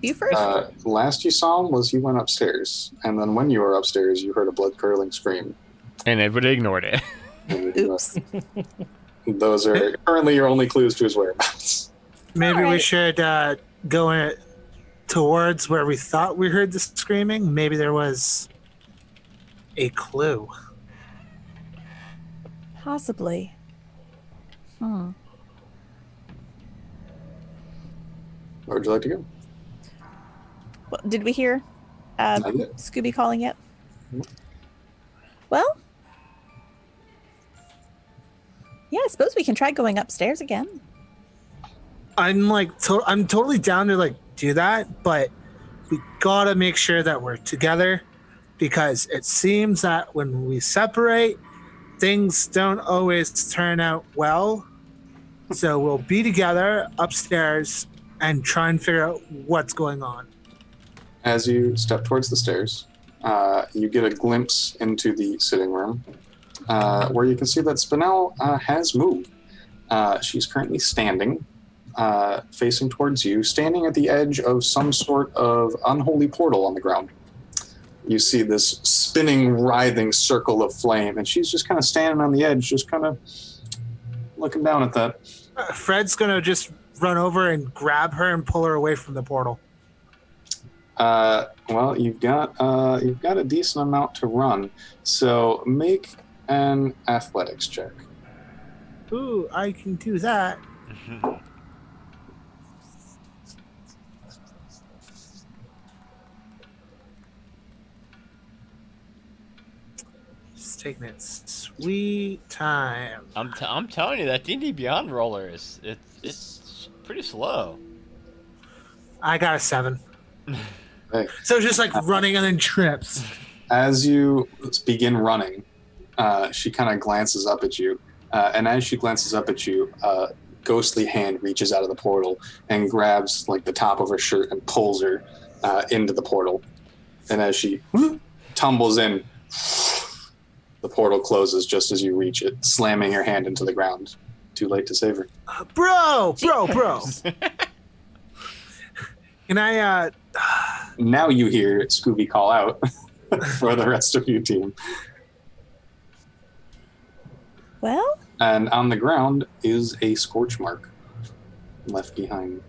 You first? Last you saw him was he went upstairs. And then when you were upstairs, you heard a blood-curdling scream. And everybody ignored it. And, Oops. those are currently your only clues to his whereabouts. Maybe we Alright. should go towards where we thought we heard the screaming. Maybe there was a clue. Possibly. Where would you like to go? Well, did we hear Not yet. Scooby calling yet? Well, yeah, I suppose we can try going upstairs again. I'm I'm totally down to do that, but we gotta make sure that we're together because it seems that when we separate, things don't always turn out well. So we'll be together upstairs and try and figure out what's going on. As you step towards the stairs, you get a glimpse into the sitting room where you can see that Spinel has moved. She's currently standing, facing towards you, standing at the edge of some sort of unholy portal on the ground. You see this spinning, writhing circle of flame, and she's just kind of standing on the edge, just kind of looking down at that. Fred's gonna just run over and grab her and pull her away from the portal. Well, you've got a decent amount to run, so make an athletics check. Ooh, I can do that. Just taking it sweet time. I'm telling you, that D&D Beyond roller it's pretty slow. I got a 7. Hey. So just like running and then trips. As you begin running, she kind of glances up at you, and as she glances up at you, a ghostly hand reaches out of the portal and grabs like the top of her shirt and pulls her into the portal. And as she tumbles in, the portal closes just as you reach it, slamming your hand into the ground. Too late to save her. Bro. Can I, Now you hear Scooby call out for the rest of your team. Well, And on the ground is a scorch mark left behind.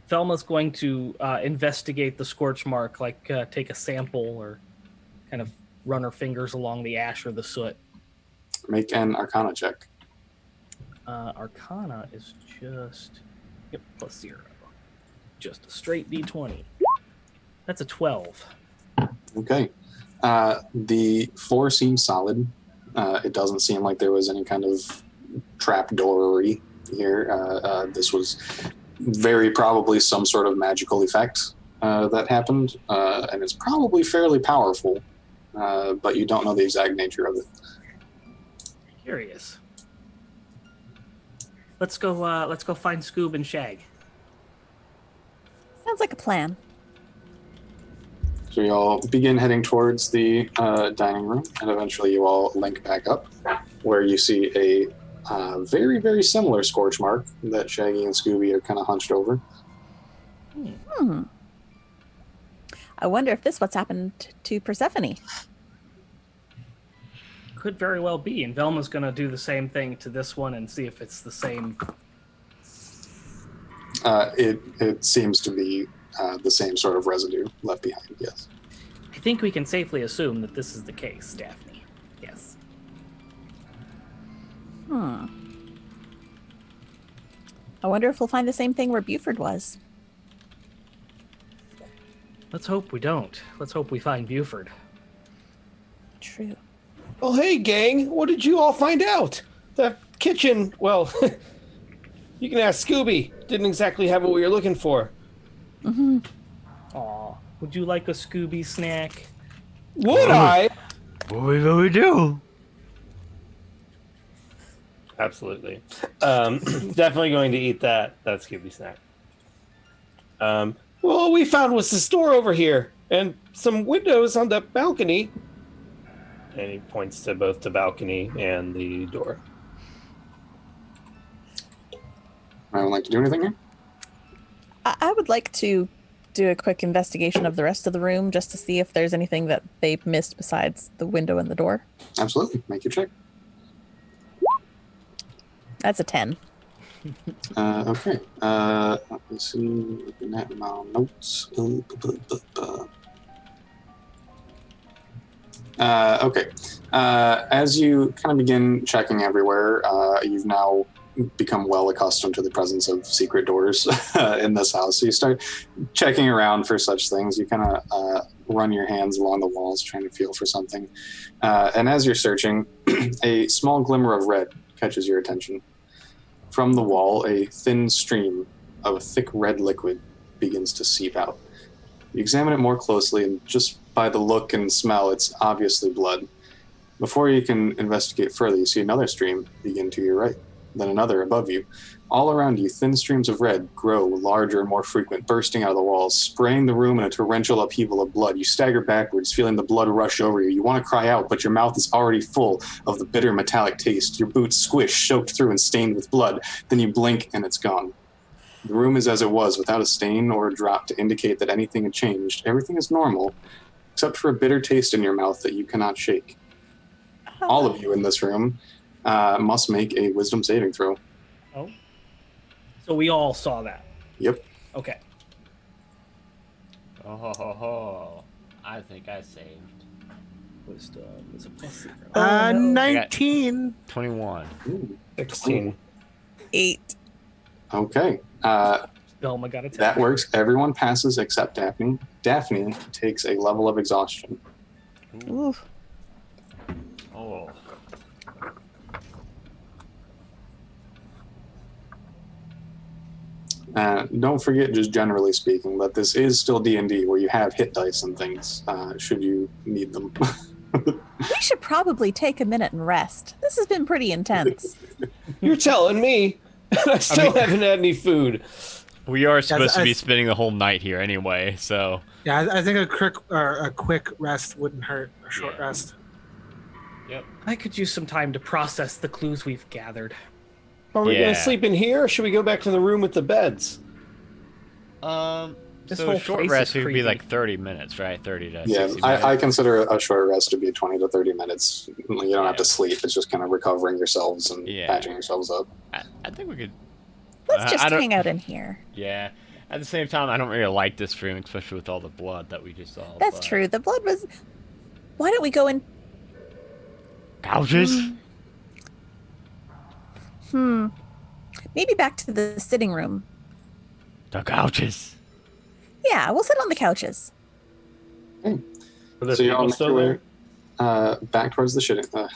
Velma's going to investigate the scorch mark, like take a sample or kind of run her fingers along the ash or the soot. Make an Arcana check. Arcana is just +0. Just a straight D20. That's a 12. Okay. The floor seems solid. It doesn't seem like there was any kind of trapdoorery here. This was very probably some sort of magical effect that happened, and it's probably fairly powerful, but you don't know the exact nature of it. Curious. Let's go find Scoob and Shag. sounds like a plan. So you all begin heading towards the dining room, and eventually you all link back up, where you see a very, very similar scorch mark that Shaggy and Scooby are kind of hunched over. I wonder if this what's happened to Persephone. Could very well be, and Velma's going to do the same thing to this one and see if it's the same. It seems to be the same sort of residue left behind, yes. I think we can safely assume that this is the case, Daphne. Yes. I wonder if we'll find the same thing where Buford was. Let's hope we don't. Let's hope we find Buford. True. Well, hey, gang, what did you all find out? The kitchen, well, you can ask Scooby. Didn't exactly have what we were looking for. Aw, would you like a Scooby snack? Would I? What we do? Absolutely. Definitely going to eat that Scooby snack. Well, all we found was this door over here and some windows on the balcony. And he points to both the balcony and the door. Anyone like to do anything here? I would like to do a quick investigation of the rest of the room just to see if there's anything that they've missed besides the window and the door. Absolutely. Make your check. That's a 10. Okay. Let me see. Looking at my notes. Okay. As you kind of begin checking everywhere, you've now become well accustomed to the presence of secret doors in this house. So you start checking around for such things. You kind of run your hands along the walls trying to feel for something. And as you're searching, a small glimmer of red catches your attention. From the wall, a thin stream of a thick red liquid begins to seep out. You examine it more closely, and just by the look and smell, it's obviously blood. Before you can investigate further, you see another stream begin to your right, then another above you. All around you, thin streams of red grow larger and more frequent, bursting out of the walls, spraying the room in a torrential upheaval of blood. You stagger backwards, feeling the blood rush over you. You want to cry out, but your mouth is already full of the bitter metallic taste. Your boots squish, soaked through and stained with blood. Then you blink and it's gone. The room is as it was, without a stain or a drop to indicate that anything had changed. Everything is normal, except for a bitter taste in your mouth that you cannot shake. All of you in this room must make a wisdom saving throw. Oh. So we all saw that. Yep. Okay. Oh ho ho ho! I think I saved. Wisdom is a plus 0. Oh, no. 19. 21. Ooh, 16. 8. Okay. Velma got a 10. That works. Everyone passes except Daphne. Daphne takes a level of exhaustion. Ooh. Oh. Don't forget, just generally speaking, that this is still D&D, where you have hit dice and things, should you need them. We should probably take a minute and rest. This has been pretty intense. You're telling me. I still haven't had any food. We are supposed to be spending the whole night here anyway, so. Yeah, I think a quick rest wouldn't hurt. A short rest. Yep. I could use some time to process the clues we've gathered. Are we Yeah. going to sleep in here, or should we go back to the room with the beds? This So whole a short place rest is would be creepy. like 30 minutes, right? 30 to Yeah, 60 minutes. I consider a short rest to be 20 to 30 minutes. You don't have to sleep. It's just kind of recovering yourselves and Yeah. patching yourselves up. I think we could. Let's I just don't- hang out in here. Yeah. At the same time, I don't really like this room, especially with all the blood that we just saw. That's but- true. The blood was. Why don't we go in? Couches? Maybe back to the sitting room. The couches. Yeah, we'll sit on the couches. Are there So you all people make still your there? way back towards the shit. What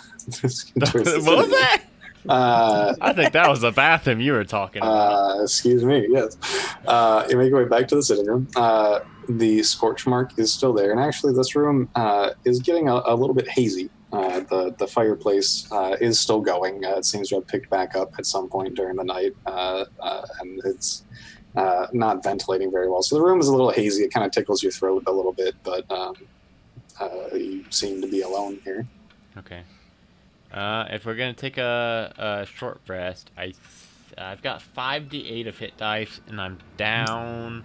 was that? I think that was the bathroom you were talking about. Excuse me, yes. You make your way back to the sitting room. The scorch mark is still there, and actually this room is getting a little bit hazy. The fireplace is still going. It seems to have picked back up at some point during the night, and it's not ventilating very well. So the room is a little hazy. It kind of tickles your throat a little bit, but you seem to be alone here. Okay. If we're gonna take a short rest, I've got 5d8 of hit dice, and I'm down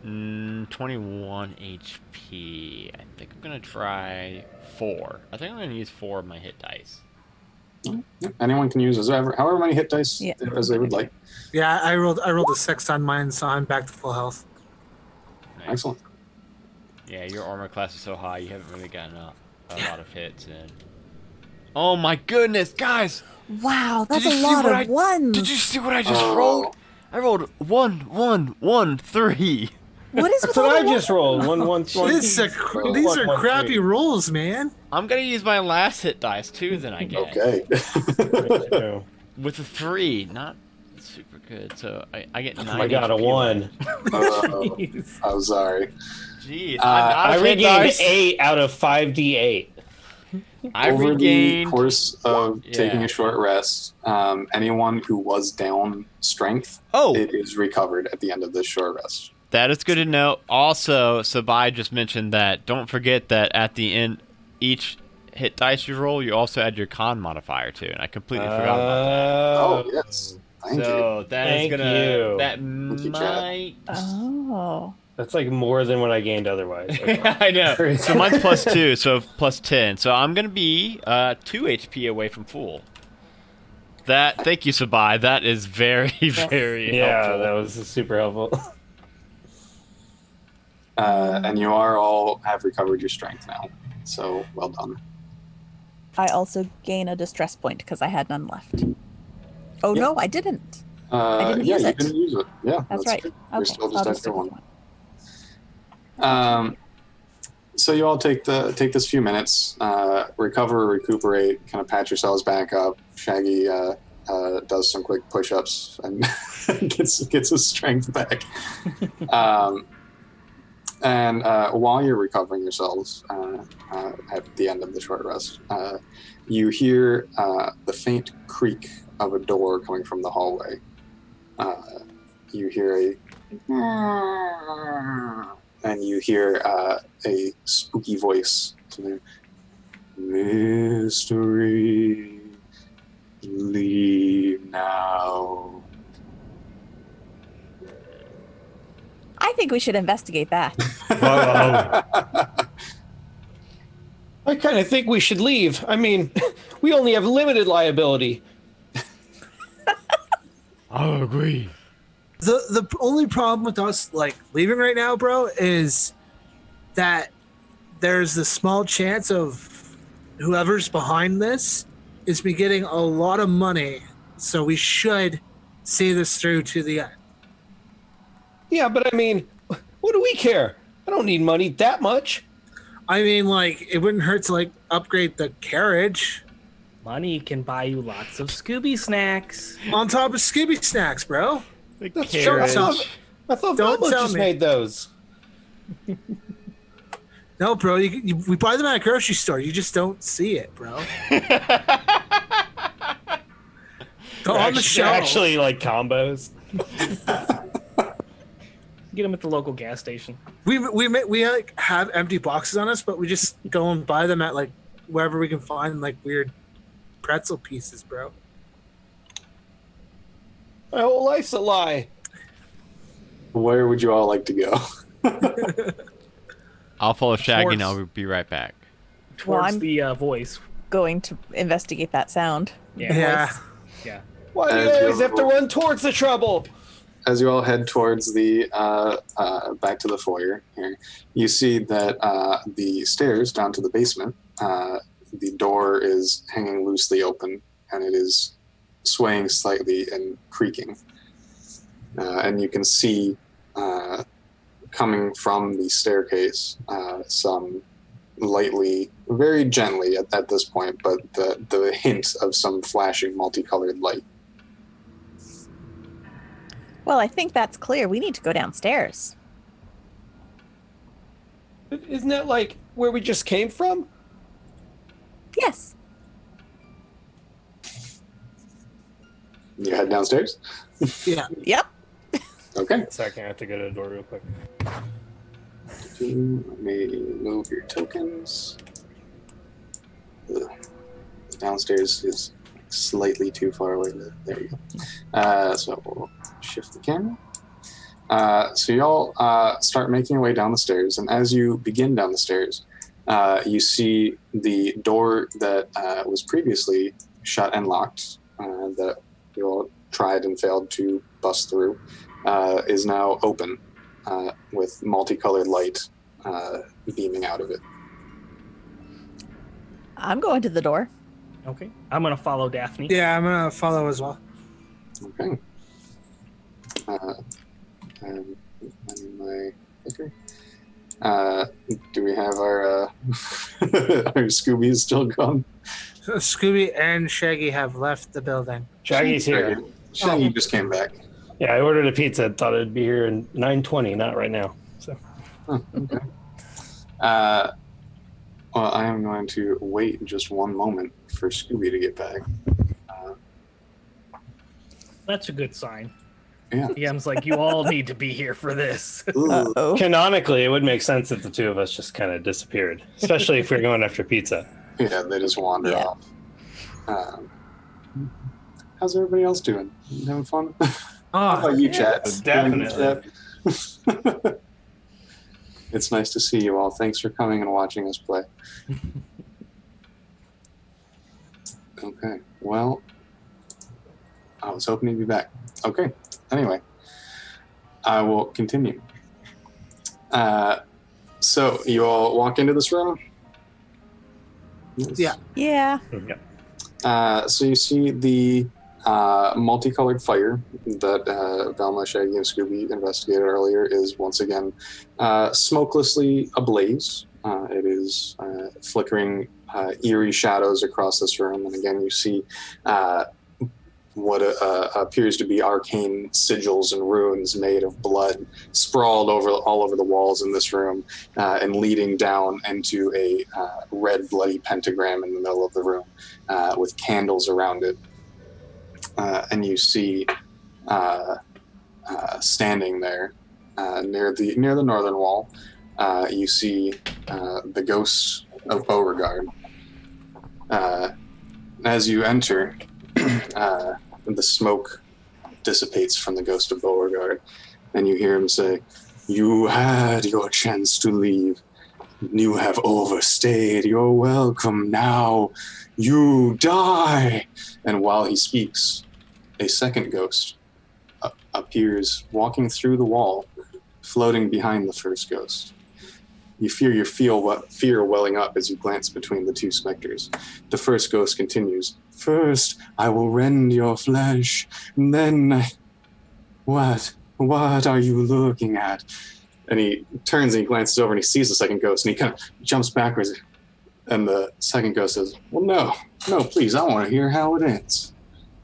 21 HP. I think I'm gonna try 4. I think I'm gonna use 4 of my hit dice. Yeah, anyone can use however many hit dice Yeah. as they would like. Yeah, I rolled a 6 on mine, so I'm back to full health. Nice. Excellent. Yeah, your armor class is so high, you haven't really gotten a lot of hits in. Oh my goodness, guys! Wow, that's Did a you see lot what of ones. Did you see what I just Oh. rolled? I rolled 1, 1, 1, 3. What is with That's what all I the just rolled. One, These are one, crappy three. rolls, man. I'm gonna use my last hit dice too, then I guess. Okay. Oh With a 3, not super good. So I get 9. I got a HP. 1. Jeez. I'm sorry. Jeez, I I'm out of hit regained dice. 8 out of 5d8. I Over regained. the course of taking Yeah. a short rest, anyone who was down strength, Oh, it is recovered at the end of this short rest. that is good to know. Also, Sabai just mentioned that. Don't forget that at the end, each hit dice you roll, you also add your con modifier too, and I completely forgot about Oh, yes. that. Thank you. So that is Thank gonna. you. That you, Chad. might. Oh. That's like more than what I gained otherwise. Okay. I know. So mine's +2, so +10. So I'm gonna be 2 HP away from full. Thank you, Sabai. That is very, very Yeah, helpful. that was super helpful. And you are all have recovered your strength now. So well done. I also gain a distress point because I had none left. Oh Yep. no, I didn't. didn't Yeah, use you it. didn't use it. Yeah, That's right. good. Okay, You're still so I'll just just after stick one. with one. So you all take this few minutes, recover, recuperate, kind of patch yourselves back up. Shaggy does some quick push-ups and gets his strength back. And while you're recovering yourselves at the end of the short rest, you hear the faint creak of a door coming from the hallway. You hear and you hear a spooky voice. Mystery, leave now. I think we should investigate that. I kind of think we should leave. I mean, We only have limited liability. I agree. The only problem with us like leaving right now, bro, is that there's the small chance of whoever's behind this is be getting a lot of money. So we should see this through to the end. Yeah, but I mean, what do we care? I don't need money that much. I mean, like, it wouldn't hurt to like upgrade the carriage Money can buy you lots of Scooby snacks. on top of Scooby snacks, bro. The That's carriage. I thought Don't Velma tell just me. made those. No, bro, we buy them at a grocery store. You just don't see it, bro. They're on the shelf. Actually, like combos. Get them at the local gas station. We like have empty boxes on us, but we just go and buy them at like wherever we can find like weird pretzel pieces, bro. My whole life's a lie. Where would you all like to go? I'll follow Shaggy and Towards- I'll be right back. Well, Towards I'm- the voice. Going to investigate that sound. Yeah. Yeah. Why do you As always you're- have to run towards the trouble? As you all head towards the back to the foyer here, you see that the stairs down to the basement, the door is hanging loosely open, and it is swaying slightly and creaking. And you can see coming from the staircase some lightly, very gently at this point, but the hint of some flashing multicolored light. Well, I think that's clear. We need to go downstairs. Isn't that like where we just came from? Yes. You head downstairs? Yeah. Yep. Okay. Second, I have to go to the door real quick. Let me move your tokens. The downstairs is slightly too far away. There you go. So we'll shift the camera. So y'all start making your way down the stairs, and as you begin down the stairs, you see the door that was previously shut and locked, that you all tried and failed to bust through, is now open, with multicolored light beaming out of it. I'm going to the door. Okay. I'm gonna follow Daphne. Yeah, I'm gonna follow as well. Okay. And I need my clicker. Do we have our our Scoobies still gone? Scooby and Shaggy have left the building. Shaggy's here. Shaggy just came back. Yeah, I ordered a pizza. Thought it'd be here in 9:20, not right now. So Oh, okay. Well, I am going to wait just one moment for Scooby to get back. That's a good sign. Yeah. DM's like, you all need to be here for this. Ooh. Uh-oh. canonically, it would make sense if the two of us just kind of disappeared, especially if we're going after pizza. Yeah, they just wander Yeah. off. How's everybody else doing? Having fun? How Oh, about you, yeah. chat? Definitely. It's nice to see you all. Thanks for coming and watching us play. Okay, well, I was hoping you'd be back. Okay, anyway, I will continue. So you all walk into this room? Yes. Yeah. Yeah. So you see the multicolored fire that Velma, Shaggy, and Scooby investigated earlier is once again smokelessly ablaze. It is flickering eerie shadows across this room, and again you see what appears to be arcane sigils and runes made of blood sprawled all over the walls in this room, and leading down into a red bloody pentagram in the middle of the room with candles around it. And you see standing there near the northern wall, you see the ghost of Beauregard. As you enter, the smoke dissipates from the ghost of Beauregard, and you hear him say, "You had your chance to leave. You have overstayed your welcome. Now "You die!" And while he speaks, a second ghost appears walking through the wall, floating behind the first ghost. You feel fear welling up as you glance between the two specters. The first ghost continues, "First, I will rend your flesh, and then... What are you looking at?" And he turns and he glances over and he sees the second ghost and he kind of jumps backwards. And the second ghost says, "Well, no, please, I want to hear how it ends."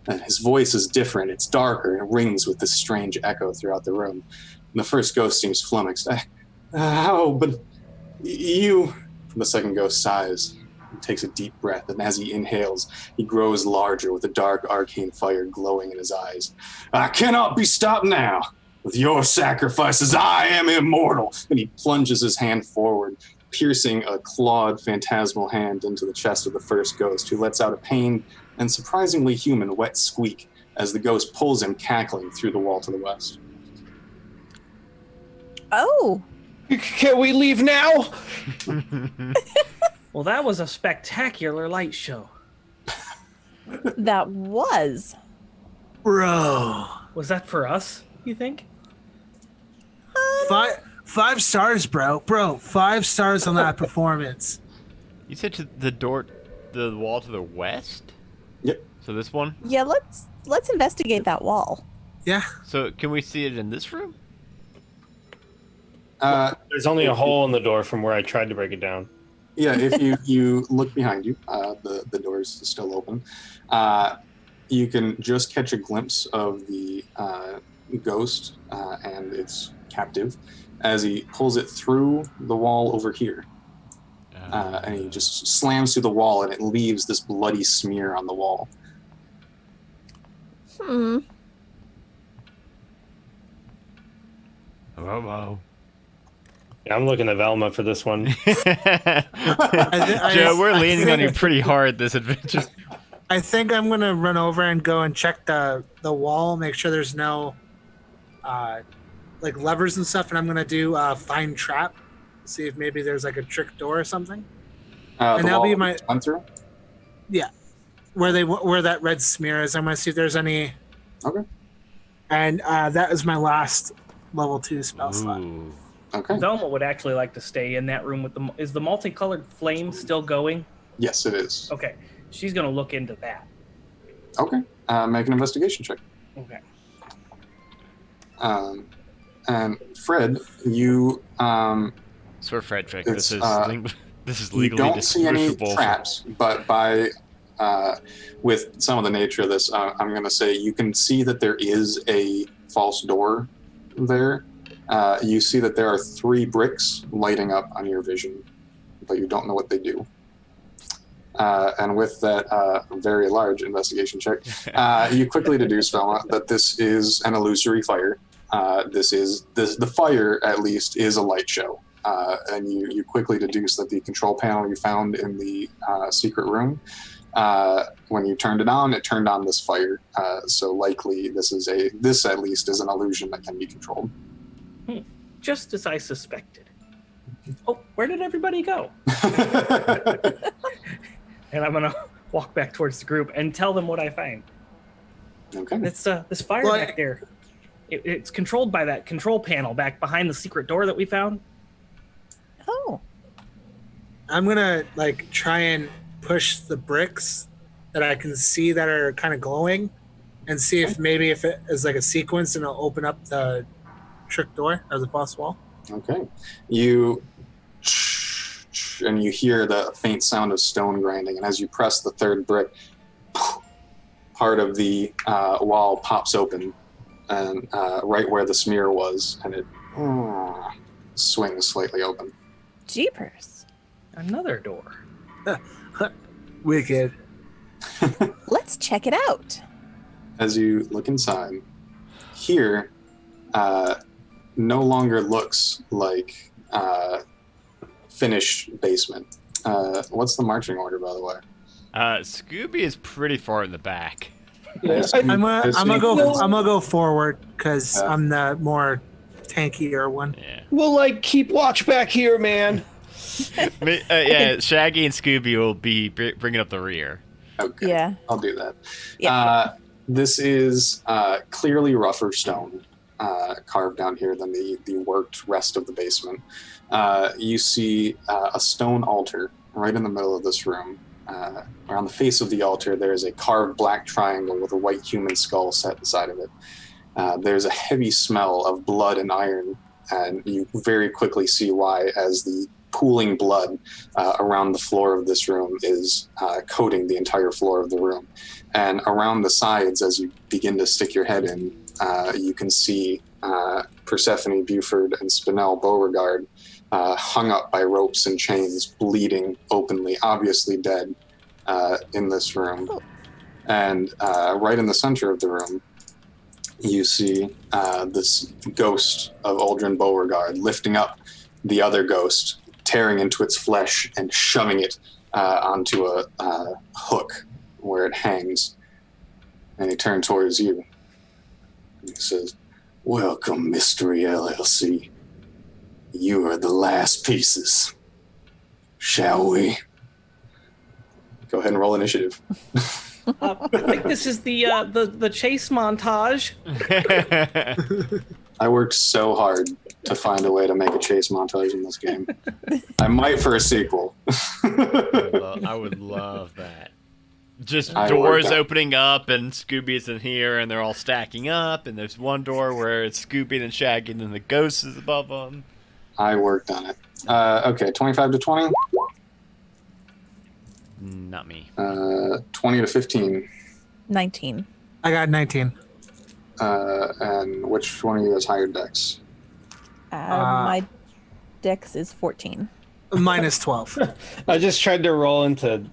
And his voice is different. It's darker and it rings with this strange echo throughout the room. And the first ghost seems flummoxed. "How, but you..." The second ghost sighs and takes a deep breath. And as he inhales, he grows larger with a dark arcane fire glowing in his eyes. "I cannot be stopped now. With your sacrifices, I am immortal." And he plunges his hand forward, piercing a clawed, phantasmal hand into the chest of the first ghost, who lets out a pained and surprisingly human wet squeak as the ghost pulls him cackling through the wall to the west. Oh. Can we leave now? Well, that was a spectacular light show. That was. Bro. Was that for us, you think? 5 stars, bro. 5 stars on that performance. You said to the wall to the west? Yep. So this one? Yeah, let's investigate that wall. Yeah. So can we see it in this room? There's only a hole in the door from where I tried to break it down. Yeah, if you look behind you, the door's still open. You can just catch a glimpse of the ghost and its captive as he pulls it through the wall over here. And he just slams through the wall and it leaves this bloody smear on the wall. Whoa. Yeah, I'm looking at Velma for this one. Joe, we're leaning on you pretty hard this adventure. I think I'm gonna run over and go and check the wall, make sure there's no like levers and stuff, and I'm gonna do find trap, see if maybe there's like a trick door or something. And that'll be my through? Yeah, where that red smear is. I'm gonna see if there's any. Okay. And that is my last level 2 spell slot. Okay. Velma would actually like to stay in that room with the... Is the multicolored flame still going? Yes, it is. Okay. She's going to look into that. Okay. Make an investigation check. Okay. And Fred, you... Sir Frederick, It's, this is you legally don't see any distinguishable. traps, but with some of the nature of this, I'm going to say you can see that there is a false door there. You see that there are 3 bricks lighting up on your vision, but you don't know what they do. And with that very large investigation check, you quickly deduce, Velma, that this is an illusory fire. The fire, at least, is a light show. And you quickly deduce that the control panel you found in the secret room, when you turned it turned on this fire. So likely this at least is an illusion that can be controlled. Just as I suspected. Oh, where did everybody go? And I'm gonna walk back towards the group and tell them what I find. Okay. It's this fire back there. It's controlled by that control panel back behind the secret door that we found. Oh. I'm gonna try and push the bricks that I can see that are kind of glowing, and see if it is like a sequence and it'll open up the trick door or the boss wall. Okay. And you hear the faint sound of stone grinding, and as you press the 3rd brick, part of the wall pops open, and right where the smear was, and it swings slightly open. Jeepers. Another door. Wicked. Let's check it out. As you look inside, here no longer looks like finished basement. What's the marching order, by the way? Scooby is pretty far in the back. I'm gonna go forward because I'm the more tankier one. Yeah. We'll keep watch back here, man. Yeah, Shaggy and Scooby will be bringing up the rear. Okay. Yeah. I'll do that. Yeah. This is clearly rougher stone carved down here than the worked rest of the basement. You see a stone altar right in the middle of this room. Around the face of the altar, there is a carved black triangle with a white human skull set inside of it. There's a heavy smell of blood and iron, and you very quickly see why, as the pooling blood around the floor of this room is coating the entire floor of the room. And around the sides, as you begin to stick your head in, you can see Persephone, Buford, and Spinel Beauregard hung up by ropes and chains, bleeding openly, obviously dead, in this room. And right in the center of the room, you see this ghost of Aldrin Beauregard lifting up the other ghost, tearing into its flesh and shoving it onto a hook where it hangs. And he turned towards you. He says, "Welcome, Mystery LLC. You are the last pieces. Shall we?" Go ahead and roll initiative. I think this is the chase montage. I worked so hard to find a way to make a chase montage in this game. I might for a sequel. I would love that. Just I doors worked on- opening up and Scooby's in here and they're all stacking up and there's one door where it's Scooby and Shaggy and then the ghost is above them. I worked on it. Okay, 25 to 20. Not me. 20 to 15. 19. I got 19. And which one of you has higher dex? My dex is 14. Minus 12. I just tried to roll into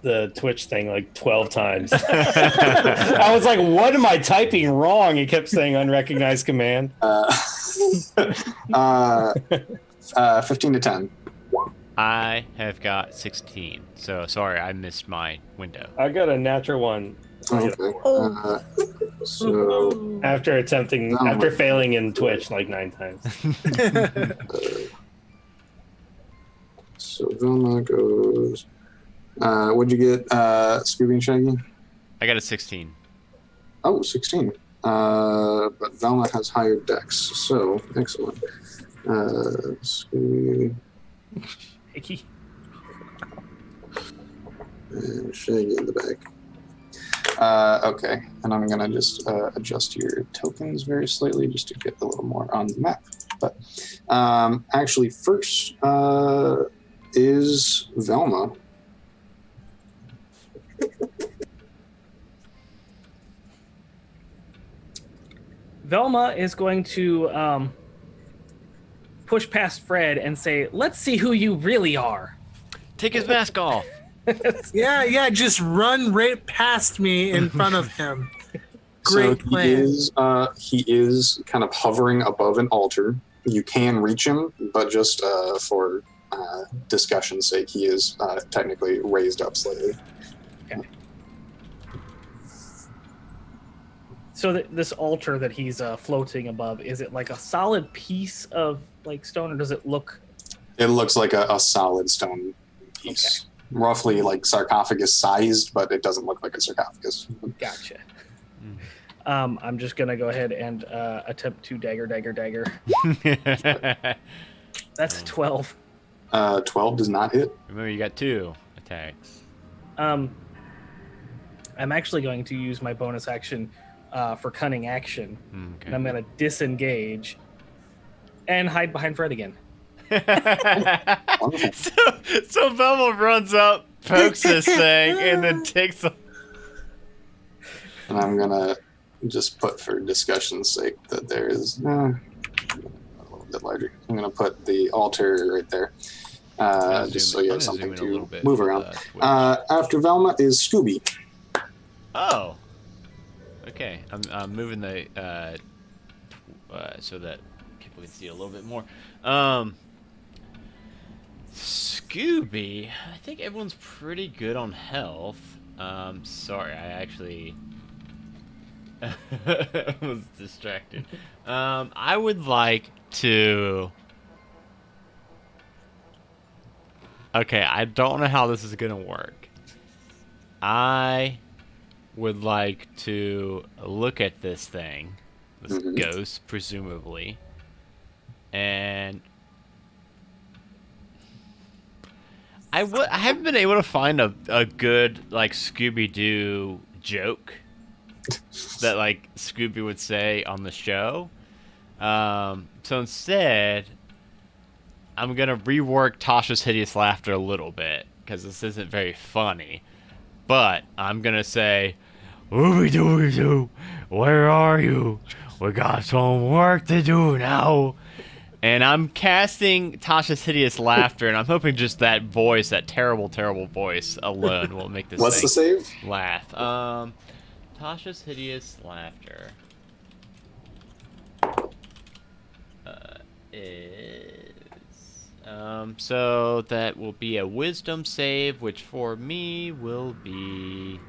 the Twitch thing like 12 times. I was like, what am I typing wrong? It kept saying unrecognized command. 15 to 10. I have got 16. So sorry, I missed my window. I got a natural one. Okay. So After failing in Twitch like 9 times. so Velma goes. What'd you get, Scooby and Shaggy? I got a 16. Oh, 16. But Velma has higher dex, so excellent. Scooby Icky. and Shaggy in the back. Okay, and I'm gonna just adjust your tokens very slightly just to get a little more on the map. But actually, first is Velma. Velma is going to push past Fred and say, "Let's see who you really are." Take his mask off. Yeah, just run right past me in front of him. Great So plan. he is kind of hovering above an altar. You can reach him, but just for discussion's sake, he is technically raised up slightly. Okay. So this altar that he's floating above, is it like a solid piece of like stone, or does it look? It looks like a solid stone piece. Roughly like sarcophagus sized, but it doesn't look like a sarcophagus. Gotcha. I'm just gonna go ahead and attempt to dagger. That's a 12. 12 does not hit. Remember, you got 2 attacks. I'm actually going to use my bonus action for cunning action, Okay. and I'm gonna disengage and hide behind Fred again. Wonderful. So Velma runs up, pokes this thing, and then takes a... And I'm gonna just put for discussion's sake that there is a little bit larger. I'm gonna put the altar right there, just so you have something to move around. After Velma is Scooby. Oh. Okay, I'm moving the so that people can see a little bit more. Scooby, I think everyone's pretty good on health. Sorry, I actually was distracted. I would like to Okay, I don't know how this is gonna work. I would like to look at this thing, this ghost, presumably, and I haven't been able to find a good like Scooby-Doo joke that like Scooby would say on the show. So instead, I'm gonna rework Tasha's hideous laughter a little bit because this isn't very funny. But I'm gonna say, "Ooby dooby doo, where are you? We got some work to do now." And I'm casting Tasha's hideous laughter, and I'm hoping just that voice, that terrible, terrible voice alone, will make this What's the thing save? laugh. Tasha's hideous laughter is so that will be a wisdom save, which for me will be.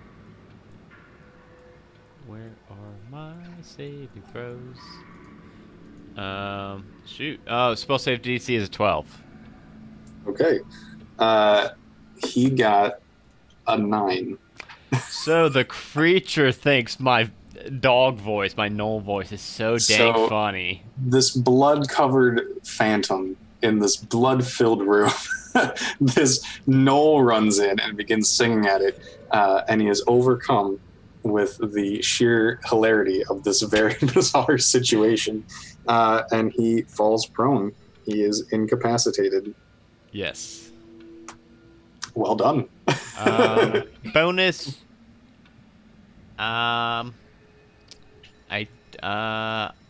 Where are my saving throws? Shoot. Oh, spell save DC is a 12. Okay. He got a 9. So the creature thinks my dog voice, my gnoll voice, is so dang So- funny. This blood-covered phantom in this blood-filled room. This gnoll runs in and begins singing at it, and he is overcome with the sheer hilarity of this very bizarre situation, and he falls prone. He is incapacitated. Yes. Well done. Bonus.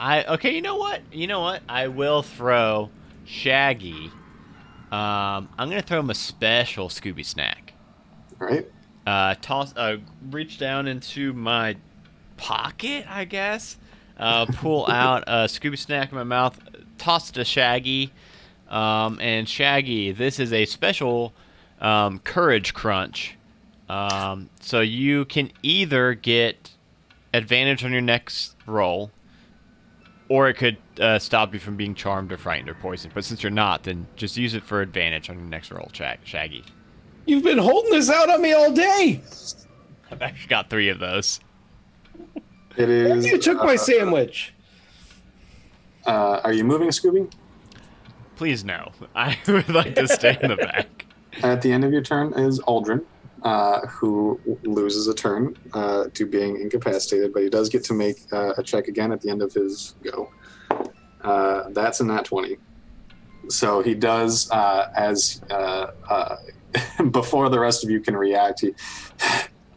Okay. You know what? I will throw Shaggy. I'm gonna throw him a special Scooby snack. All right. Reach down into my pocket, I guess. Pull out a Scooby snack in my mouth. Toss it to Shaggy. And Shaggy, this is a special courage crunch. So you can either get advantage on your next roll, or it could stop you from being charmed or frightened or poisoned. But since you're not, then just use it for advantage on your next roll, Shaggy. You've been holding this out on me all day. I've actually got 3 of those. It is. You took my sandwich. Are you moving, Scooby? Please no. I would like to stay in the back. At the end of your turn is Aldrin, who loses a turn to being incapacitated, but he does get to make a check again at the end of his go. That's a nat 20. So he does, before the rest of you can react, he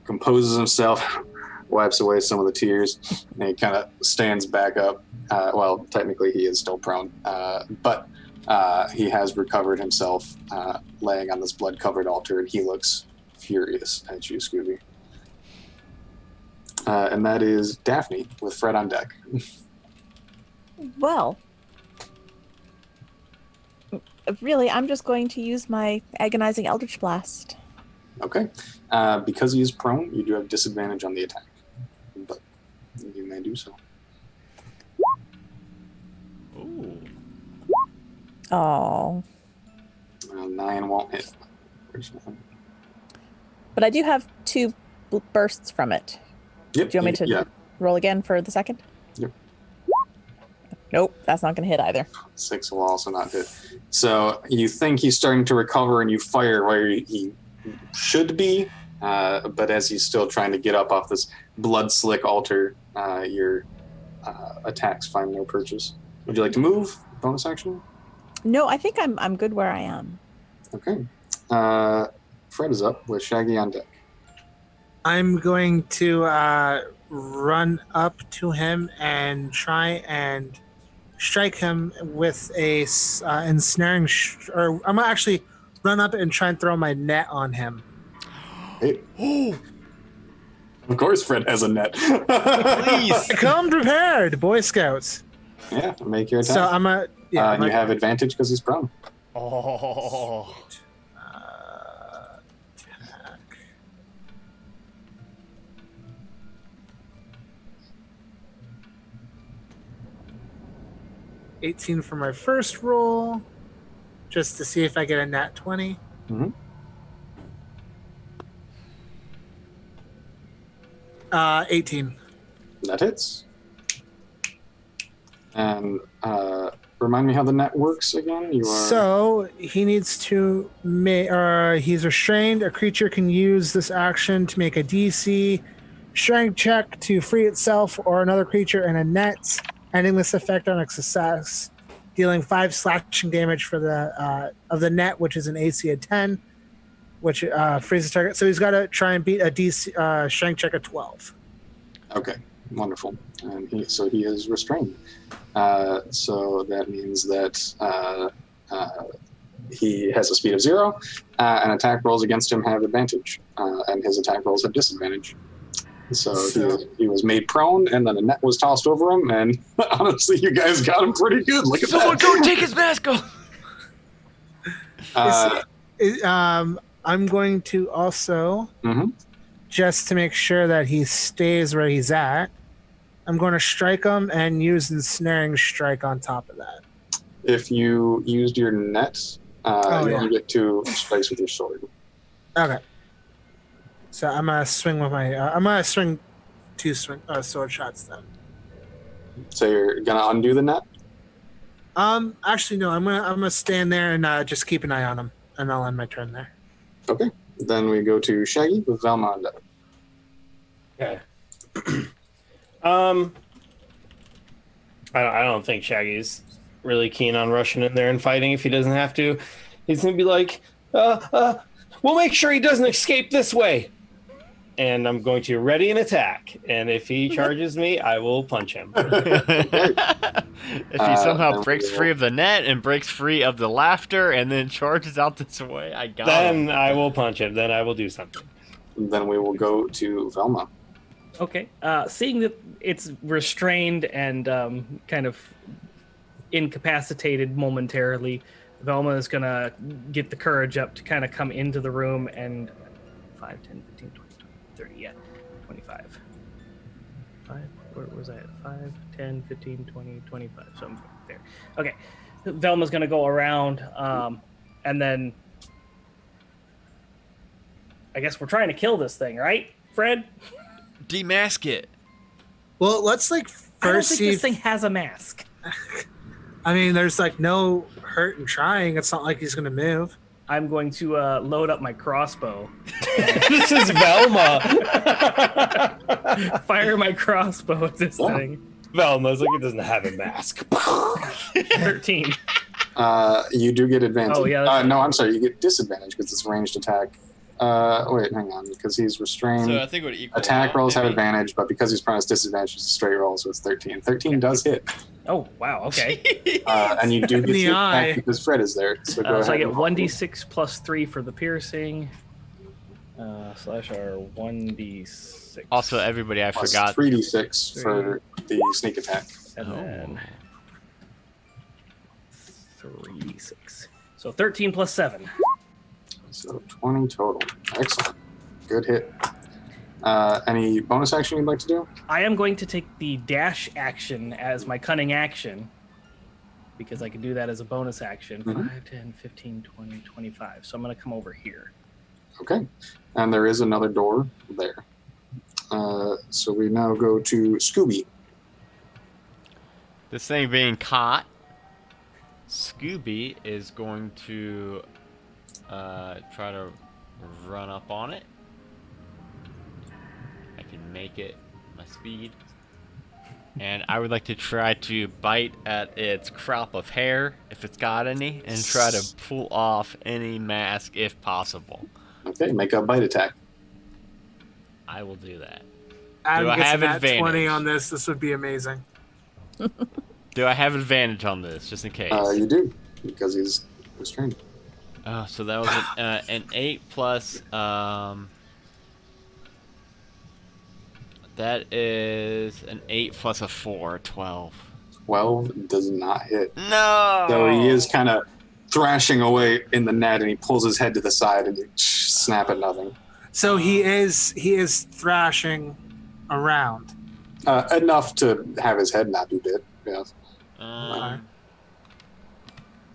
composes himself, wipes away some of the tears, and he kind of stands back up. Well, technically he is still prone, but he has recovered himself, laying on this blood-covered altar, and he looks furious at you, Scooby. And that is Daphne with Fred on deck. Well, really, I'm just going to use my agonizing Eldritch Blast. Okay. Because he is prone, you do have disadvantage on the attack, but you may do so. Ooh. Oh. 9 won't hit. But I do have 2 bursts from it. Yep. Do you want me to roll again for the second? Yep. Nope, that's not going to hit either. 6 will also not hit. So you think he's starting to recover, and you fire where he should be, but as he's still trying to get up off this blood-slick altar, your attacks find no purchase. Would you like to move? Bonus action? No, I think I'm good where I am. Okay. Fred is up with Shaggy on deck. I'm going to run up to him and try and strike him with a ensnaring, or I'm gonna actually run up and try and throw my net on him. Hey. Of course Fred has a net. Please. Come prepared, Boy Scouts. Yeah, make your attack. So I'm a yeah. and you have advantage because he's prone. Oh. Attack. $18 for my first roll, just to see if I get a nat 20. Mm-hmm. 18. That hits. And remind me how the net works again. You are So he needs to make. He's restrained. A creature can use this action to make a DC strength check to free itself or another creature in a net, ending this effect on a success, dealing 5 slashing damage for the of the net, which is an AC of 10, which frees the target. So he's got to try and beat a DC strength check of 12. okay. Wonderful. And he is restrained. So that means that he has a speed of 0, and attack rolls against him have advantage, and his attack rolls have disadvantage. So he was made prone, and then a net was tossed over him, and honestly, you guys got him pretty good. Look at Someone that. go take his mask off! I'm going to also, Mhm. just to make sure that he stays where he's at, I'm going to strike him and use ensnaring strike on top of that. If you used your net, you only get 2 strikes with your sword. Okay. So I'm gonna swing with my. I'm gonna swing 2 sword shots then. So you're gonna undo the net? Actually no. I'm gonna stand there and just keep an eye on him, and I'll end my turn there. Okay. Then we go to Shaggy with Velma on deck. Okay. I don't think Shaggy's really keen on rushing in there and fighting if he doesn't have to. He's gonna be like, we'll make sure he doesn't escape this way. And I'm going to ready an attack. And if he charges me, I will punch him. If he somehow breaks free of the net and breaks free of the laughter and then charges out this way, I got him. Then I will punch him. Then I will do something. Then we will go to Velma. Okay. Seeing that it's restrained and kind of incapacitated momentarily, Velma is going to get the courage up to kind of come into the room and 5, 10, 15, 20, 30, yeah, 25. 5, where was I at? 5, 10, 15, 20, 25, something there. Okay. Velma's going to go around and then I guess we're trying to kill this thing, right, Fred? Demask it. Well, let's I don't first think see. this thing has a mask. I mean, there's no hurt in trying. It's not like he's gonna move. I'm going to load up my crossbow. This is Velma. Fire my crossbow at this thing. Velma's like, it doesn't have a mask. 13. You do get advantage. Oh, yeah, no, I'm sorry. You get disadvantage because it's ranged attack. Wait, hang on. Because he's restrained. So I think it would equal Attack out, rolls have maybe. advantage, but because he's prone, it's disadvantage. It's a straight roll, so it's 13. 13 does hit. Oh, wow, okay. And you do get the the eye. attack because Fred is there. So go ahead. So I get and roll. 1d6 plus 3 for the piercing. Slash our 1d6. Also, everybody, I Plus forgot. 3d6 for the sneak attack. And then 3d6. So 13 plus 7. So 20 total. Excellent. Good hit. Any bonus action you'd like to do? I am going to take the dash action as my cunning action because I can do that as a bonus action. Mhm. 5, 10, 15, 20, 25. So I'm going to come over here. Okay. And there is another door there. So we now go to Scooby. This thing being caught, Scooby is going to try to run up on it. I can make it my speed. And I would like to try to bite at its crop of hair, if it's got any, and try to pull off any mask if possible. Okay, make a bite attack. I will do that. Adam I gets have a nat advantage? 20 on this. This would be amazing. Do I have advantage on this, just in case? You do, because he's restrained. Oh, so that was an 8 plus, that is an 8 plus a 4, 12. 12 does not hit. No! So he is kind of thrashing away in the net, and he pulls his head to the side, and you snap at nothing. So he is thrashing around. Enough to have his head not be bit. Yeah.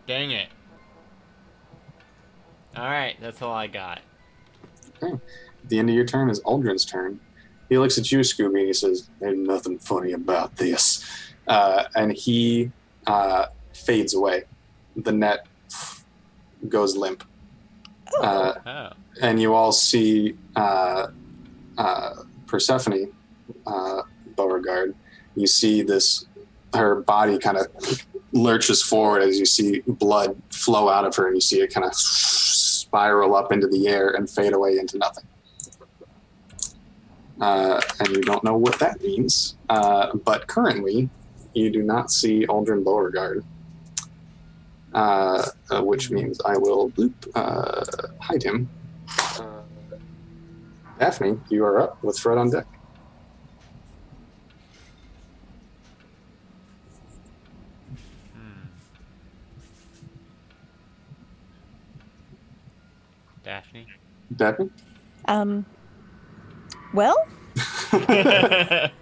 Dang it. All right, that's all I got. Okay. At the end of your turn is Aldrin's turn. He looks at you, Scooby, and he says, "There's nothing funny about this." And he fades away. The net goes limp. Oh. And you all see Persephone, Beauregard. You see her body kind of lurches forward as you see blood flow out of her, and you see it kind of spiral up into the air and fade away into nothing. And you don't know what that means. But currently, you do not see Aldrin Beauregard. Which means I will hide him. Daphne, you are up with Fred on deck. Daphne? Daphne? Well, hey,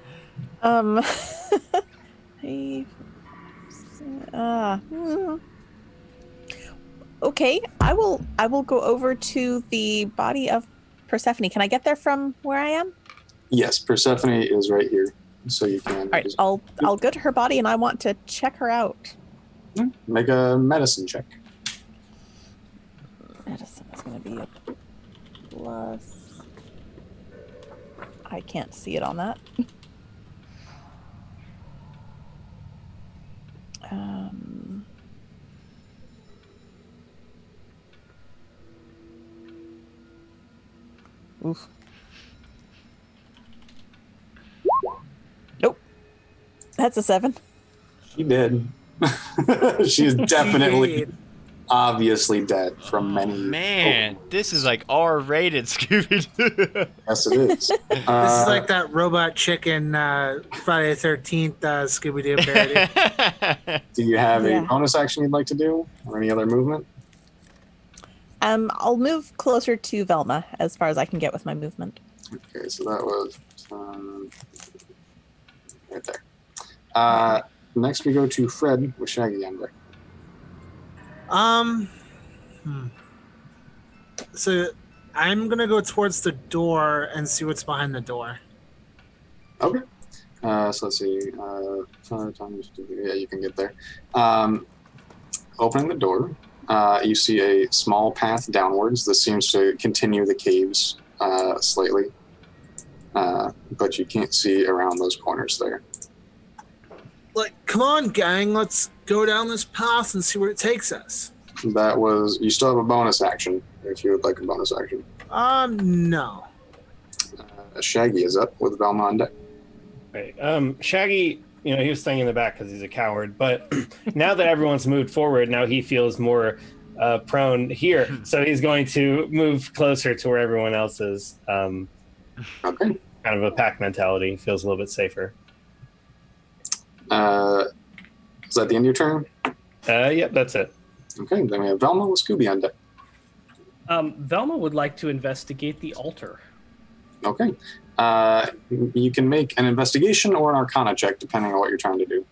okay, I will go over to the body of Persephone. Can I get there from where I am? Yes, Persephone is right here, so you can. All right, I'll go to her body, and I want to check her out. Make a medicine check. Medicine is going to be a plus. I can't see it on that. Oof. Nope. That's a 7. She did. She's definitely, obviously dead from many. Man, this is like R-rated, Scooby-Doo. Yes, it is. This is like that robot chicken Friday the 13th Scooby-Doo parody. Do you have a bonus action you'd like to do, or any other movement? I'll move closer to Velma as far as I can get with my movement. Okay, so that was right there. Next, we go to Fred with Shaggy on deck. So I'm gonna go towards the door and see what's behind the door. Okay. So let's see. Yeah, you can get there. Opening the door, you see a small path downwards. This seems to continue the caves slightly, but you can't see around those corners there. Like, come on, gang, let's go down this path and see where it takes us. That was. You still have a bonus action if you would like a bonus action. No. Shaggy is up with Velma on deck. Right. Shaggy, he was staying in the back because he's a coward. But now that everyone's moved forward, now he feels more prone here. So he's going to move closer to where everyone else is. Okay. Kind of a pack mentality. Feels a little bit safer. Is that the end of your turn? Yep, that's it. Okay, then we have Velma with Scooby on deck. Velma would like to investigate the altar. Okay. You can make an investigation or an arcana check, depending on what you're trying to do.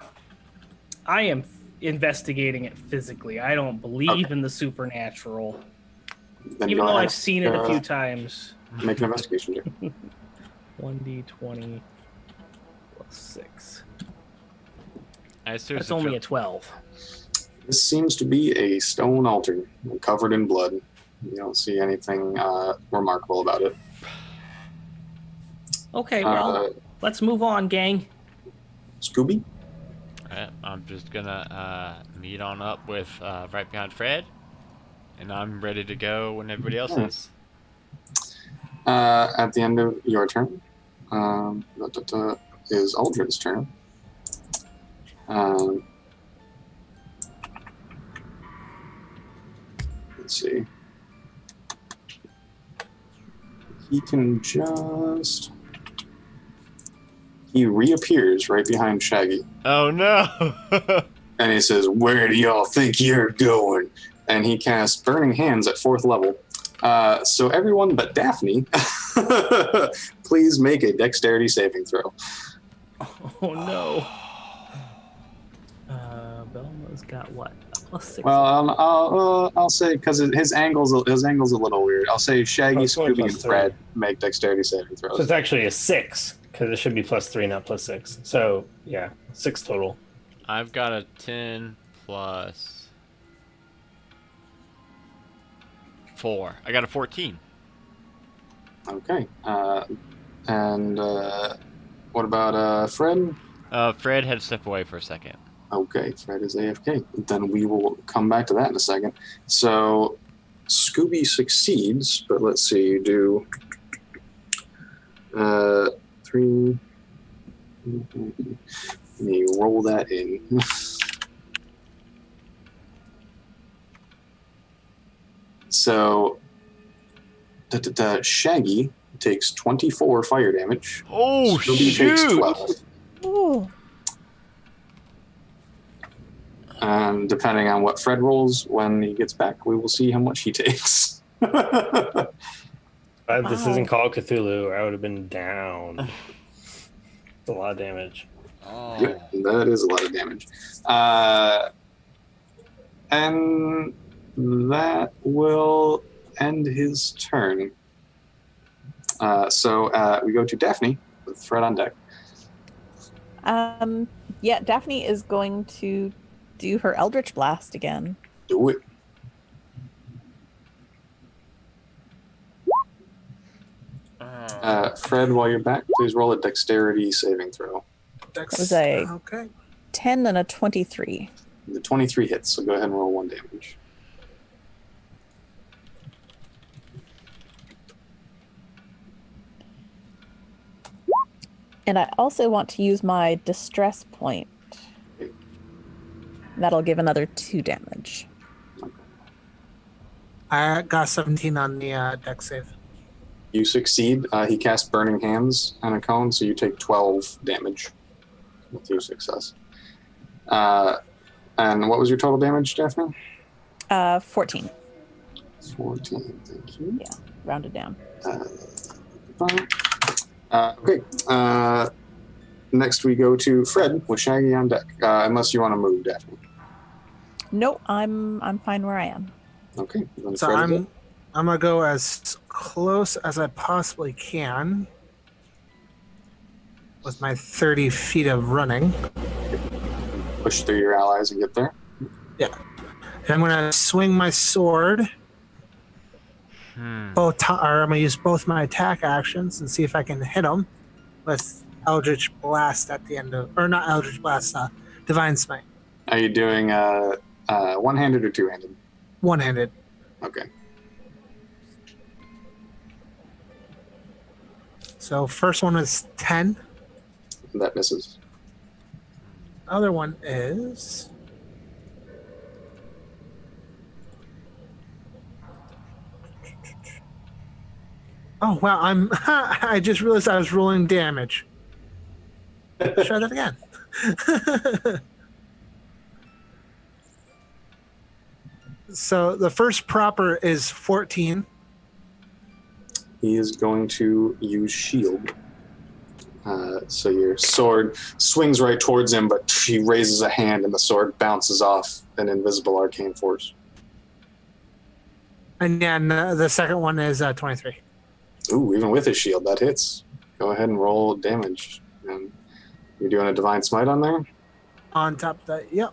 I am investigating it physically. I don't believe in the supernatural. Then Even go though ahead. I've seen it a few times. Make an investigation check. 1d20 plus 6. I seriously That's only feel- a 12. This seems to be a stone altar covered in blood. You don't see anything remarkable about it. Okay, well, let's move on, gang. Scooby? Alright, I'm just gonna meet on up with right behind Fred, and I'm ready to go when everybody else is. At the end of your turn, is Aldrin's turn. Let's see. He can just... He reappears right behind Shaggy. Oh no! And he says, "Where do y'all think you're going?" And he casts Burning Hands at 4th level. So everyone but Daphne, please make a dexterity saving throw. Oh no. Velma's He's got what? A +6. Well, I'll say because his angle's a little weird. I'll say Shaggy, it's only Scooby, and +3. Fred make dexterity saving So throws. it's actually a 6 because it should be +3, not +6. So yeah, 6 total. I've got a 10 plus 4. I got a 14. Okay. And what about Fred? Fred had to step away for a second. Okay, Fred is AFK. Then we will come back to that in a second. So Scooby succeeds, but let's see, you do 3. Let me roll that in. So Shaggy takes 24 fire damage. Oh, Scooby takes shoot! 12. Ooh. And depending on what Fred rolls when he gets back, we will see how much he takes. But this Wow. isn't called Cthulhu, or I would have been down. It's a lot of damage. Oh. Yep, that is a lot of damage. And that will end his turn. So we go to Daphne with Fred on deck. Yeah, Daphne is going to do her Eldritch Blast again. Do it. Fred, while you're back, please roll a dexterity saving throw. That was a Okay. 10 and a 23. The 23 hits, so go ahead and roll 1 damage. And I also want to use my distress point. That'll give another 2 damage. I got 17 on the deck save. You succeed. He casts Burning Hands on a cone, so you take 12 damage with your success. And what was your total damage, Daphne? 14. 14, thank you. Yeah, rounded down. Okay. Next we go to Fred with Shaggy on deck. Unless you want to move, Daphne. Nope, I'm fine where I am. Okay. Then So Fred is I'm gonna go as close as I possibly can with my 30 feet of running. push through your allies and get there. Yeah. And I'm gonna swing my sword. I'm gonna use both my attack actions and see if I can hit them with Eldritch Blast at the end of, or not Eldritch Blast, Divine Smite. Are you doing one-handed or two-handed? One-handed. Okay. So first one is 10. That misses. Other one is oh wow! I just realized I was rolling damage. Try that again. So the first proper is 14. He is going to use shield. So your sword swings right towards him, but he raises a hand and the sword bounces off an invisible arcane force. And then the second one is 23. Ooh, even with his shield, that hits. Go ahead and roll damage. And you're doing a divine smite on there? On top of that, yep.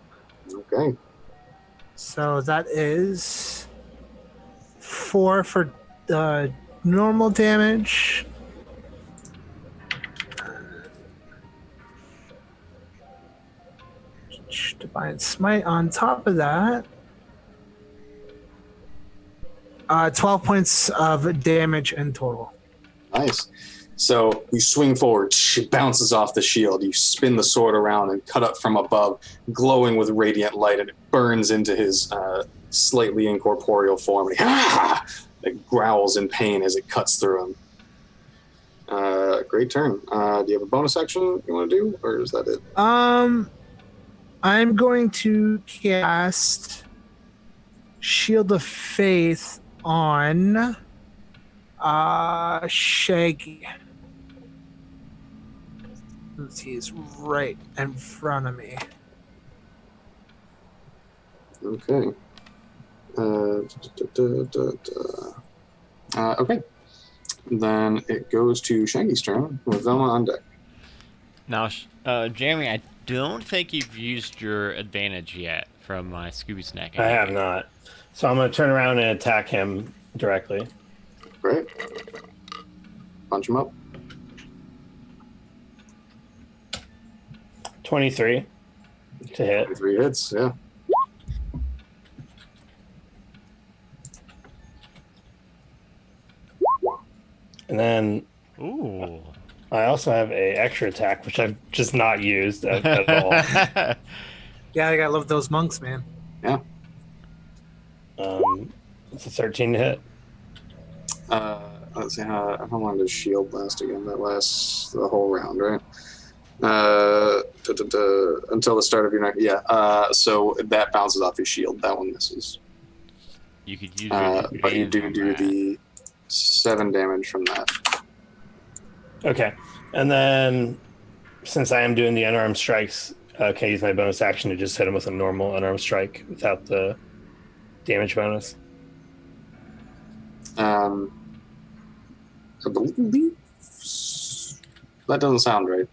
Okay. So that is 4 for normal damage. Divine Smite on top of that. 12 points of damage in total. Nice. So you swing forward, it bounces off the shield. You spin the sword around and cut up from above, glowing with radiant light, and it burns into his slightly incorporeal form. And it growls in pain as it cuts through him. Great turn. Do you have a bonus action you want to do, or is that it? I'm going to cast Shield of Faith on Shaggy. He's right in front of me. Okay. Okay. Then it goes to Shaggy's turn with Velma on deck. Now, Jeremy, I don't think you've used your advantage yet from my Scooby Snack. I have not. So I'm going to turn around and attack him directly. Great. Punch him up. 23 to hit. 3 hits, yeah. And then Ooh. I also have a extra attack, which I've just not used at all. Yeah, I gotta love those monks, man. Yeah. It's a 13 to hit. Let's see how long does shield last again? That lasts the whole round, right? Until the start of your next. Yeah. So that bounces off your shield. That one misses. You could use but you do the 7 damage from that. Okay. And then since I am doing the unarmed strikes, can I use my bonus action to just hit him with a normal unarmed strike without the damage bonus? I believe that doesn't sound right.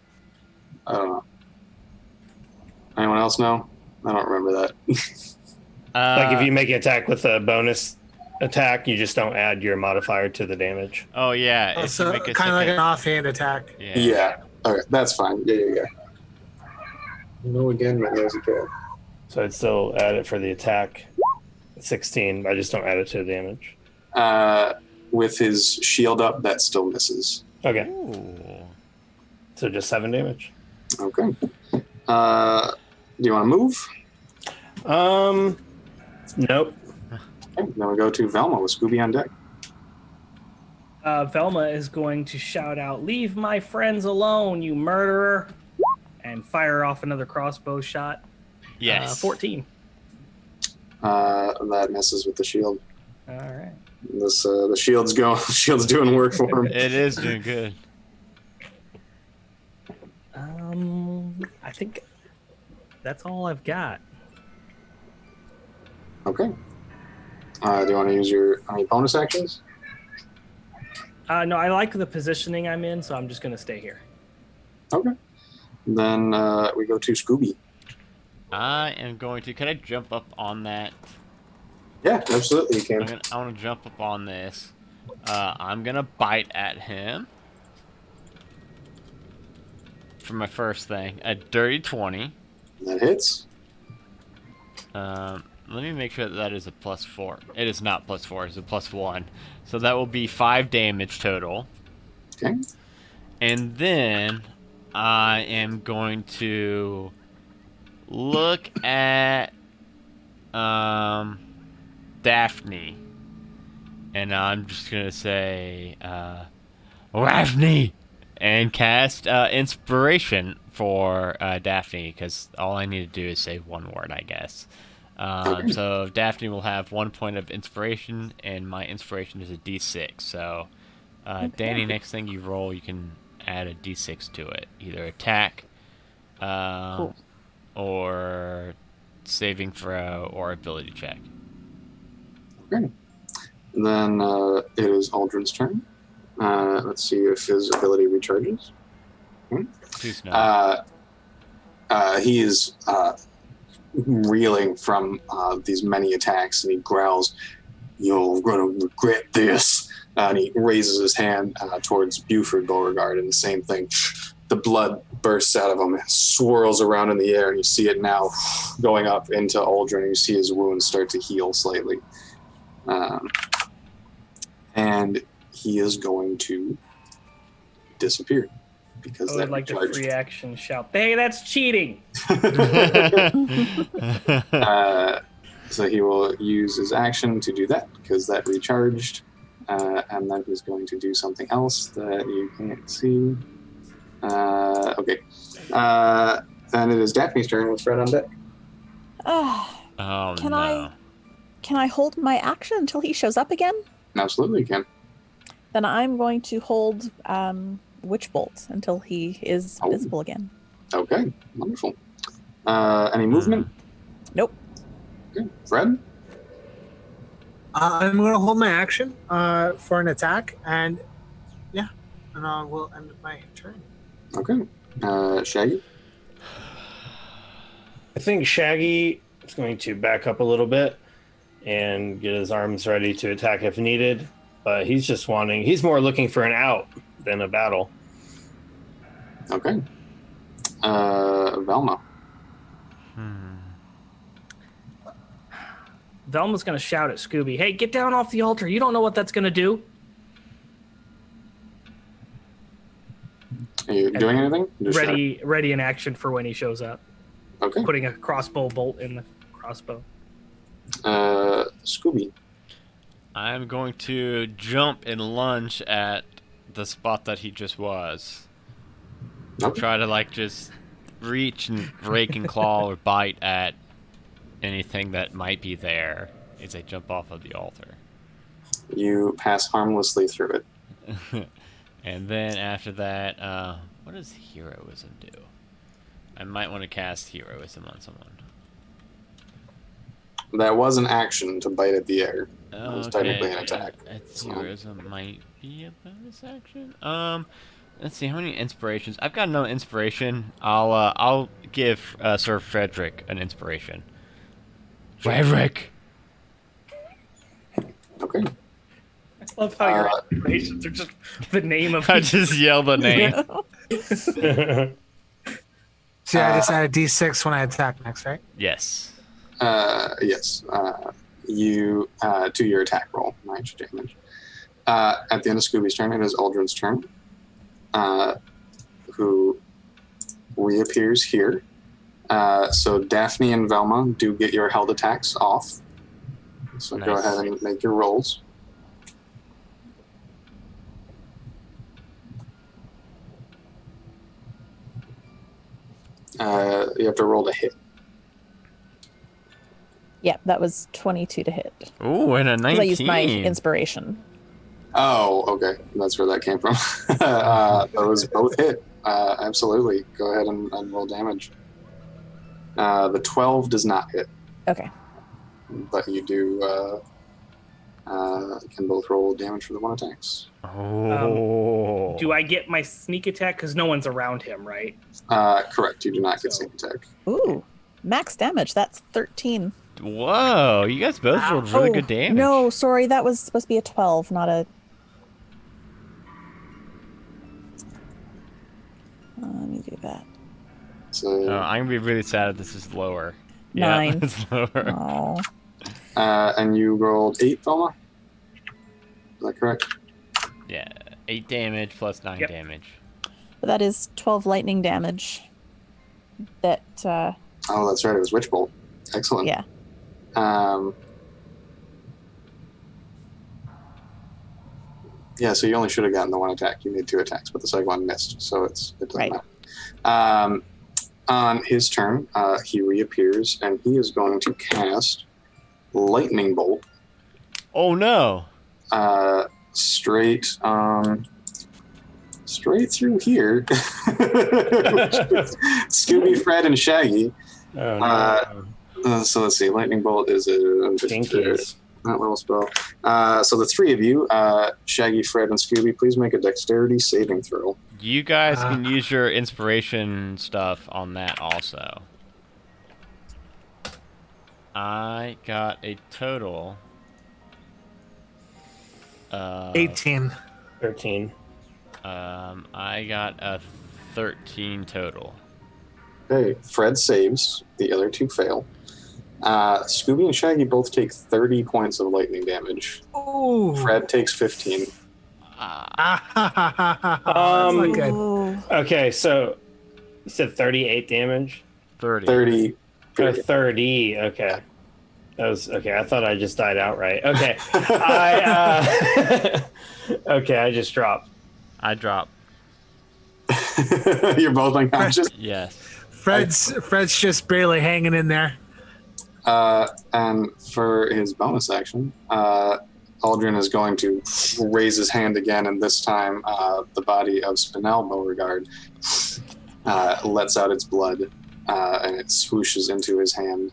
I don't know. Anyone else know? I don't remember that. Like if you make an attack with a bonus attack, you just don't add your modifier to the damage. Oh yeah. If you So make a kind of like second- an offhand attack. Yeah. Yeah. Okay, that's fine. Yeah. No, again, but there's a cat. So I'd still add it for the attack. 16. I just don't add it to the damage. With his shield up, that still misses. Okay. Ooh. So just 7 damage. Okay. Do you want to move? Nope. Okay, then we go to Velma with Scooby on deck. Velma is going to shout out, "Leave my friends alone, you murderer!" and fire off another crossbow shot. Yes. 14. That messes with the shield. All right. This the shield's going. Shield's doing work for him. It is doing good. I think that's all I've got. Okay. Do you want to use any bonus actions? No, I like the positioning I'm in, so I'm just going to stay here. Okay. Then we go to Scooby. I am going to. Can I jump up on that? Yeah, absolutely, you can. I want to jump up on this. I'm gonna bite at him for my first thing. A dirty 20. That hits. Let me make sure that is a +4. It is not +4. It's a +1. So that will be 5 damage total. Okay. And then I am going to look at Daphne, and I'm just gonna say Daphne, and cast inspiration for Daphne, because all I need to do is say one word, I guess. So Daphne will have 1 point of inspiration, and my inspiration is a d6. So Danny, next thing you roll, you can add a d6 to it, either attack, Cool. or saving throw, or ability check. Okay. Then it is Aldrin's turn. Let's see if his ability recharges. Too snow. He is reeling from these many attacks, and he growls, "You're gonna regret this." And he raises his hand towards Buford Beauregard, and the same thing. The blood bursts out of him, swirls around in the air, and you see it now going up into Aldrin, and you see his wounds start to heal slightly. And he is going to disappear because I would like to free action shout, "Hey, that's cheating!" So he will use his action to do that because that recharged, and then he's going to do something else that you can't see. Okay. Then it is Daphne's turn with Fred on deck. Oh, Can no. Can I hold my action until he shows up again? Absolutely, you can. Then I'm going to hold Witch Bolt until he is visible again. Okay, wonderful. Any movement? Nope. Okay. Fred? I'm going to hold my action for an attack, and and I will end my turn. Okay. Shaggy? I think Shaggy is going to back up a little bit and get his arms ready to attack if needed. But he's more looking for an out than a battle. Okay. Velma? Velma's going to shout at Scooby, "Hey, get down off the altar. You don't know what that's going to do." Are you doing anything? Just Ready in action for when he shows up. Okay. Putting a crossbow bolt in the crossbow. Scooby? I'm going to jump and lunge at the spot that he just was. Okay. Try to just reach and rake and claw or bite at anything that might be there as I jump off of the altar. You pass harmlessly through it. And then after that, what does heroism do? I might want to cast heroism on someone. That was an action to bite at the air. That was Okay, technically an attack. Heroism might be a bonus action. Let's see how many inspirations. I've got no inspiration. I'll give Sir Frederick an inspiration. Frederick. Okay. I love how your inspirations are just the name of. I just yell the name. See, I just add a d6 when I attack next, right? Yes. Yes. You to your attack roll, 9 extra damage. At the end of Scooby's turn, it is Aldrin's turn, who reappears here. So Daphne and Velma do get your held attacks off. So go Nice. ahead and make your rolls. You have to roll to hit. Yeah, that was 22 to hit. Ooh, and a 19. 'Cause I used my inspiration. Oh, okay. That's where that came from. Those both hit. Absolutely. Go ahead and roll damage. The 12 does not hit, Okay. but you do can both roll damage for the one attacks. Oh. Do I get my sneak attack? Because no one's around him, right? Correct. You do not get sneak attack. Ooh, max damage. That's 13. Whoa, you guys both rolled really good damage. No, sorry, that was supposed to be a 12, not a... let me do that. So, I'm going to be really sad if this is lower. 9. Yeah, it's lower. Oh. and you rolled 8, Velma? Is that correct? Yeah, 8 damage plus 9 Yep. damage. But that is 12 lightning damage. That, Oh, that's right. It was Witch Bolt. Excellent. yeah. Yeah, so you only should have gotten the one attack. You made 2 attacks, but the second one missed, so it doesn't Right. matter. On his turn, he reappears, and he is going to cast Lightning Bolt Oh no! straight through here. Scooby, Fred, and Shaggy. Oh, no. So let's see. Lightning Bolt is a Jinkies. not little spell. So the 3 of you, Shaggy, Fred, and Scooby, please make a dexterity saving throw. You guys can use your inspiration stuff on that also. I got a total of 18. 13. I got a 13 total. Okay, Fred saves. The other 2 fail. Scooby and Shaggy both take 30 points of lightning damage. Ooh. Fred takes 15. That's not good. Ooh. Okay, so you said 38 damage? 30. 30. Oh, Period. 30. Okay. That was okay. I thought I just died outright. Okay. Okay, I just dropped. I drop. You're both unconscious. Yes. Fred's just barely hanging in there. And for his bonus action, Aldrin is going to raise his hand again, and this time the body of Spinel Beauregard lets out its blood, and it swooshes into his hand.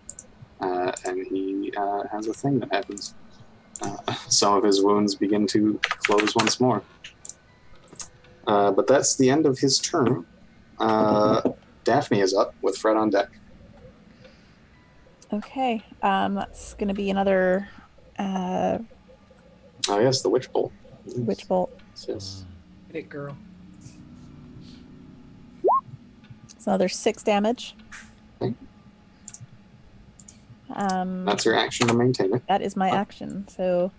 and he has a thing that happens. Some of his wounds begin to close once more. But that's the end of his turn. Daphne is up with Fred on deck. Okay. That's going to be another Oh yes, the Witch Bolt. Witch Bolt. Yes. Hit it, girl. It's another 6 damage. Okay. That's your action to maintain it. That is my action. So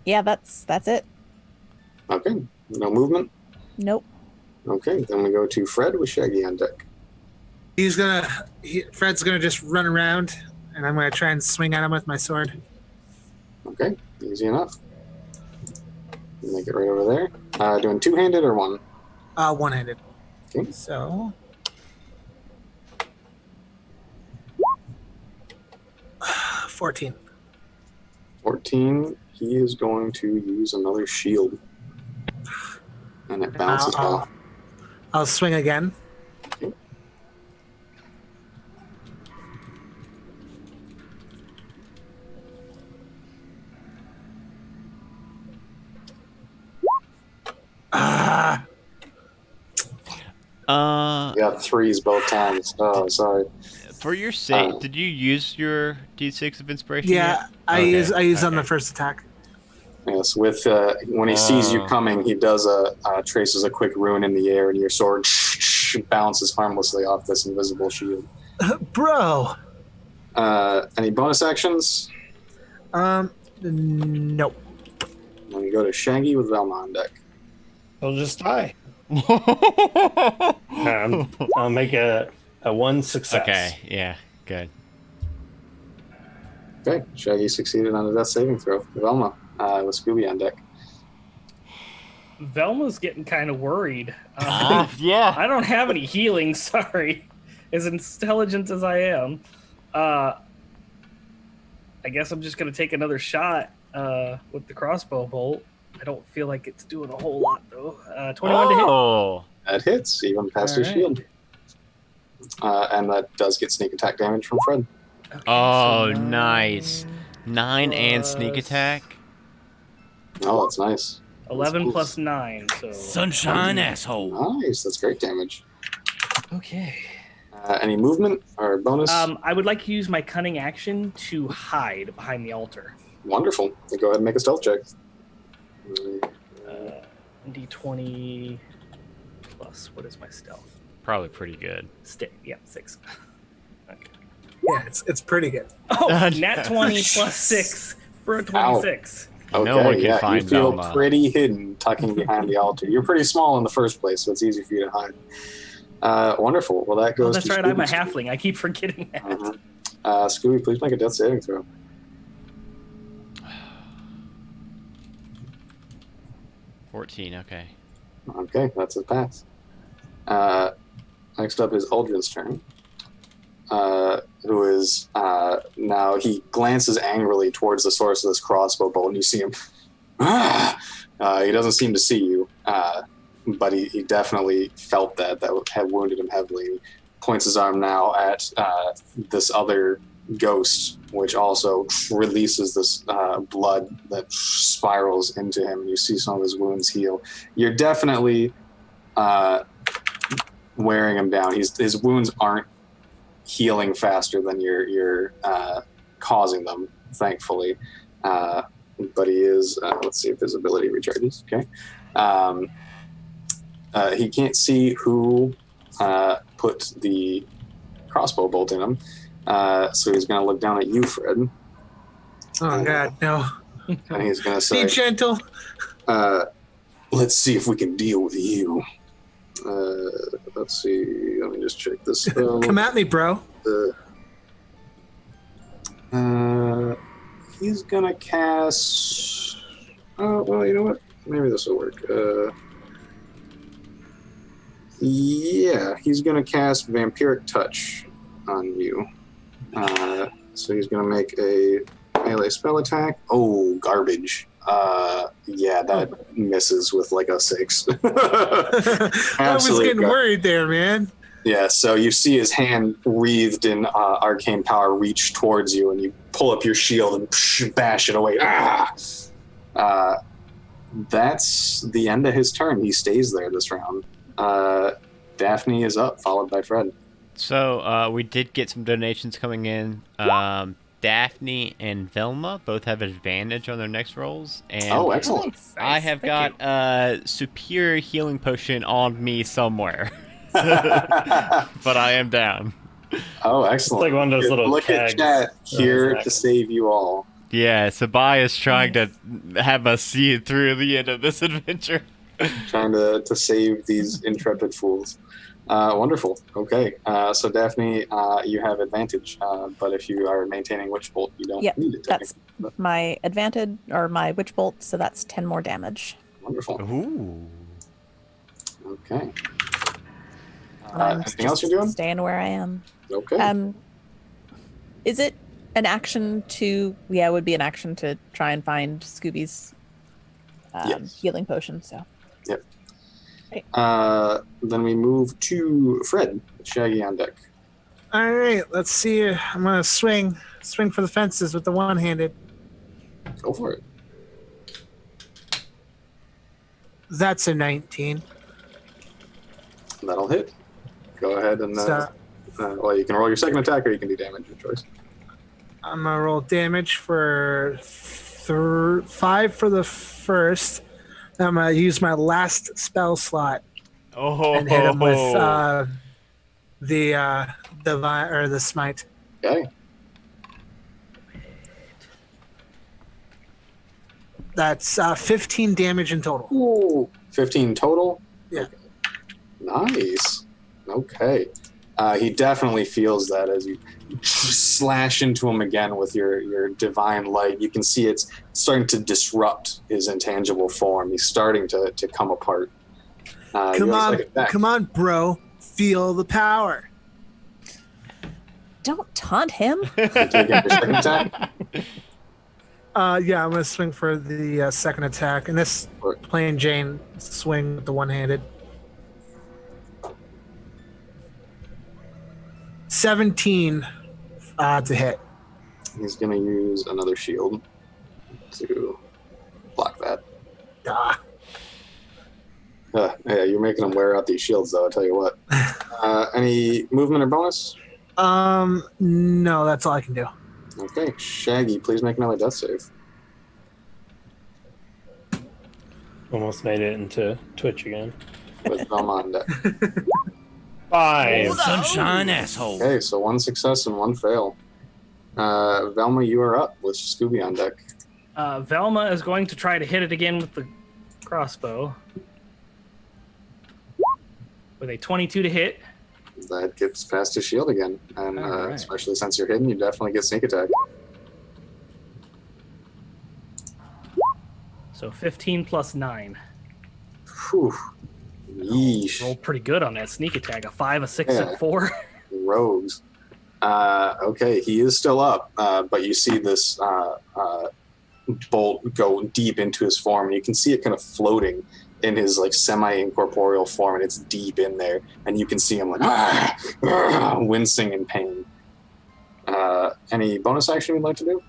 yeah, that's it. Okay. No movement? Nope. Okay, then we go to Fred with Shaggy on deck. Fred's gonna just run around, and I'm gonna try and swing at him with my sword. Okay, easy enough. Make it right over there. Doing two-handed or one? One-handed. Okay. So 14. 14. He is going to use another shield. And it bounces off. I'll swing again. Okay. You got 3s both times. Oh, sorry. For your sake, did you use your D6 of inspiration? Yeah, yet? I use Okay. on the first attack. Yes, with when he sees you coming, he does traces a quick rune in the air, and your sword bounces harmlessly off this invisible shield. Bro. Any bonus actions? Nope. Then we go to Shaggy with Velma on deck. He'll just die. I'll make a 1 success. Okay, yeah, good. Okay, Shaggy succeeded on a death saving throw. Velma with Scooby on deck. Velma's getting kind of worried. Yeah. I don't have any healing, sorry. As intelligent as I am. I guess I'm just going to take another shot with the crossbow bolt. I don't feel like it's doing a whole lot, though. 21 to hit. Oh. That hits, even past his All right. shield. And that does get sneak attack damage from Fred. Okay, Oh, so nice. 9 and sneak plus- attack. Oh, that's nice. 11 That's plus 9, so... Sunshine asshole. Nice, that's great damage. Okay. Any movement or bonus? I would like to use my cunning action to hide behind the altar. Wonderful. Then go ahead and make a stealth check. D20 plus, what is my stealth? Probably pretty good. Yeah, 6. Okay. Yeah, it's pretty good. Oh, nat 20 plus 6 for a 26. Okay, No one can yeah, find you feel Velma. pretty hidden tucking behind the altar. You're pretty small in the first place, so it's easy for you to hide. Wonderful. Well, that Oh, goes that's to right, I'm a Scooby. halfling. I keep forgetting that. Mhm. Scooby, please make a death saving throw. 14, okay. Okay, that's a pass. Next up is Uldren's turn. Who is now he glances angrily towards the source of this crossbow bolt, and you see him. He doesn't seem to see you, but he definitely felt that had wounded him heavily. He points his arm now at this other ghost, which also releases this blood that spirals into him, and you see some of his wounds heal. You're definitely wearing him down. His wounds aren't healing faster than you're causing them, thankfully. But he is, let's see if his ability recharges. Okay. He can't see who put the crossbow bolt in him. So he's going to look down at you, Fred. Oh, God, no. And he's going to Be say, gentle. let's see if we can deal with you. Let's see. Let me just check this. Come at me, bro. He's gonna cast. Oh well, you know what? Maybe this will work. Yeah, he's gonna cast Vampiric Touch on you. So he's gonna make a melee spell attack. Oh, garbage. Yeah, that misses with like a 6. I was Absolute getting worried there, man. Yeah, so you see his hand wreathed in arcane power reach towards you, and you pull up your shield and bash it away. That's the end of his turn. He stays there this round. Daphne is up, followed by Fred. So we did get some donations coming in. Daphne and Velma both have advantage on their next rolls, and Oh, excellent. Nice. I have Thank got a superior healing potion on me somewhere, Oh, but I am down. excellent. It's like one of those little Look tags at chat here around his to neck. save you all. Yeah, Sabai is trying to have us see it through the end of this adventure. Trying to save these intrepid fools. Wonderful. Okay. So Daphne, you have advantage, but if you are maintaining Witch Bolt, you don't Yep, need it. that's my advantage, or my witch bolt, so that's 10 more damage. Wonderful. Ooh. Okay. And I'm Anything else just you're doing? Staying where I am. Okay. Is it an action to? Yeah, it would be an action to try and find Scooby's Yes. healing potion. So Then we move to Fred. Shaggy on deck. All right, let's see. I'm gonna swing for the fences with the one-handed. Go for it. That's a 19. That'll hit. Go ahead and So well, you can roll your second attack, or you can do damage. Your choice. I'm gonna roll damage for 5 for the first. Then I'm gonna use my last spell slot Oh. and hit him with the smite. Okay. That's 15 damage in total. Ooh. 15 total. Yeah. Okay. Nice. Okay. He definitely feels that as you slash into him again with your divine light. You can see it's starting to disrupt his intangible form. He's starting to come apart. Come on, bro. Feel the power. don't taunt him. Taking your second attack. Yeah, I'm gonna swing for the second attack, and this plain Jane swing with the one-handed. 17 to hit. He's going to use another shield to block that. Ah. Yeah, you're making him wear out these shields, though. I'll tell you what. Any movement or bonus? No, that's all I can do. Okay, Shaggy, please make another death save. Almost made it into Twitch again. With Velma on deck. 5. Sunshine asshole. Okay, so one success and one fail. Velma, you are up with Scooby on deck. Velma is going to try to hit it again with the crossbow. With a 22 to hit. That gets past his shield again. And All right. especially since you're hidden, you definitely get sneak attack. So 15 plus 9. Whew. Yeesh. Rolled pretty good on that sneak attack. A 5, a 6, Yeah. and a 4. Rogues. Okay, he is still up, but you see this bolt go deep into his form, and you can see it kind of floating in his like semi-incorporeal form, and it's deep in there, and you can see him like wincing in pain. Any bonus action you'd like to do?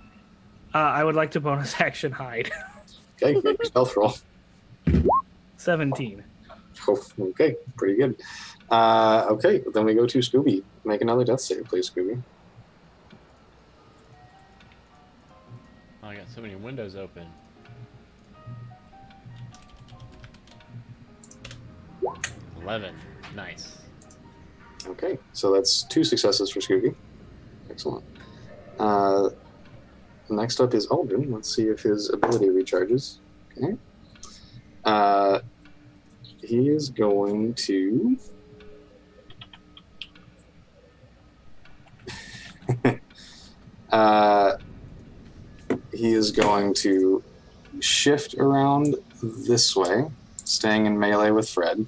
I would like to bonus action hide. Okay, make your stealth roll. 17. Oh, okay, pretty good. Okay, then we go to Scooby. Make another death save, please, Scooby. Oh, I got so many windows open. 11. Nice. Okay, so that's 2 successes for Scooby. Excellent. Next up is Aldrin. Let's see if his ability recharges. Okay. He is going to... he is going to shift around this way, staying in melee with Fred.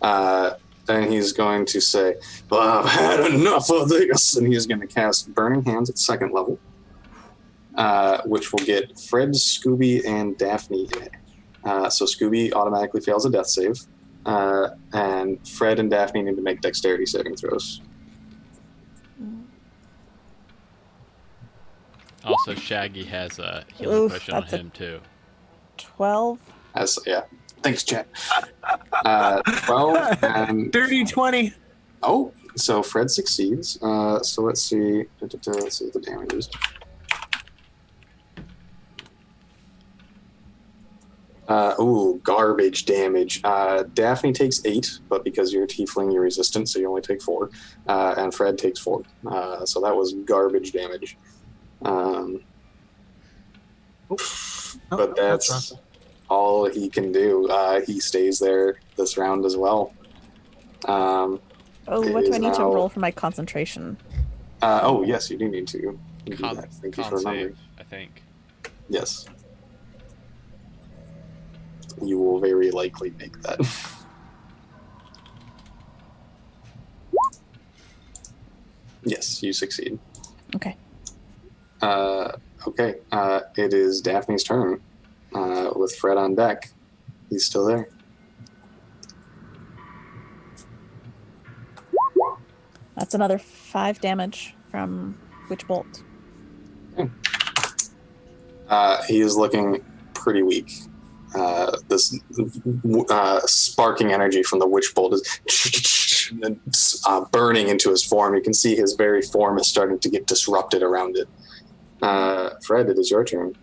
And he's going to say, well, I've had enough of this. And he's going to cast Burning Hands at 2nd level, which will get Fred, Scooby, and Daphne in it. So Scooby automatically fails a death save. and Fred and Daphne need to make dexterity saving throws. Also, Shaggy has a healing potion on him too. 12. Yeah. Thanks, chat. 12 and... Dirty 20. Oh, so Fred succeeds. So let's see. Let's see what the damage is. Garbage damage. Daphne takes 8, but because you're a tiefling, you're resistant, so you only take 4. And Fred takes 4. So that was garbage damage. But that's all he can do. He stays there this round as well. What do I need to roll for my concentration? Yes, you do need to. Thank you for remembering. I think. Yes. You will very likely make that. Yes, you succeed. Okay. Okay. It is Daphne's turn. With Fred on deck. He's still there. That's another 5 damage from Witch Bolt. He is looking pretty weak. This sparking energy from the Witch Bolt is burning into his form. You can see his very form is starting to get disrupted around it. Fred, it is your turn.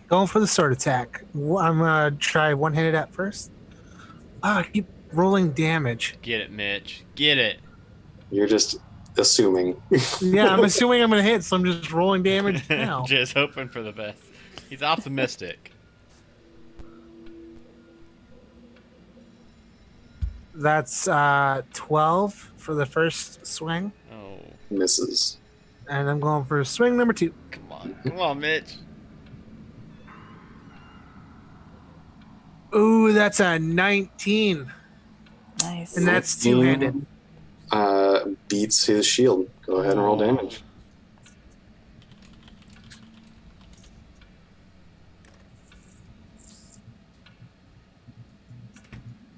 Going for the sword attack. I'm going to try one-handed at first. I keep rolling damage. Get it, Mitch. Get it. You're just assuming. Yeah, I'm assuming I'm going to hit, so I'm just rolling damage now. Just hoping for the best. He's optimistic. That's 12 for the first swing. Oh. Misses. And I'm going for swing number 2. Come on, Mitch. Ooh, that's a 19. Nice. And that's two-handed. Beats his shield. Go ahead and roll damage.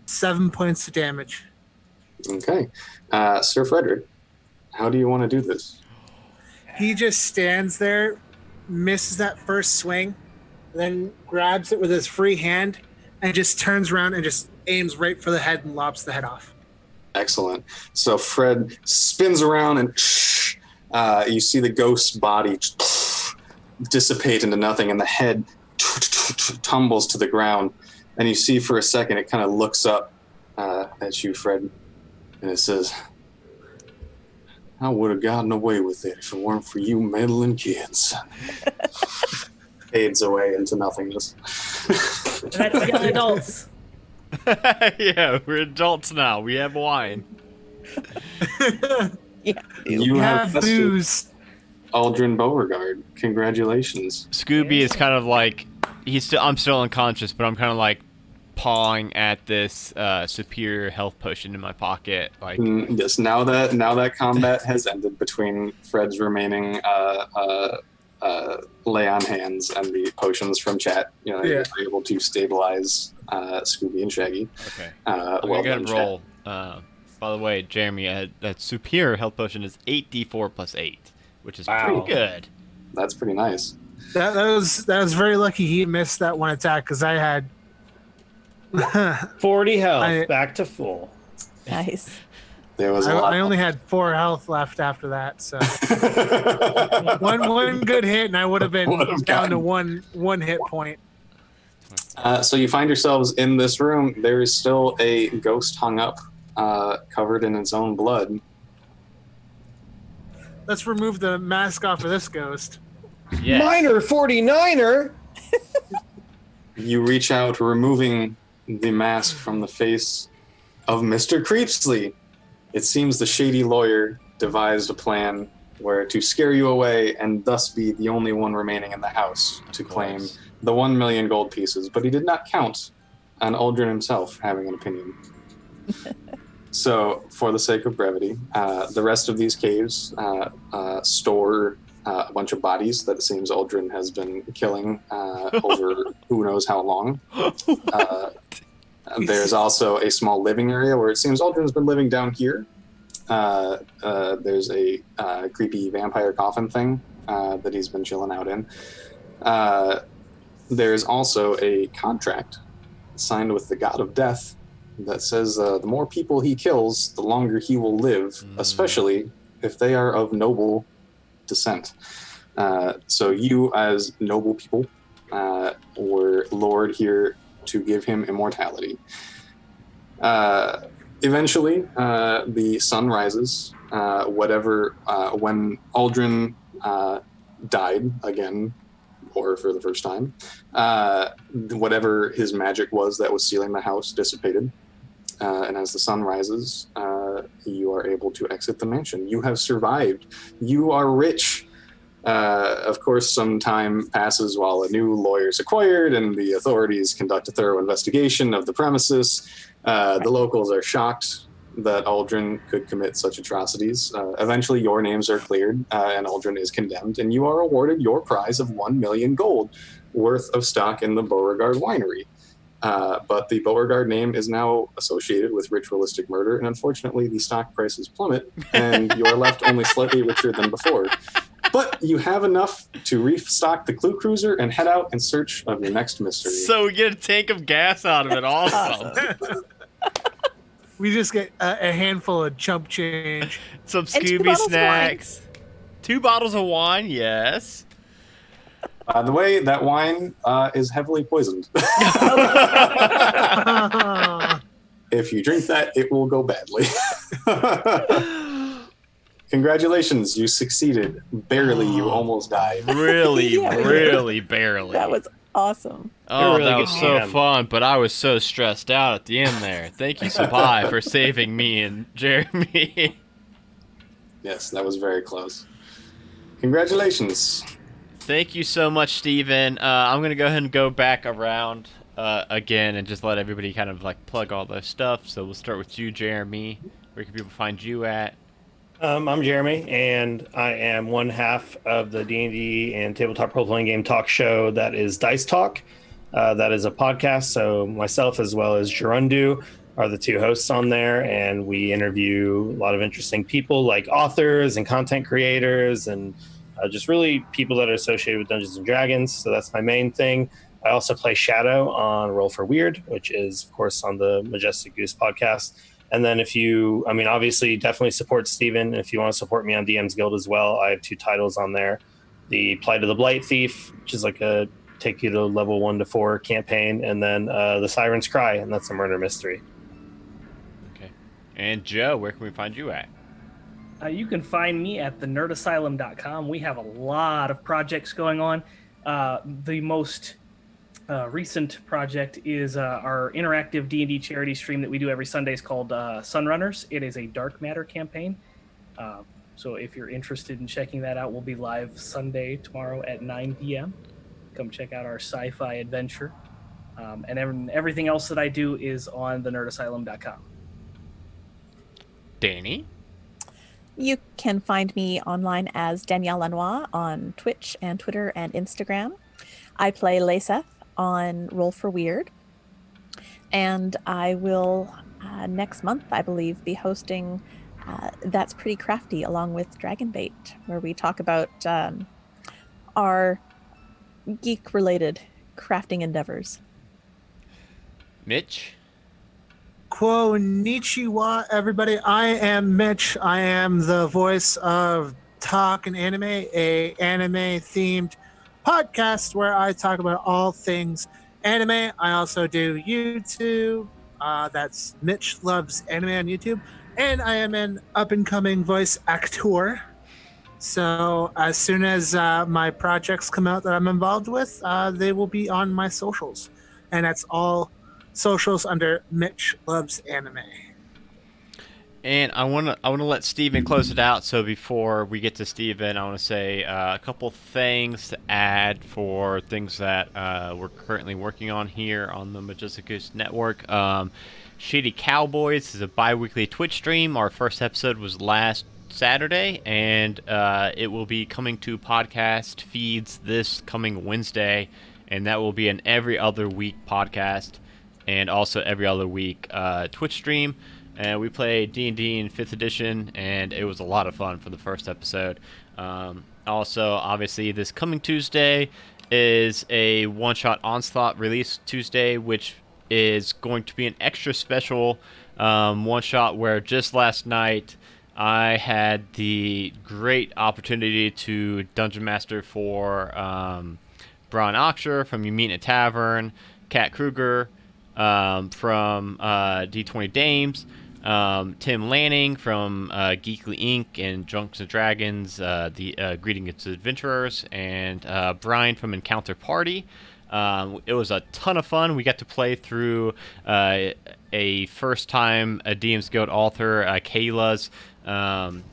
Seven points of damage. Okay. Sir Frederick, how do you want to do this? He just stands there, misses that first swing, then grabs it with his free hand, and just turns around and just aims right for the head and lops the head off. Excellent. So Fred spins around and you see the ghost's body dissipate into nothing, and the head tumbles to the ground. And you see for a second it kind of looks up at you, Fred, and it says, I would have gotten away with it if it weren't for you meddling kids. Fades away into nothingness. That's young adults. Yeah, we're adults now. We have wine. Yeah. You have booze. Aldrin Beauregard. Congratulations. Scooby is kind of like I'm still unconscious, but I'm kind of like pawing at this superior health potion in my pocket. Like yes, now that combat has ended between Fred's remaining lay on hands and the potions from chat, you're able to stabilize Scooby and Shaggy. Okay. Well done, done, roll. By the way, Jeremy, that superior health potion is 8d4 plus 8, which is pretty good. That's pretty nice. That was very lucky he missed that one attack, because I had 40 health, back to full. Nice. There was I only had 4 health left after that, so one good hit and I would have been down to one hit point. So you find yourselves in this room. There is still a ghost hung up, covered in its own blood. Let's remove the mask off of this ghost. Yes. Minor 49er. You reach out, removing the mask from the face of Mr. Creepsley. It seems the shady lawyer devised a plan where to scare you away and thus be the only one remaining in the house to claim the 1 million gold pieces, but he did not count on Aldrin himself having an opinion. So, for the sake of brevity, the rest of these caves store a bunch of bodies that it seems Aldrin has been killing over who knows how long. There's also a small living area where it seems Aldrin's been living down here. There's a creepy vampire coffin thing that he's been chilling out in. There's also a contract signed with the god of death that says the more people he kills, the longer he will live, especially if they are of noble descent. So you, as noble people, were lured here to give him immortality. Eventually, the sun rises. When Aldrin died again, or for the first time, whatever his magic was that was sealing the house dissipated. And as the sun rises, you are able to exit the mansion. You have survived. You are rich. Of course, some time passes while a new lawyer is acquired and the authorities conduct a thorough investigation of the premises. The locals are shocked that Aldrin could commit such atrocities. Eventually, your names are cleared and Aldrin is condemned, and you are awarded your prize of 1 million gold worth of stock in the Beauregard winery. But the Beauregard name is now associated with ritualistic murder, and unfortunately, the stock prices plummet, and you are left only slightly richer than before. But you have enough to restock the Clue Cruiser and head out in search of your next mystery. So we get a tank of gas out of it also. We just get a handful of chump change. Some And 2 Scooby bottles of snacks. 2 bottles of wine, yes. By the way, that wine is heavily poisoned. If you drink that, it will go badly. Congratulations, you succeeded. Barely, you almost died. Really, Yeah, we did. really barely. That was awesome. Oh, really that good was so game. fun, but I was so stressed out at the end there. Thank you, Sapai, for saving me and Jeremy. Yes, that was very close. Congratulations. Thank you so much, Steven. I'm going to go ahead and go back around again and just let everybody kind of like plug all their stuff. So we'll start with you, Jeremy. Where can people find you at? I'm Jeremy, and I am one half of the D&D and tabletop role-playing game talk show that is Dice Talk. That is a podcast, so myself as well as Gerundu are the 2 hosts on there, and we interview a lot of interesting people like authors and content creators and just really people that are associated with Dungeons & Dragons, so that's my main thing. I also play Shadow on Roll for Weird, which is, of course, on the Majestic Goose podcast. And then obviously definitely support Steven. If you want to support me on DM's Guild as well, I have 2 titles on there. The Plight of the Blight Thief, which is like a take you to level 1 to 4 campaign, and then the Siren's Cry, and that's a murder mystery. Okay. And Joe, where can we find you at? You can find me at thenerdasylum.com. We have a lot of projects going on. The most recent project is our interactive D&D charity stream that we do every Sunday. Is called Sunrunners. It is a dark matter campaign. So if you're interested in checking that out, we'll be live Sunday tomorrow at 9 p.m. Come check out our sci-fi adventure. And everything else that I do is on thenerdasylum.com. Danny? You can find me online as Danielle Lanois on Twitch and Twitter and Instagram. I play Layseth on Roll for Weird. And I will, next month, I believe, be hosting That's Pretty Crafty along with Dragonbait, where we talk about our geek-related crafting endeavors. Mitch? Konnichiwa, everybody. I am Mitch. I am the voice of Talk and Anime, a anime-themed podcast where I talk about all things anime. I also do YouTube. That's Mitch Loves Anime on YouTube. And I am an up-and-coming voice actor. So as soon as my projects come out that I'm involved with, they will be on my socials. And that's all socials under Mitch Loves Anime. And I want to let Steven close it out. So before we get to Steven, I want to say a couple things to add for things that we're currently working on here on the Majestic Goose Network. Shady Cowboys is a bi-weekly Twitch stream. Our first episode was last Saturday, and it will be coming to podcast feeds this coming Wednesday, and that will be an every other week podcast. and also every other week Twitch stream. And we played D&D in 5th edition, and it was a lot of fun for the first episode. Also, obviously, this coming Tuesday is a one-shot Onslaught release Tuesday, which is going to be an extra special one-shot where just last night I had the great opportunity to Dungeon Master for Braun Oxer from You Meet in a Tavern, Kat Kruger from D20 Dames, Tim Lanning from Geekly Inc. and Drunks and Dragons, the Greetings to Adventurers, and Brian from Encounter Party. It was a ton of fun. We got to play through a first-time DM's Guild author, Kayla's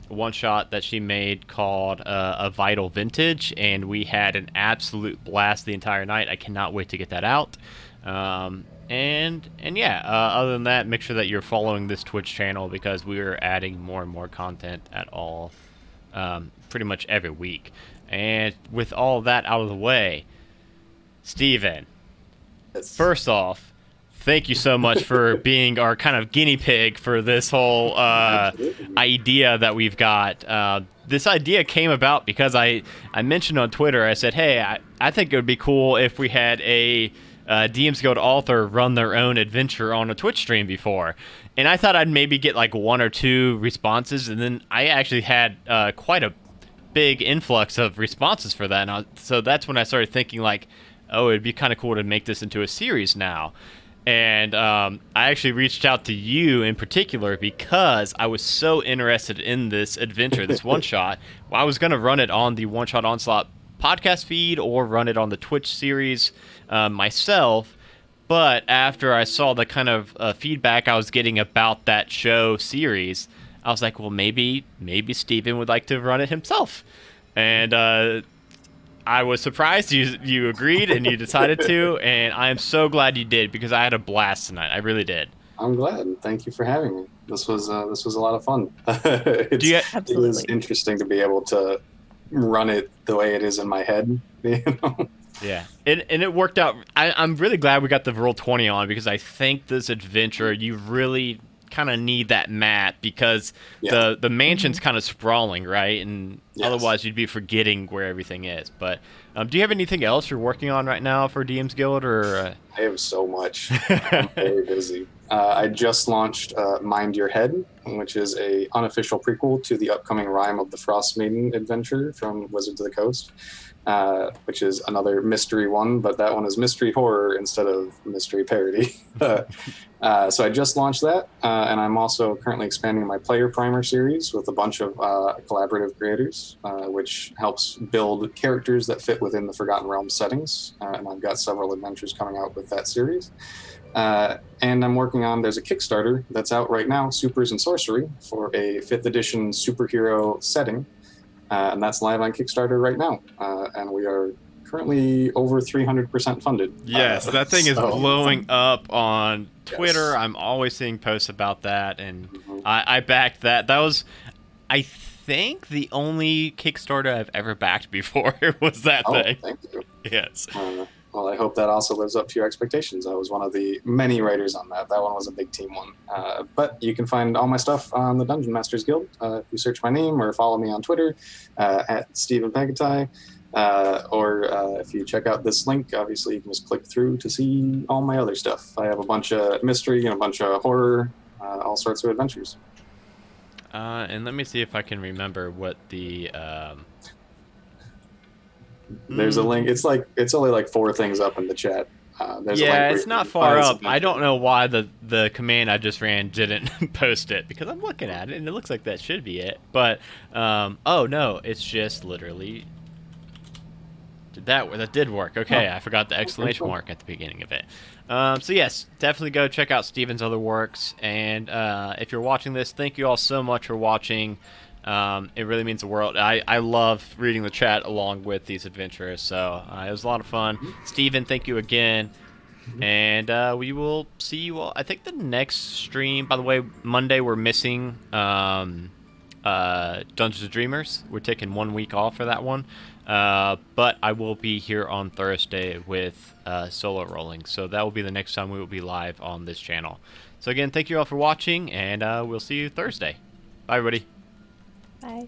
one-shot that she made called A Vital Vintage, and we had an absolute blast the entire night. I cannot wait to get that out. And yeah, other than that, make sure that you're following this Twitch channel because we're adding more and more content at all, pretty much every week. And with all that out of the way, Steven, first off, thank you so much for being our kind of guinea pig for this whole idea that we've got. This idea came about because I mentioned on Twitter, I said, hey, I think it would be cool if we had a DM's Guild author run their own adventure on a Twitch stream before. And I thought I'd maybe get like 1 or 2 responses, and then I actually had quite a big influx of responses for that. And so that's when I started thinking like, oh, it'd be kind of cool to make this into a series now. And I actually reached out to you in particular because I was so interested in this adventure, this one-shot. Well, I was going to run it on the One Shot Onslaught podcast feed or run it on the Twitch series myself. But after I saw the kind of feedback I was getting about that show series, I was like, well, maybe Steven would like to run it himself. And I was surprised you agreed and you decided to, and I am so glad you did because I had a blast tonight. I really did. I'm glad. Thank you for having me. This was a lot of fun. It was interesting to be able to run it the way it is in my head. You know? Yeah, and it worked out. I'm really glad we got the Roll20 on because I think this adventure you really kind of need that map because the mansion's kind of sprawling, right? And otherwise you'd be forgetting where everything is. But do you have anything else you're working on right now for DM's Guild? Or I have so much. I'm very busy. I just launched Mind Your Head, which is a unofficial prequel to the upcoming Rime of the Frost Maiden adventure from Wizards of the Coast, which is another mystery one, but that one is mystery horror instead of mystery parody. So I just launched that, and I'm also currently expanding my player primer series with a bunch of collaborative creators, which helps build characters that fit within the Forgotten Realms settings, and I've got several adventures coming out with that series. And I'm working on, there's a Kickstarter that's out right now, Supers and Sorcery, for a 5th edition superhero setting. And that's live on Kickstarter right now. And we are currently over 300% funded. Yes, that thing is blowing up on Twitter. Yes. I'm always seeing posts about that. And I backed that. That was, I think, the only Kickstarter I've ever backed before was that thing. Thank you. Yes. Well, I hope that also lives up to your expectations. I was one of the many writers on that. That one was a big team one. But you can find all my stuff on the Dungeon Masters Guild. If you search my name or follow me on Twitter at Steven Pankotai. Or if you check out this link, obviously you can just click through to see all my other stuff. I have a bunch of mystery and a bunch of horror, all sorts of adventures. And let me see if I can remember what the... There's a link. It's only like 4 things up in the chat. There's a link it's not far up. I don't know why the command I just ran didn't post it because I'm looking at it and it looks like that should be it. But oh no, it's just literally that did work. Okay, I forgot the exclamation mark at the beginning of it. So yes, definitely go check out Steven's other works. And if you're watching this, thank you all so much for watching. It really means the world. I love reading the chat along with these adventures, so it was a lot of fun. Steven, thank you again. And we will see you all. I think the next stream, by the way, Monday we're missing Dungeons and Dreamers. We're taking 1 week off for that one. But I will be here on Thursday with solo rolling. So that will be the next time we will be live on this channel. So again, thank you all for watching, and we'll see you Thursday. Bye, everybody. Bye.